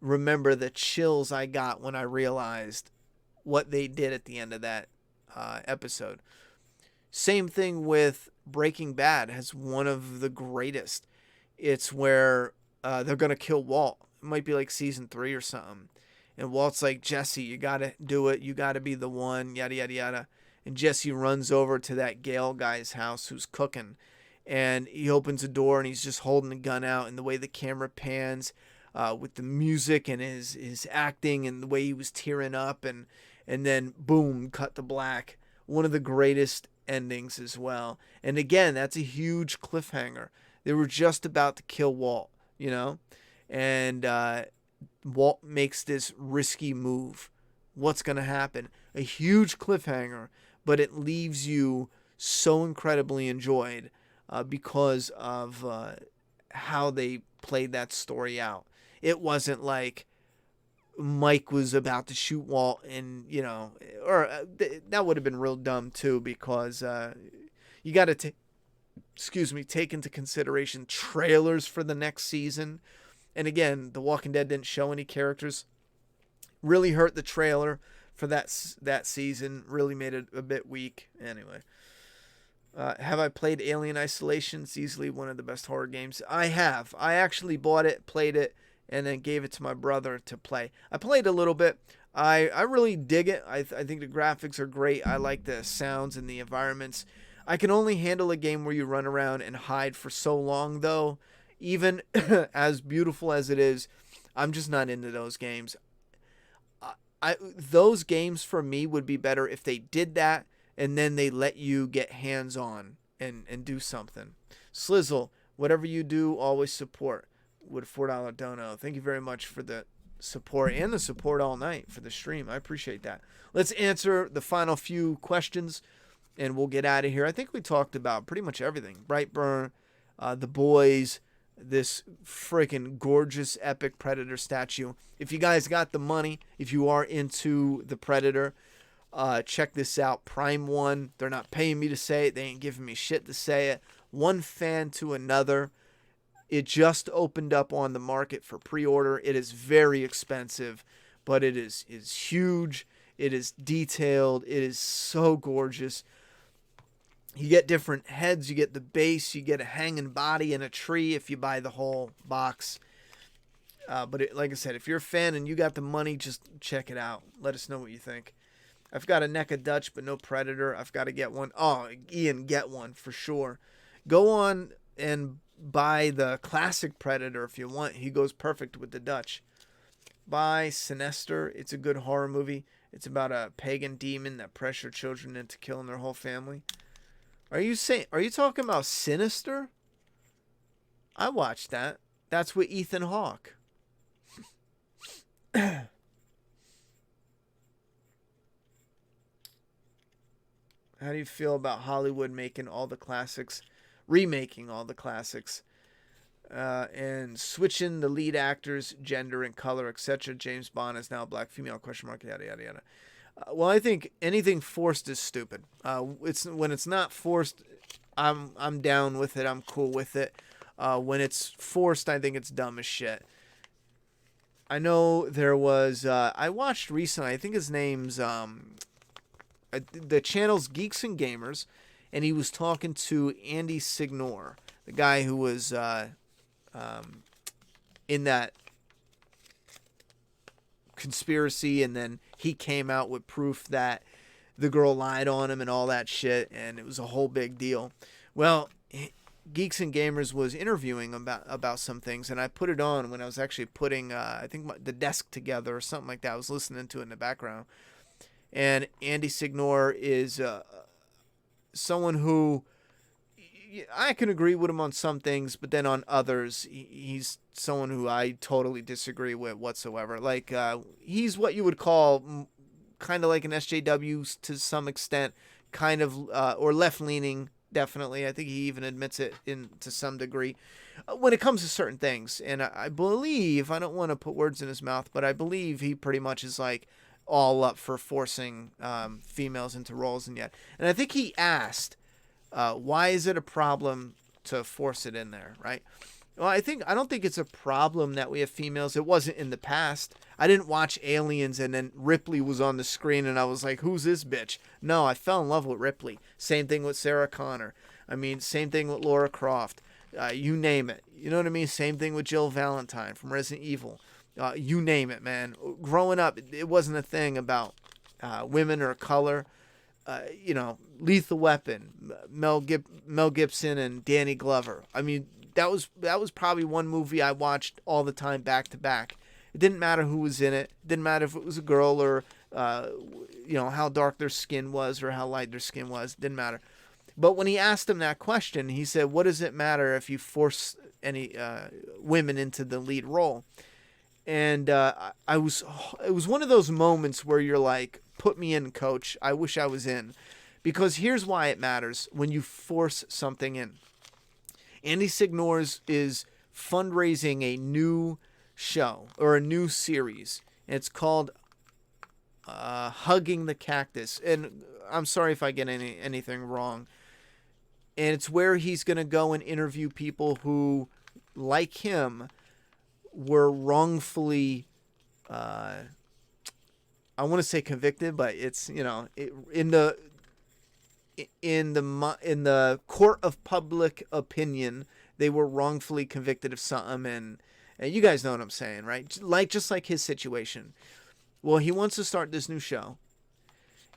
remember the chills I got when I realized what they did at the end of that episode. Same thing with Breaking Bad, has one of the greatest. It's where they're gonna kill Walt. It might be like season 3 or something, and Walt's like, Jesse, you gotta do it, you gotta be the one, yada yada yada. And Jesse runs over to that Gale guy's house who's cooking, and he opens a door and he's just holding the gun out, and the way the camera pans with the music and his acting and the way he was tearing up, and then boom, cut to black. One of the greatest endings as well. And again, that's a huge cliffhanger. They were just about to kill Walt, and Walt makes this risky move. What's going to happen? A huge cliffhanger, but it leaves you so incredibly enjoyed because of how they played that story out. It wasn't like Mike was about to shoot Walt and, that would have been real dumb too, because you got to take into consideration trailers for the next season. And again, The Walking Dead didn't show any characters. Really hurt the trailer for that season. Really made it a bit weak. Anyway. Have I played Alien Isolation? It's easily one of the best horror games. I have. I actually bought it, played it, and then gave it to my brother to play. I played a little bit. I really dig it. I think the graphics are great. I like the sounds and the environments. I can only handle a game where you run around and hide for so long, though. Even as beautiful as it is, I'm just not into those games. Those games for me would be better if they did that, and then they let you get hands-on and do something. Slizzle, whatever you do, always support. With a $4 dono. Thank you very much for the support and the support all night for the stream. I appreciate that. Let's answer the final few questions, and we'll get out of here. I think we talked about pretty much everything. Brightburn, The Boys, this freaking gorgeous epic Predator statue. If you guys got the money, if you are into the Predator, check this out. Prime One. They're not paying me to say it. They ain't giving me shit to say it. One fan to another. It just opened up on the market for pre-order. It is very expensive, but it is huge. It is detailed. It is so gorgeous. You get different heads. You get the base. You get a hanging body and a tree if you buy the whole box. But like I said, if you're a fan and you got the money, just check it out. Let us know what you think. I've got a NECA Dutch, but no Predator. I've got to get one. Oh, Ian, get one for sure. Go on and buy the classic Predator if you want. He goes perfect with the Dutch. Buy Sinister. It's a good horror movie. It's about a pagan demon that pressures children into killing their whole family. Are you talking about Sinister? I watched that. That's with Ethan Hawke. How do you feel about Hollywood making all the classics, remaking all the classics, and switching the lead actors, gender and color, etc.? James Bond is now a black female, question mark, yada, yada, yada. Well, I think anything forced is stupid. It's when it's not forced, I'm down with it. I'm cool with it. When it's forced, I think it's dumb as shit. I know there was I watched recently. I think his name's the channel's Geeks and Gamers, and he was talking to Andy Signor, the guy who was in that conspiracy, and then he came out with proof that the girl lied on him and all that shit, and it was a whole big deal. Well, Geeks and Gamers was interviewing about some things, and I put it on when I was actually putting I think the desk together or something like that. I was listening to it in the background, and Andy Signor is someone who I can agree with him on some things, but then on others, he's someone who I totally disagree with whatsoever. Like, he's what you would call kind of like an SJW to some extent, kind of, or left-leaning, definitely. I think he even admits it to some degree when it comes to certain things. And I believe, I don't want to put words in his mouth, but I believe he pretty much is like all up for forcing females into roles and yet. And I think he asked, why is it a problem to force it in there, right? Well, I don't think it's a problem that we have females. It wasn't in the past. I didn't watch Aliens and then Ripley was on the screen and I was like, who's this bitch? No, I fell in love with Ripley. Same thing with Sarah Connor. I mean, same thing with Laura Croft. You name it. You know what I mean? Same thing with Jill Valentine from Resident Evil. You name it, man. Growing up, it wasn't a thing about women or color. Lethal Weapon, Mel Gibson and Danny Glover. I mean, that was probably one movie I watched all the time, back to back. It didn't matter who was in it. It didn't matter if it was a girl or how dark their skin was or how light their skin was. It didn't matter. But when he asked him that question, he said, "What does it matter if you force any women into the lead role?" And it was one of those moments where you're like, put me in, coach. I wish I was in. Because here's why it matters when you force something in. Andy Signor's is fundraising a new show or a new series. And it's called Hugging the Cactus. And I'm sorry if I get anything wrong. And it's where he's going to go and interview people who, like him, were wrongfully, I want to say convicted, but it's, in the court of public opinion, they were wrongfully convicted of something, and you guys know what I'm saying, right? Just like his situation. Well, he wants to start this new show,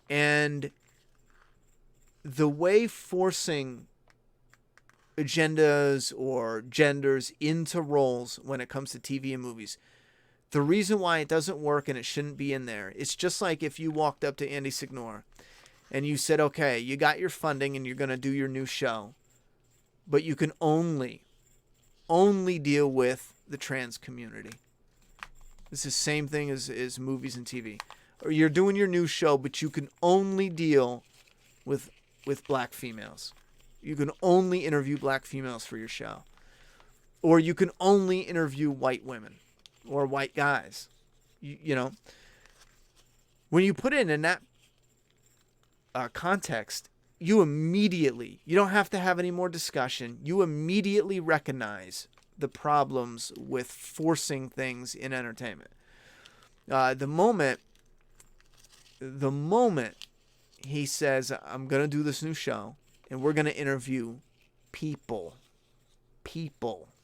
and the way forcing agendas or genders into roles when it comes to TV and movies, the reason why it doesn't work and it shouldn't be in there, it's just like if you walked up to Andy Signor and you said, okay, you got your funding and you're going to do your new show, but you can only deal with the trans community. It's the same thing as movies and TV. Or you're doing your new show, but you can only deal with black females. You can only interview black females for your show. Or you can only interview white women or white guys. When you put it in that context, you don't have to have any more discussion. You immediately recognize the problems with forcing things in entertainment. The moment he says, I'm going to do this new show and we're going to interview people,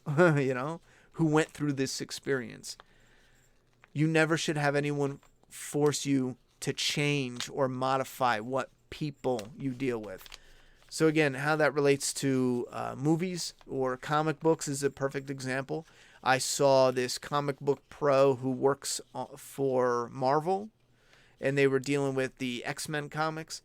who went through this experience. You never should have anyone force you to change or modify what people you deal with. So again, how that relates to movies or comic books is a perfect example. I saw this comic book pro who works for Marvel, and they were dealing with the X-Men comics,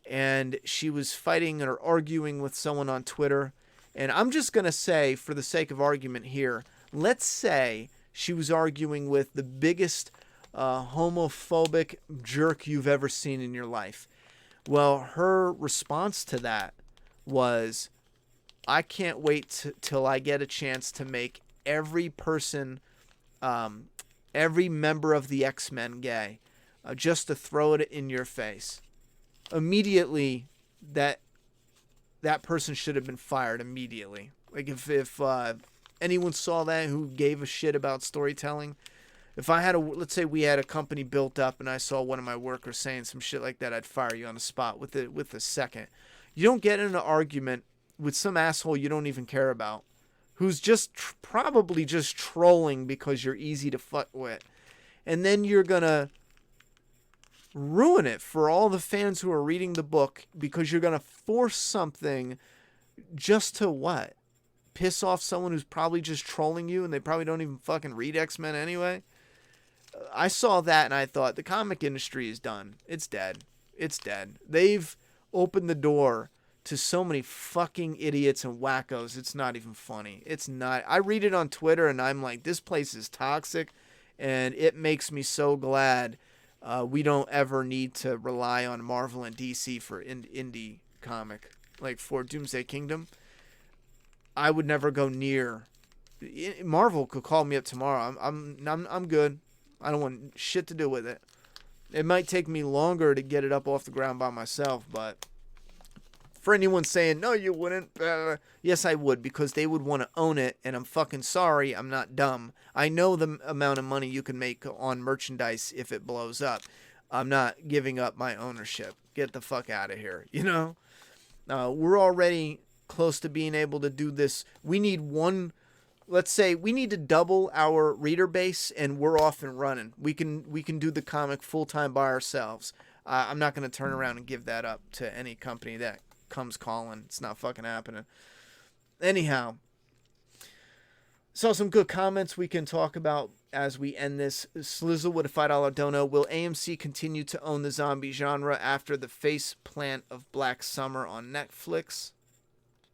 and she was fighting or arguing with someone on Twitter. And I'm just going to say, for the sake of argument here, let's say she was arguing with the biggest homophobic jerk you've ever seen in your life. Well, her response to that was, I can't wait till I get a chance to make every person, um, every member of the X-Men gay, just to throw it in your face. Immediately, that person should have been fired immediately. Like if anyone saw that who gave a shit about storytelling, if I had let's say we had a company built up and I saw one of my workers saying some shit like that, I'd fire you on the spot with a second. You don't get in an argument with some asshole you don't even care about, who's just probably just trolling because you're easy to fuck with, and then you're gonna ruin it for all the fans who are reading the book because you're gonna force something just to what? Piss off someone who's probably just trolling you and they probably don't even fucking read X-Men anyway. I saw that and I thought the comic industry is done. It's dead. It's dead. They've opened the door to so many fucking idiots and wackos. It's not even funny. It's not. I read it on Twitter and I'm like, this place is toxic, and it makes me so glad we don't ever need to rely on Marvel and DC for indie comic. Like for Doomsday Kingdom, I would never go near. Marvel could call me up tomorrow. I'm good. I don't want shit to do with it. It might take me longer to get it up off the ground by myself, but for anyone saying, no, you wouldn't, yes, I would, because they would want to own it, and I'm fucking sorry, I'm not dumb. I know the amount of money you can make on merchandise if it blows up. I'm not giving up my ownership. Get the fuck out of here, you know? We're already close to being able to do this. We need one... Let's say we need to double our reader base, and we're off and running. We can do the comic full time by ourselves. I'm not going to turn around and give that up to any company that comes calling. It's not fucking happening. Anyhow, saw some good comments we can talk about as we end this. Slizzle with a $5 dono. Will AMC continue to own the zombie genre after the face plant of Black Summer on Netflix?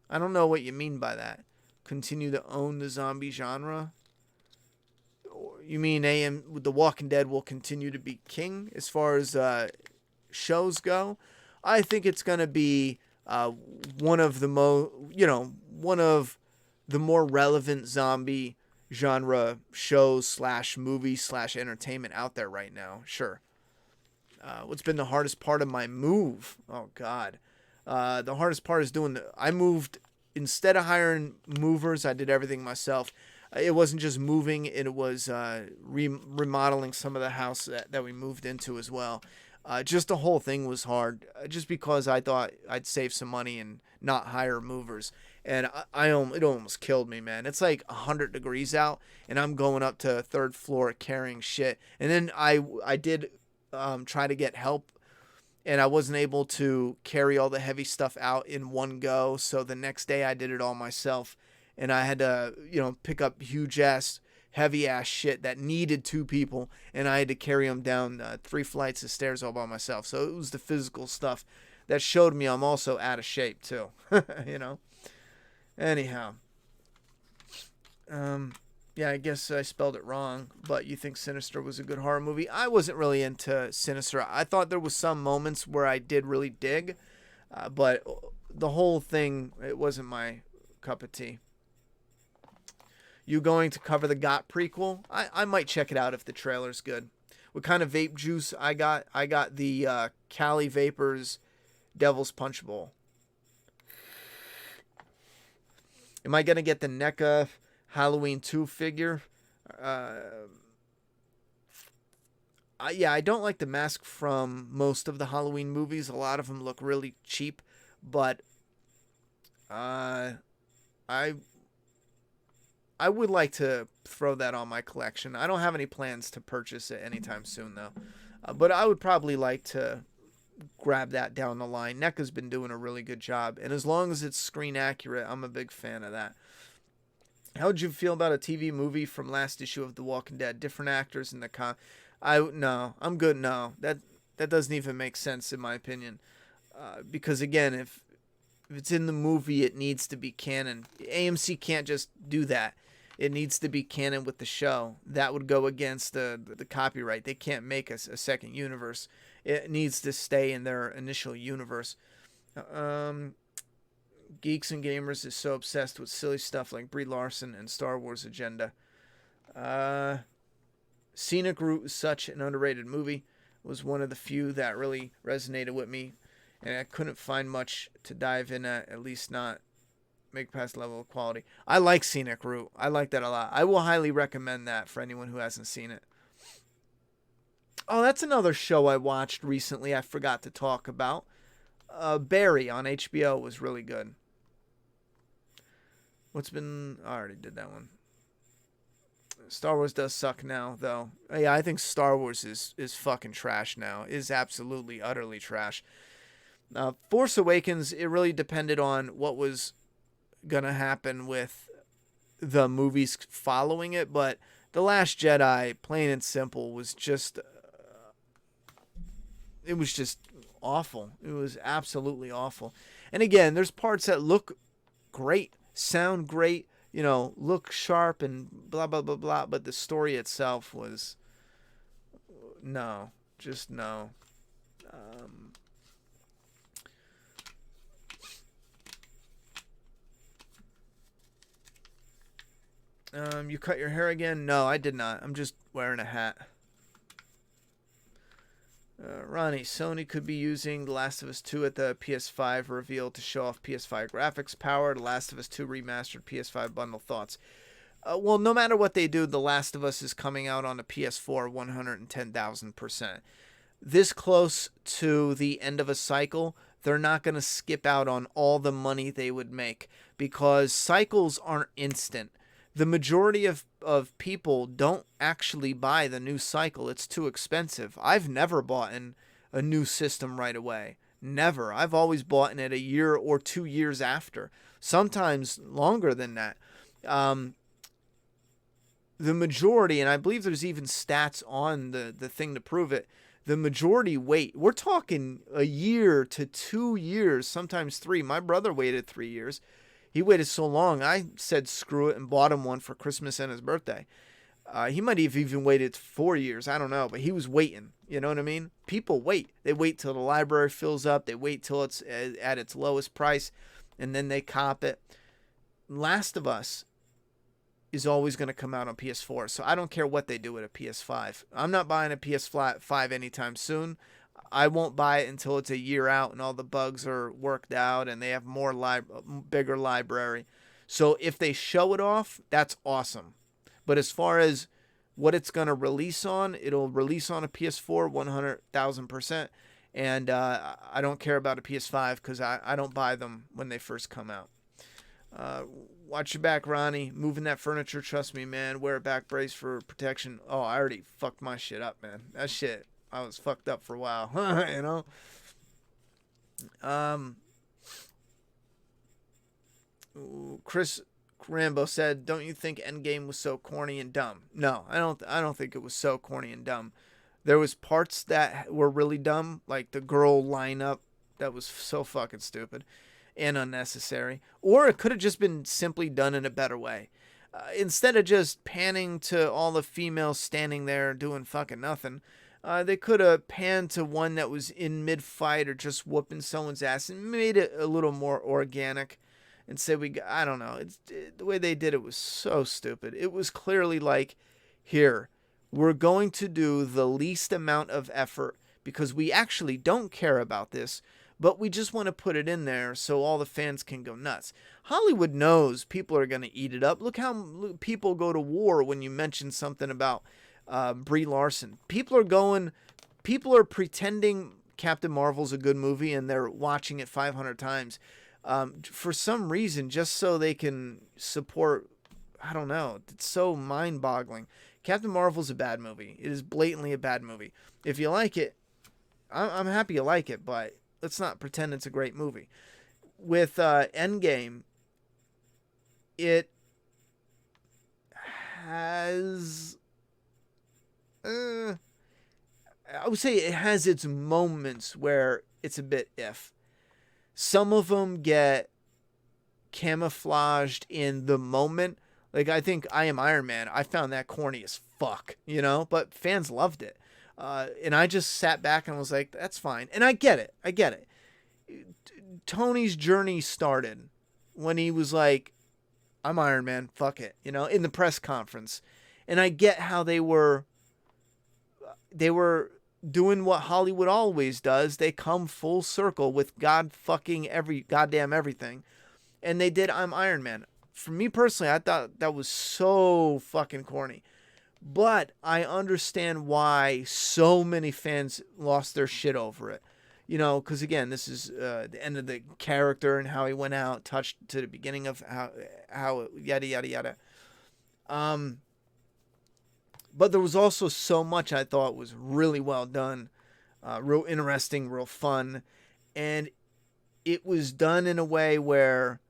I don't know what you mean by that. Continue to own the zombie genre? You mean The Walking Dead will continue to be king as far as shows go? I think it's going to be one of the more relevant zombie genre shows / movies / entertainment out there right now. Sure. What's been the hardest part of my move? Oh God. The hardest part is I moved. Instead of hiring movers, I did everything myself. It wasn't just moving, it was remodeling some of the house that we moved into as well. Just the whole thing was hard, just because I thought I'd save some money and not hire movers. And it almost killed me, man. It's like 100 degrees out, and I'm going up to third floor carrying shit. And then I did try to get help, and I wasn't able to carry all the heavy stuff out in one go. So the next day I did it all myself, and I had to, pick up huge ass, heavy ass shit that needed 2 people, and I had to carry them down 3 flights of stairs all by myself. So it was the physical stuff that showed me I'm also out of shape too, Anyhow. Yeah, I guess I spelled it wrong, but you think Sinister was a good horror movie? I wasn't really into Sinister. I thought there was some moments where I did really dig, but the whole thing, it wasn't my cup of tea. You going to cover the GOT prequel? I might check it out if the trailer's good. What kind of vape juice I got? I got the Cali Vapors Devil's Punch Bowl. Am I going to get the NECA Halloween 2 figure? I don't like the mask from most of the Halloween movies. A lot of them look really cheap, but I would like to throw that on my collection. I don't have any plans to purchase it anytime soon, though. But I would probably like to grab that down the line. NECA's been doing a really good job, and as long as it's screen accurate, I'm a big fan of that. How would you feel about a TV movie from last issue of The Walking Dead? Different actors in the No, I'm good. No, that doesn't even make sense in my opinion. Because again, if it's in the movie, it needs to be canon. AMC can't just do that. It needs to be canon with the show. That would go against the copyright. They can't make a second universe. It needs to stay in their initial universe. Geeks and Gamers is so obsessed with silly stuff like Brie Larson and Star Wars agenda. Scenic Route is such an underrated movie. It was one of the few that really resonated with me, and I couldn't find much to dive in at least not make past level of quality. I like Scenic Route. I like that a lot. I will highly recommend that for anyone who hasn't seen it. Oh, that's another show I watched recently I forgot to talk about. Barry on HBO was really good. I already did that one. Star Wars does suck now, though. Yeah, I think Star Wars is fucking trash now. Is absolutely, utterly trash. Force Awakens, it really depended on what was going to happen with the movies following it, but The Last Jedi, plain and simple, was just... it was just awful. It was absolutely awful. And again, there's parts that look great, sound great, look sharp and blah, blah, blah, blah. But the story itself was no, just no. You cut your hair again? No, I did not. I'm just wearing a hat. Ronnie, Sony could be using The Last of Us 2 at the PS5 reveal to show off PS5 graphics power. The Last of Us 2 remastered PS5 bundle thoughts. Well, no matter what they do, The Last of Us is coming out on the PS4 110,000%. This close to the end of a cycle, they're not going to skip out on all the money they would make because cycles aren't instant. The majority of people don't actually buy the new cycle. It's too expensive. I've never bought in a new system right away. Never. I've always bought in it a year or 2 years after. Sometimes longer than that. The majority, and I believe there's even stats on the thing to prove it, the majority wait. We're talking a year to 2 years, sometimes 3. My brother waited 3 years. He waited so long, I said screw it and bought him one for Christmas and his birthday. He might have even waited 4 years. I don't know, but he was waiting. You know what I mean? People wait. They wait till the library fills up. They wait till it's at its lowest price, and then they cop it. Last of Us is always going to come out on PS4, so I don't care what they do with a PS5. I'm not buying a PS5 anytime soon. I won't buy it until it's a year out and all the bugs are worked out and they have bigger library. So if they show it off, that's awesome. But as far as what it's going to release on, it'll release on a PS4 100,000%. And I don't care about a PS5 because I don't buy them when they first come out. Watch your back, Ronnie. Moving that furniture, trust me, man. Wear a back brace for protection. Oh, I already fucked my shit up, man. That shit... I was fucked up for a while, Chris Rambo said, "Don't you think Endgame was so corny and dumb?" No, I don't think it was so corny and dumb. There was parts that were really dumb, like the girl lineup that was so fucking stupid and unnecessary. Or it could have just been simply done in a better way. Instead of just panning to all the females standing there doing fucking nothing. They could have panned to one that was in mid-fight or just whooping someone's ass and made it a little more organic and said, I don't know. The way they did it was so stupid. It was clearly like, here, we're going to do the least amount of effort because we actually don't care about this, but we just want to put it in there so all the fans can go nuts. Hollywood knows people are going to eat it up. Look how people go to war when you mention something about Brie Larson. People are pretending Captain Marvel's a good movie and they're watching it 500 times for some reason just so they can support. I don't know. It's so mind-boggling. Captain Marvel's a bad movie. It is blatantly a bad movie. If you like it, I'm happy you like it, but let's not pretend it's a great movie. With Endgame, it has... I would say it has its moments where it's a bit if. Some of them get camouflaged in the moment, Like, I think I Am Iron Man, I found that corny as fuck, you know? But fans loved it. And I just sat back and was like, that's fine. And I get it. I get it. Tony's journey started when he was like, I'm Iron Man, fuck it, you know, in the press conference. And I get how they were doing what Hollywood always does. They come full circle with goddamn everything. And they did I'm Iron Man. For me personally, I thought that was so fucking corny. But I understand why so many fans lost their shit over it. You know, because again, this is the end of the character and how he went out, touched to the beginning of how yada yada yada. But there was also so much I thought was really well done, real interesting, real fun, and it was done in a way where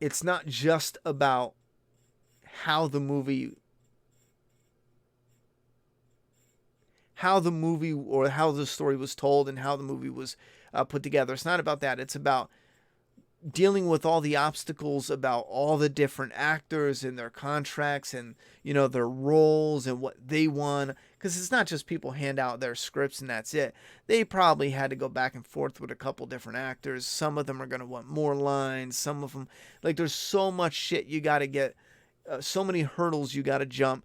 it's not just about how the movie or how the story was told and how the movie was put together. It's not about that. It's about dealing with all the obstacles, about all the different actors and their contracts and, you know, their roles and what they want. Because it's not just people hand out their scripts and that's it. They probably had to go back and forth with a couple different actors. Some of them are going to want more lines. Some of them, like, there's so much shit you got to get, so many hurdles you got to jump.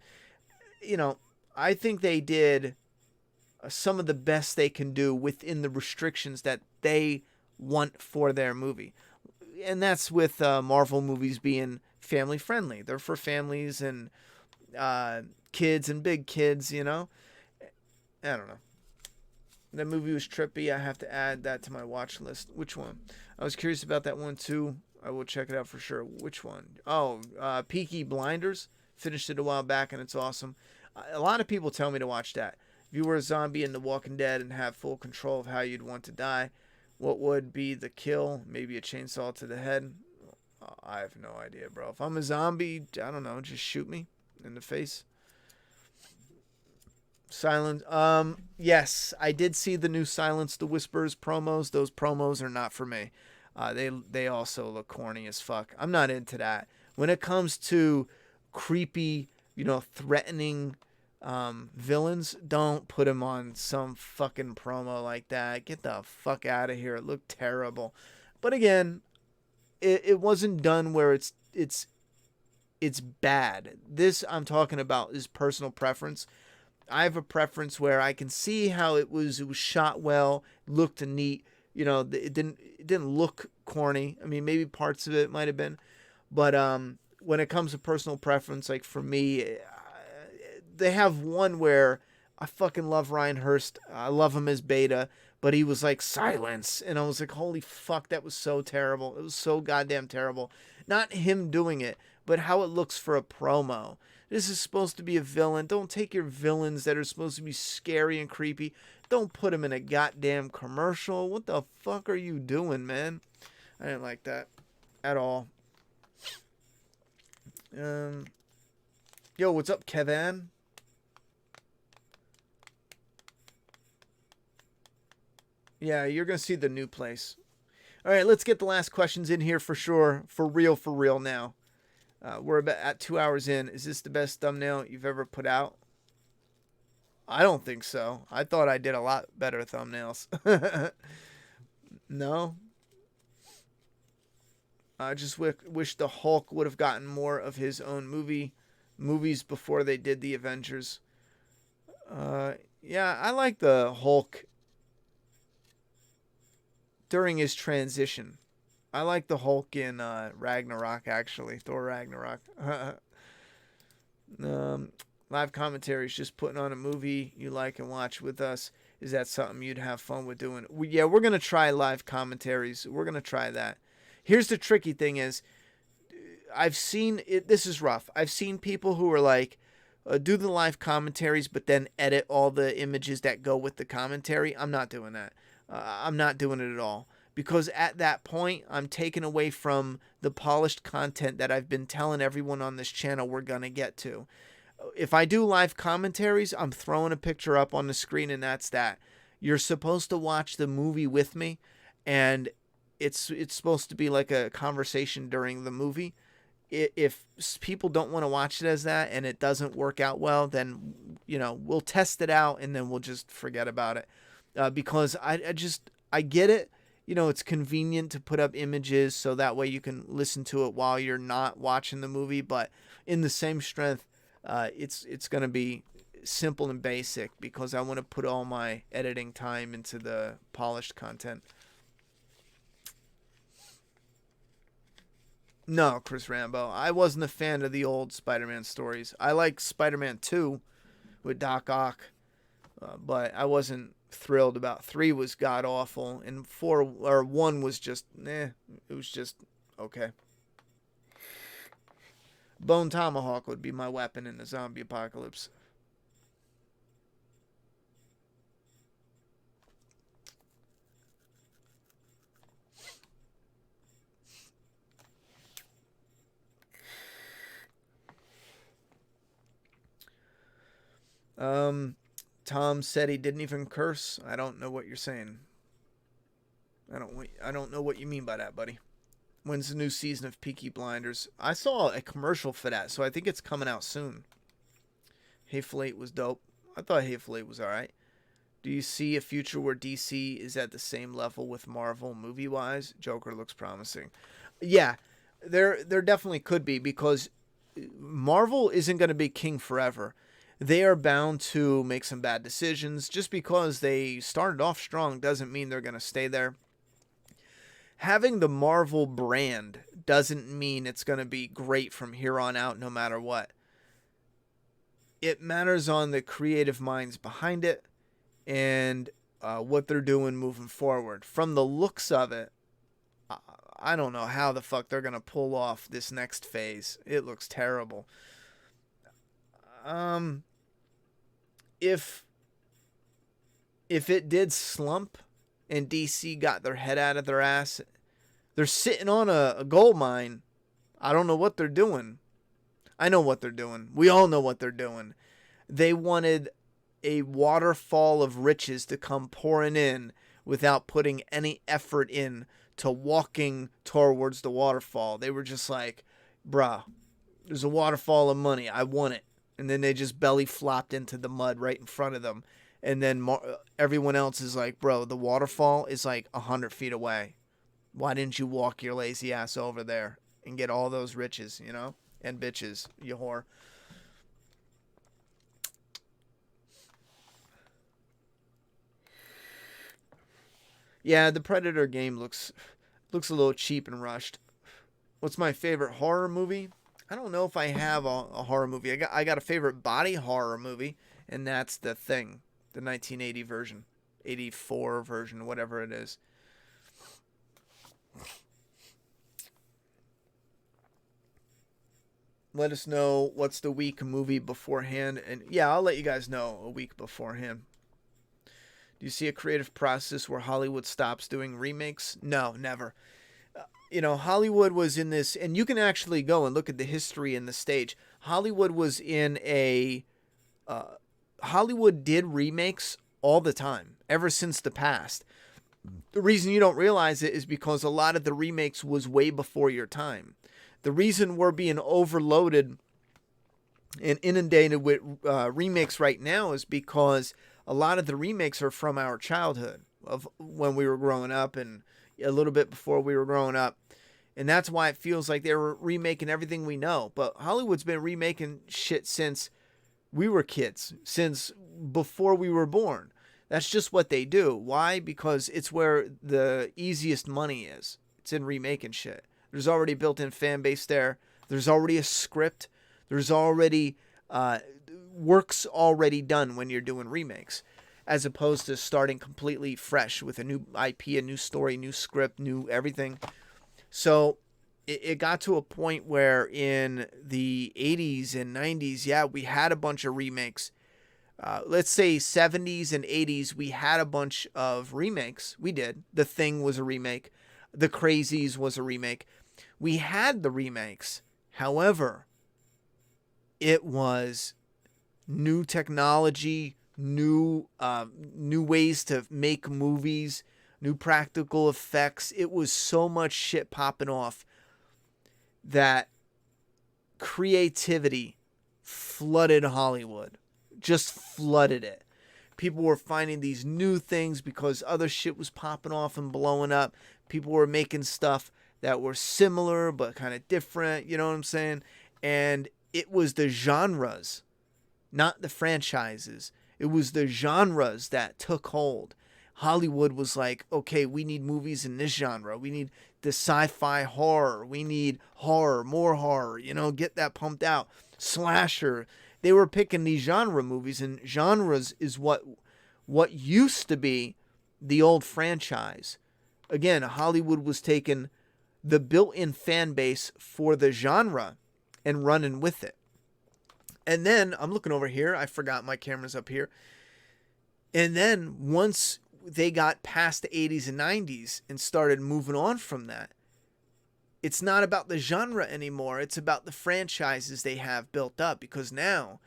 You know, I think they did some of the best they can do within the restrictions that they want for their movie. And that's with Marvel movies being family friendly. They're for families and kids and big kids, you know. I don't know. That movie was trippy. I have to add that to my watch list. Which one? I was curious about that one too. I will check it out for sure. Which one? Oh, Peaky Blinders. Finished it a while back and it's awesome. A lot of people tell me to watch that. If you were a zombie in The Walking Dead and have full control of how you'd want to die, what would be the kill? Maybe a chainsaw to the head? I have no idea, bro. If I'm a zombie, I don't know. Just shoot me in the face. Silence. Yes, I did see the new Silence the Whispers promos. Those promos are not for me. They also look corny as fuck. I'm not into that. When it comes to creepy, you know, threatening villains, don't put them on some fucking promo like that. Get the fuck out of here. It looked terrible. But again, it wasn't done where it's bad. This I'm talking about is personal preference. I have a preference where I can see how it was shot well, looked neat. You know, it didn't look corny. I mean, maybe parts of it might have been, but when it comes to personal preference, like for me, they have one where I fucking love Ryan Hurst. I love him as Beta, but he was like, silence. And I was like, holy fuck, that was so terrible. It was so goddamn terrible. Not him doing it, but how it looks for a promo. This is supposed to be a villain. Don't take your villains that are supposed to be scary and creepy. Don't put them in a goddamn commercial. What the fuck are you doing, man? I didn't like that at all. Yo, what's up, Kevin? Yeah, you're going to see the new place. All right, let's get the last questions in here for sure. For real now. We're about at 2 hours in. Is this the best thumbnail you've ever put out? I don't think so. I thought I did a lot better thumbnails. No? I just wish the Hulk would have gotten more of his own movies before they did the Avengers. Yeah, I like the Hulk during his transition. I like the Hulk in Ragnarok, actually. Thor Ragnarok. Live commentaries, just putting on a movie you like and watch with us. Is that something you'd have fun with doing? Yeah, we're going to try live commentaries. We're going to try that. Here's the tricky thing is, I've seen it. This is rough. I've seen people who are like, do the live commentaries, but then edit all the images that go with the commentary. I'm not doing that. I'm not doing it at all. Because at that point, I'm taken away from the polished content that I've been telling everyone on this channel we're going to get to. If I do live commentaries, I'm throwing a picture up on the screen and that's that. You're supposed to watch the movie with me, and it's supposed to be like a conversation during the movie. if people don't want to watch it as that and it doesn't work out well, then we'll test it out and then we'll just forget about it. Because I get it. It's convenient to put up images so that way you can listen to it while you're not watching the movie. But in the same strength, it's going to be simple and basic because I want to put all my editing time into the polished content. No, Chris Rambo. I wasn't a fan of the old Spider-Man stories. I like Spider-Man 2 with Doc Ock, but I wasn't thrilled about 3 was god awful and 4 or 1 was just it was just okay. Bone Tomahawk would be my weapon in the zombie apocalypse. Tom said he didn't even curse. I don't know what you're saying. I don't know what you mean by that, buddy. When's the new season of Peaky Blinders? I saw a commercial for that, so I think it's coming out soon. Hateful Eight was dope. I thought Hateful Eight was alright. Do you see a future where DC is at the same level with Marvel movie-wise? Joker looks promising. Yeah, there definitely could be because Marvel isn't going to be king forever. They are bound to make some bad decisions. Just because they started off strong doesn't mean they're going to stay there. Having the Marvel brand doesn't mean it's going to be great from here on out no matter what. It matters on the creative minds behind it and what they're doing moving forward. From the looks of it, I don't know how the fuck they're going to pull off this next phase. It looks terrible. If it did slump and DC got their head out of their ass, they're sitting on a gold mine. I don't know what they're doing. I know what they're doing. We all know what they're doing. They wanted a waterfall of riches to come pouring in without putting any effort in to walking towards the waterfall. They were just like, bruh, there's a waterfall of money. I want it. And then they just belly flopped into the mud right in front of them. And then everyone else is like, bro, the waterfall is like 100 feet away. Why didn't you walk your lazy ass over there and get all those riches, and bitches, you whore. Yeah, the Predator game looks a little cheap and rushed. What's my favorite horror movie? I don't know if I have a horror movie. I got a favorite body horror movie, and that's The Thing, the 1980 version, 84 version, whatever it is. Let us know what's the week movie beforehand, and yeah, I'll let you guys know a week beforehand. Do you see a creative process where Hollywood stops doing remakes? No, never. Hollywood was in this, and you can actually go and look at the history and the stage. Hollywood was in Hollywood did remakes all the time, ever since the past. The reason you don't realize it is because a lot of the remakes was way before your time. The reason we're being overloaded and inundated with remakes right now is because a lot of the remakes are from our childhood of when we were growing up and a little bit before we were growing up. And that's why it feels like they were remaking everything we know. But Hollywood's been remaking shit since we were kids, since before we were born. That's just what they do. Why? Because it's where the easiest money is. It's in remaking shit. There's already built-in fan base there. There's already a script. There's already work's already done when you're doing remakes, as opposed to starting completely fresh with a new IP, a new story, new script, new everything. So it got to a point where in the 80s and 90s, yeah, we had a bunch of remakes. Let's say 70s and 80s, we had a bunch of remakes. We did. The Thing was a remake. The Crazies was a remake. We had the remakes. However, it was new technology, new ways to make movies, new practical effects. It was so much shit popping off that creativity flooded Hollywood, just flooded it. People were finding these new things because other shit was popping off and blowing up. People were making stuff that were similar but kind of different, you know what I'm saying? And it was the genres, not the franchises. It was the genres that took hold. Hollywood was like, okay, we need movies in this genre. We need the sci-fi horror. We need horror, more horror, get that pumped out. Slasher. They were picking these genre movies, and genres is what used to be the old franchise. Again, Hollywood was taking the built-in fan base for the genre and running with it. And then, I'm looking over here. I forgot my camera's up here. And then, once they got past the 80s and 90s and started moving on from that, it's not about the genre anymore. It's about the franchises they have built up, because now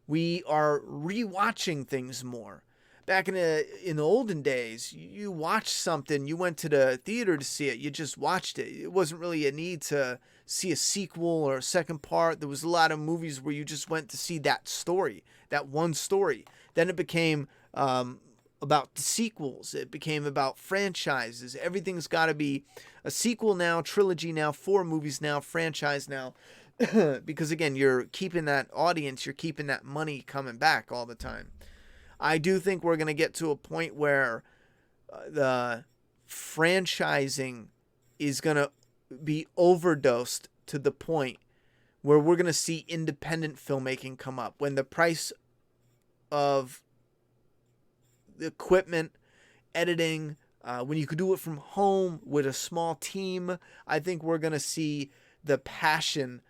we are rewatching things more. Back in the olden days, you watched something, you went to the theater to see it, you just watched it. It wasn't really a need to see a sequel or a second part. There was a lot of movies where you just went to see that story, that one story. Then it became about the sequels. It became about franchises. Everything's got to be a sequel now, trilogy now, 4 movies now, franchise now. Because again, you're keeping that audience, you're keeping that money coming back all the time. I do think we're going to get to a point where the franchising is going to be overdosed to the point where we're going to see independent filmmaking come up. When the price of the equipment, editing, when you could do it from home with a small team, I think we're going to see the passion,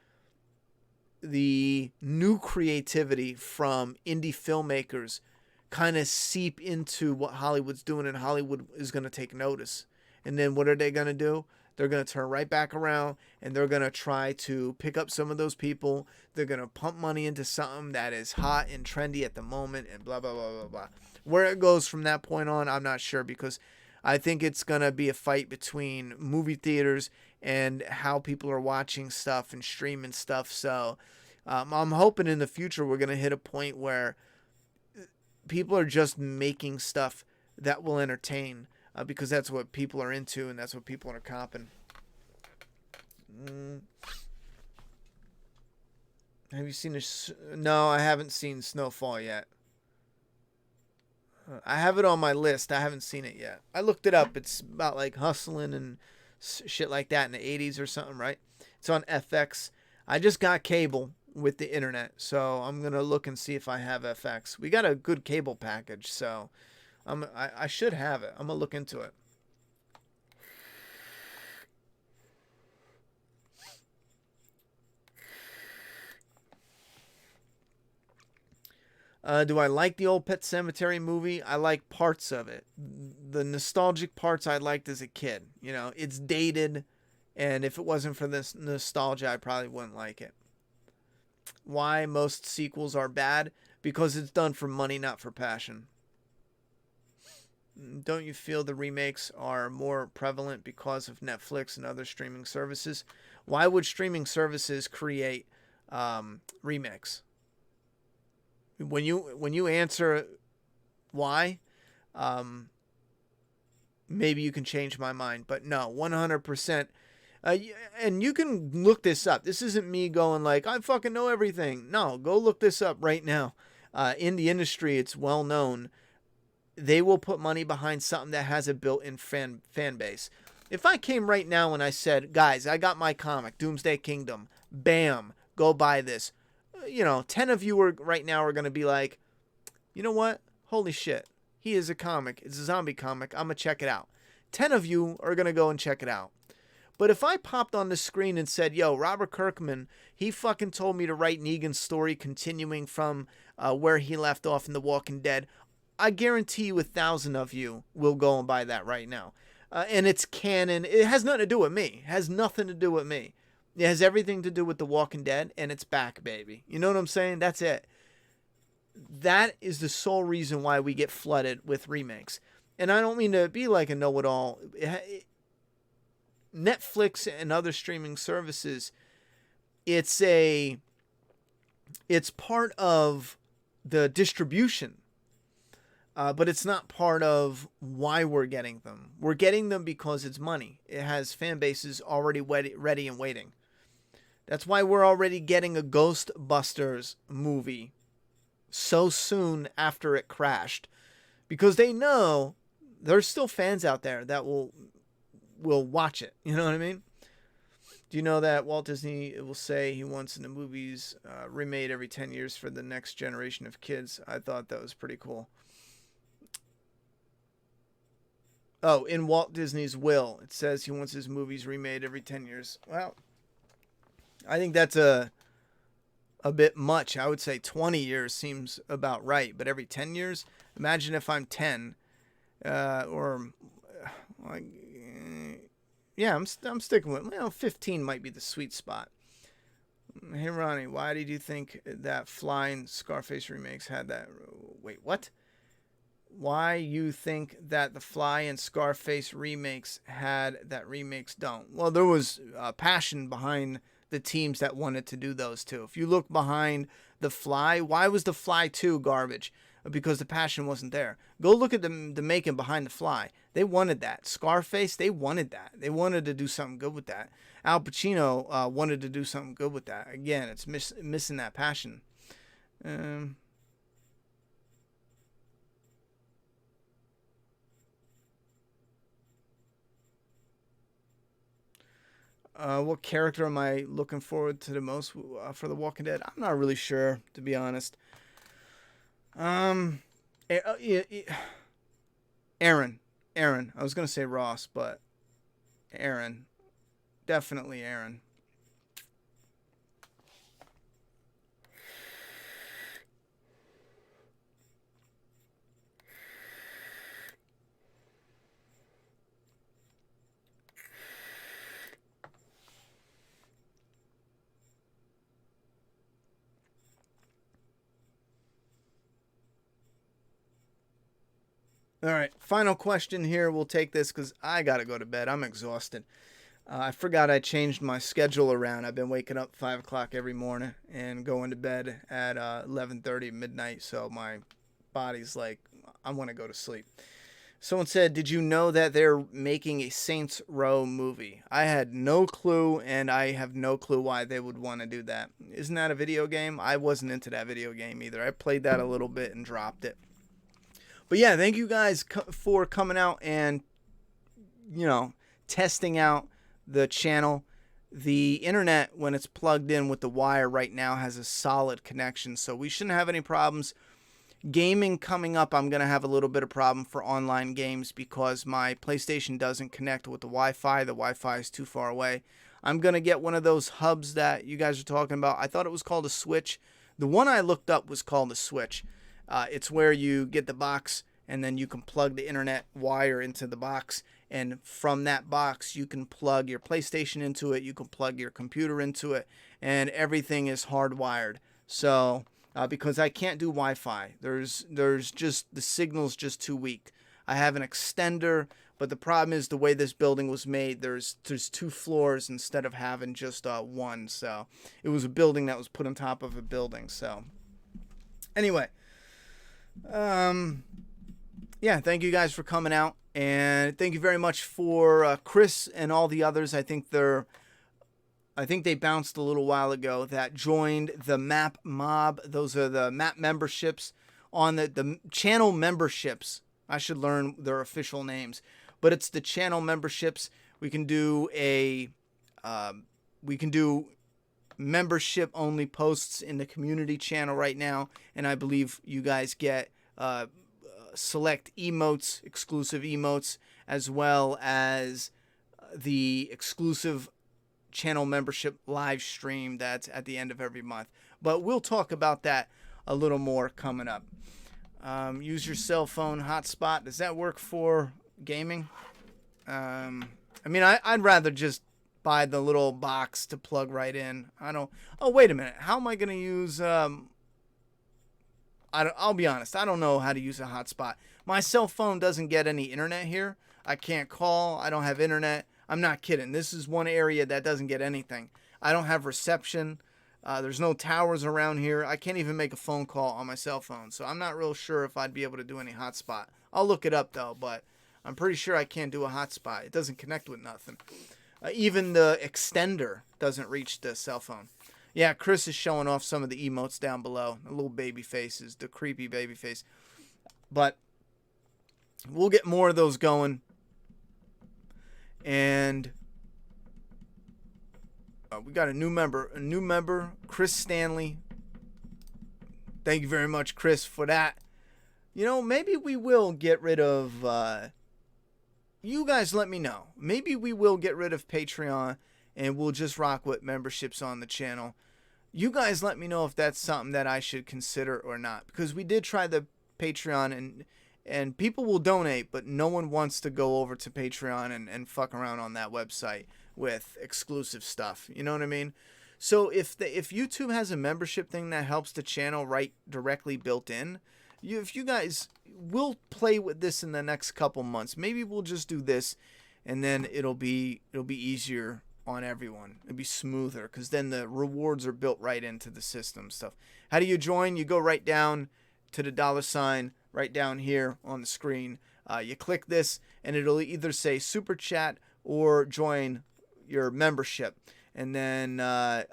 the new creativity from indie filmmakers kind of seep into what Hollywood's doing, and Hollywood is going to take notice. And then what are they going to do? They're going to turn right back around, and they're going to try to pick up some of those people. They're going to pump money into something that is hot and trendy at the moment, and blah, blah, blah, blah, blah. Where it goes from that point on, I'm not sure, because I think it's going to be a fight between movie theaters and how people are watching stuff and streaming stuff. So I'm hoping in the future we're going to hit a point where people are just making stuff that will entertain, because that's what people are into and that's what people are copping. Have you seen No, I haven't seen Snowfall yet. I have it on my list. I haven't seen it yet. I looked it up. It's about like hustling and shit like that in the 80s or something, right? It's on FX. I just got cable with the internet, so I'm going to look and see if I have FX. We got a good cable package, so I should have it. I'm going to look into it. Do I like the old Pet Sematary movie? I like parts of it. The nostalgic parts I liked as a kid. It's dated, and if it wasn't for this nostalgia, I probably wouldn't like it. Why most sequels are bad? Because it's done for money, not for passion. Don't you feel the remakes are more prevalent because of Netflix and other streaming services? Why would streaming services create remakes? When you answer why, maybe you can change my mind. But no, 100%. And you can look this up. This isn't me going like, I fucking know everything. No, go look this up right now. In the industry, it's well known. They will put money behind something that has a built-in fan base. If I came right now and I said, guys, I got my comic, Doomsday Kingdom. Bam, go buy this. 10 of you right now are going to be like, you know what? Holy shit. He is a comic. It's a zombie comic. I'm going to check it out. 10 of you are going to go and check it out. But if I popped on the screen and said, yo, Robert Kirkman, he fucking told me to write Negan's story continuing from where he left off in The Walking Dead, I guarantee you 1,000 of you will go and buy that right now. And it's canon. It has nothing to do with me. It has nothing to do with me. It has everything to do with The Walking Dead, and it's back, baby. You know what I'm saying? That's it. That is the sole reason why we get flooded with remakes. And I don't mean to be like a know-it-all. Netflix and other streaming services, it's part of the distribution, but it's not part of why we're getting them. We're getting them because it's money. It has fan bases already ready and waiting. That's why we're already getting a Ghostbusters movie so soon after it crashed, because they know there's still fans out there that will watch it. You know what I mean? Do you know that Walt Disney will say he wants the movies remade every 10 years for the next generation of kids? I thought that was pretty cool. Oh, in Walt Disney's will, it says he wants his movies remade every 10 years. Well, I think that's a bit much. I would say 20 years seems about right, but every 10 years? Imagine if I'm 10, or like, yeah, I'm sticking with, 15 might be the sweet spot. Hey Ronnie, why did you think that Fly and Scarface remakes had that? Wait, what? Why you think that the Fly and Scarface remakes had that remakes don't? Well, there was passion behind the teams that wanted to do those two. If you look behind the Fly, why was the Fly 2 garbage? Because the passion wasn't there. Go look at the making behind the Fly. They wanted that. Scarface, they wanted that. They wanted to do something good with that. Al Pacino wanted to do something good with that. Again, it's missing that passion. What character am I looking forward to the most for The Walking Dead? I'm not really sure, to be honest. Aaron. I was gonna say Ross, but Aaron. Definitely Aaron. All right, final question here. We'll take this because I gotta go to bed. I'm exhausted. I forgot I changed my schedule around. I've been waking up 5 o'clock every morning and going to bed at 11:30 midnight. So my body's like, I want to go to sleep. Someone said, "Did you know that they're making a Saints Row movie?" I had no clue, and I have no clue why they would want to do that. Isn't that a video game? I wasn't into that video game either. I played that a little bit and dropped it. But yeah, thank you guys for coming out and, testing out the channel. The internet, when it's plugged in with the wire right now, has a solid connection, so we shouldn't have any problems. Gaming coming up, I'm going to have a little bit of problem for online games because my PlayStation doesn't connect with the Wi-Fi. The Wi-Fi is too far away. I'm going to get one of those hubs that you guys are talking about. I thought it was called a Switch. The one I looked up was called a Switch. It's where you get the box and then you can plug the internet wire into the box, and from that box you can plug your PlayStation into it, you can plug your computer into it, and everything is hardwired. So because I can't do Wi-Fi, there's just, the signal's just too weak. I have an extender, but the problem is the way this building was made, there's 2 floors instead of having just one. So it was a building that was put on top of a building. So anyway, yeah, thank you guys for coming out, and thank you very much for Chris and all the others. I think they bounced a little while ago that joined the Map Mob. Those are the Map memberships on the channel memberships. I should learn their official names, but it's the channel memberships. We can do membership only posts in the community channel right now, and I believe you guys get select emotes, exclusive emotes, as well as the exclusive channel membership live stream that's at the end of every month. But we'll talk about that a little more coming up. Use your cell phone hotspot. Does that work for gaming? I mean, I'd rather just buy the little box to plug right in. Oh, wait a minute. How am I going to use... I'll be honest, I don't know how to use a hotspot. My cell phone doesn't get any internet here. I can't call. I don't have internet. I'm not kidding. This is one area that doesn't get anything. I don't have reception. There's no towers around here. I can't even make a phone call on my cell phone. So I'm not real sure if I'd be able to do any hotspot. I'll look it up though, but I'm pretty sure I can't do a hotspot. It doesn't connect with nothing. Even the extender doesn't reach the cell phone. Yeah, Chris is showing off some of the emotes down below. The little baby faces, the creepy baby face. But we'll get more of those going. And we got a new member, Chris Stanley. Thank you very much, Chris, for that. You know, maybe we will get rid of, you guys let me know. Maybe we will get rid of Patreon and we'll just rock with memberships on the channel. You guys let me know if that's something that I should consider or not. Because we did try the Patreon and people will donate, but no one wants to go over to Patreon and fuck around on that website with exclusive stuff. You know what I mean? So if YouTube has a membership thing that helps the channel right directly built in, if you guys will play with this in the next couple months, maybe we'll just do this, and then it'll be easier on everyone. It'll be smoother because then the rewards are built right into the system stuff. How do you join? You go right down to the $ right down here on the screen. You click this, and it'll either say super chat or join your membership. And then I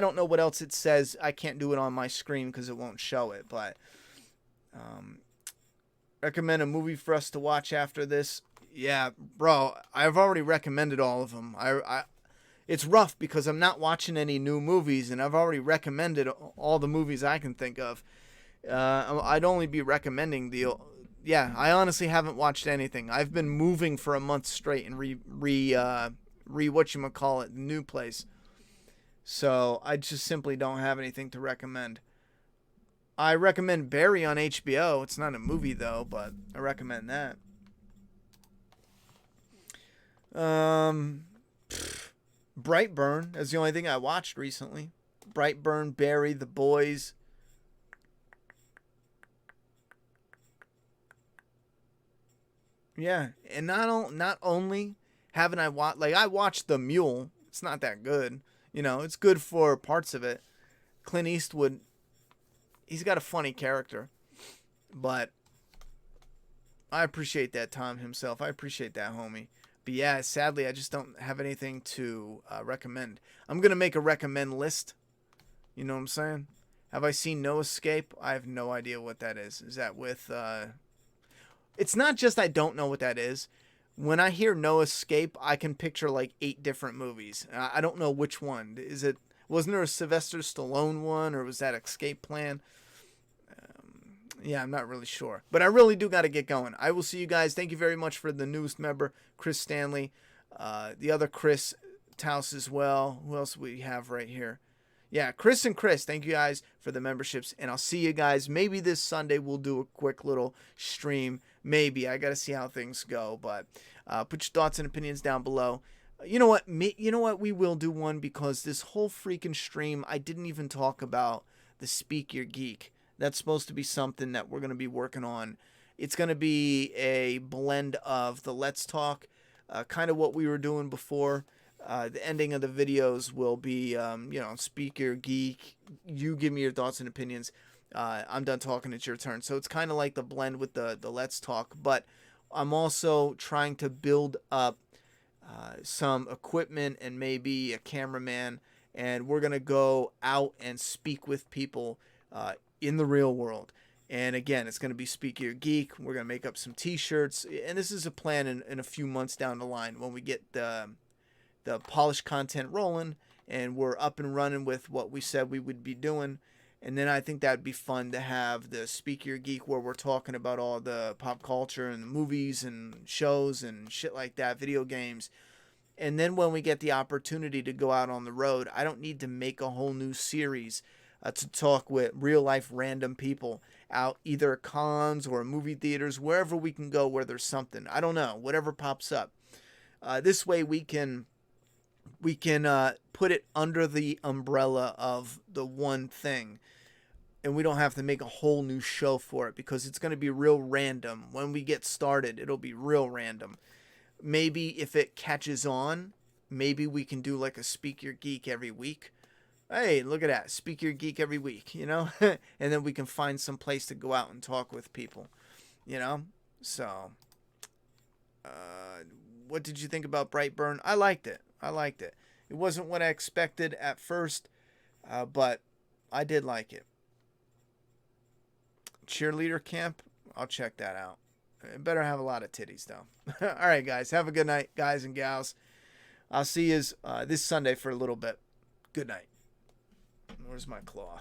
don't know what else it says. I can't do it on my screen because it won't show it. But recommend a movie for us to watch after this. Yeah, bro, I've already recommended all of them. It's rough because I'm not watching any new movies, and I've already recommended all the movies I can think of. I'd only be recommending yeah, I honestly haven't watched anything. I've been moving for a month straight and whatchamacallit, the new place. So I just simply don't have anything to recommend. I recommend Barry on HBO. It's not a movie though, but I recommend that. Brightburn is the only thing I watched recently. Brightburn, Barry, The Boys. Yeah, and not only haven't I watched, like I watched The Mule. It's not that good. You know, it's good for parts of it. Clint Eastwood, he's got a funny character, but I appreciate that Tom himself. I appreciate that homie. But yeah, sadly, I just don't have anything to recommend. I'm going to make a recommend list. You know what I'm saying? Have I seen No Escape? I have no idea what that is. Is that with... It's not just I don't know what that is. When I hear No Escape, I can picture like 8 different movies. I don't know which one. Wasn't there a Sylvester Stallone one, or was that Escape Plan? Yeah, I'm not really sure. But I really do got to get going. I will see you guys. Thank you very much for the newest member, Chris Stanley. The other Chris Taus as well. Who else we have right here? Yeah, Chris and Chris. Thank you guys for the memberships. And I'll see you guys. Maybe this Sunday we'll do a quick little stream. Maybe. I got to see how things go. But put your thoughts and opinions down below. You know what? We will do one because this whole freaking stream, I didn't even talk about the Speak Your Geek. That's supposed to be something that we're going to be working on. It's going to be a blend of the Let's Talk, kind of what we were doing before. The ending of the videos will be, Speak Your Geek. You give me your thoughts and opinions. I'm done talking. It's your turn. So it's kind of like the blend with the Let's Talk. But I'm also trying to build up some equipment and maybe a cameraman. And we're going to go out and speak with people in the real world. And again, it's going to be Speak Your Geek. We're going to make up some t-shirts. And this is a plan in a few months down the line when we get the polished content rolling and we're up and running with what we said we would be doing. And then I think that'd be fun to have the Speak Your Geek where we're talking about all the pop culture and movies and shows and shit like that, video games. And then when we get the opportunity to go out on the road, I don't need to make a whole new series to talk with real life random people out either at cons or movie theaters, wherever we can go where there's something. I don't know, whatever pops up. This way we can put it under the umbrella of the one thing, and we don't have to make a whole new show for it because it's going to be real random. When we get started, it'll be real random. Maybe if it catches on, maybe we can do like a Speak Your Geek every week. Hey, look at that. Speak Your Geek every week, you know? And then we can find some place to go out and talk with people, you know? So, uh, what did you think about Brightburn? I liked it. I liked it. It wasn't what I expected at first, but I did like it. Cheerleader camp, I'll check that out. It better have a lot of titties, though. All right, guys. Have a good night, guys and gals. I'll see you this Sunday for a little bit. Good night. Where's my cloth?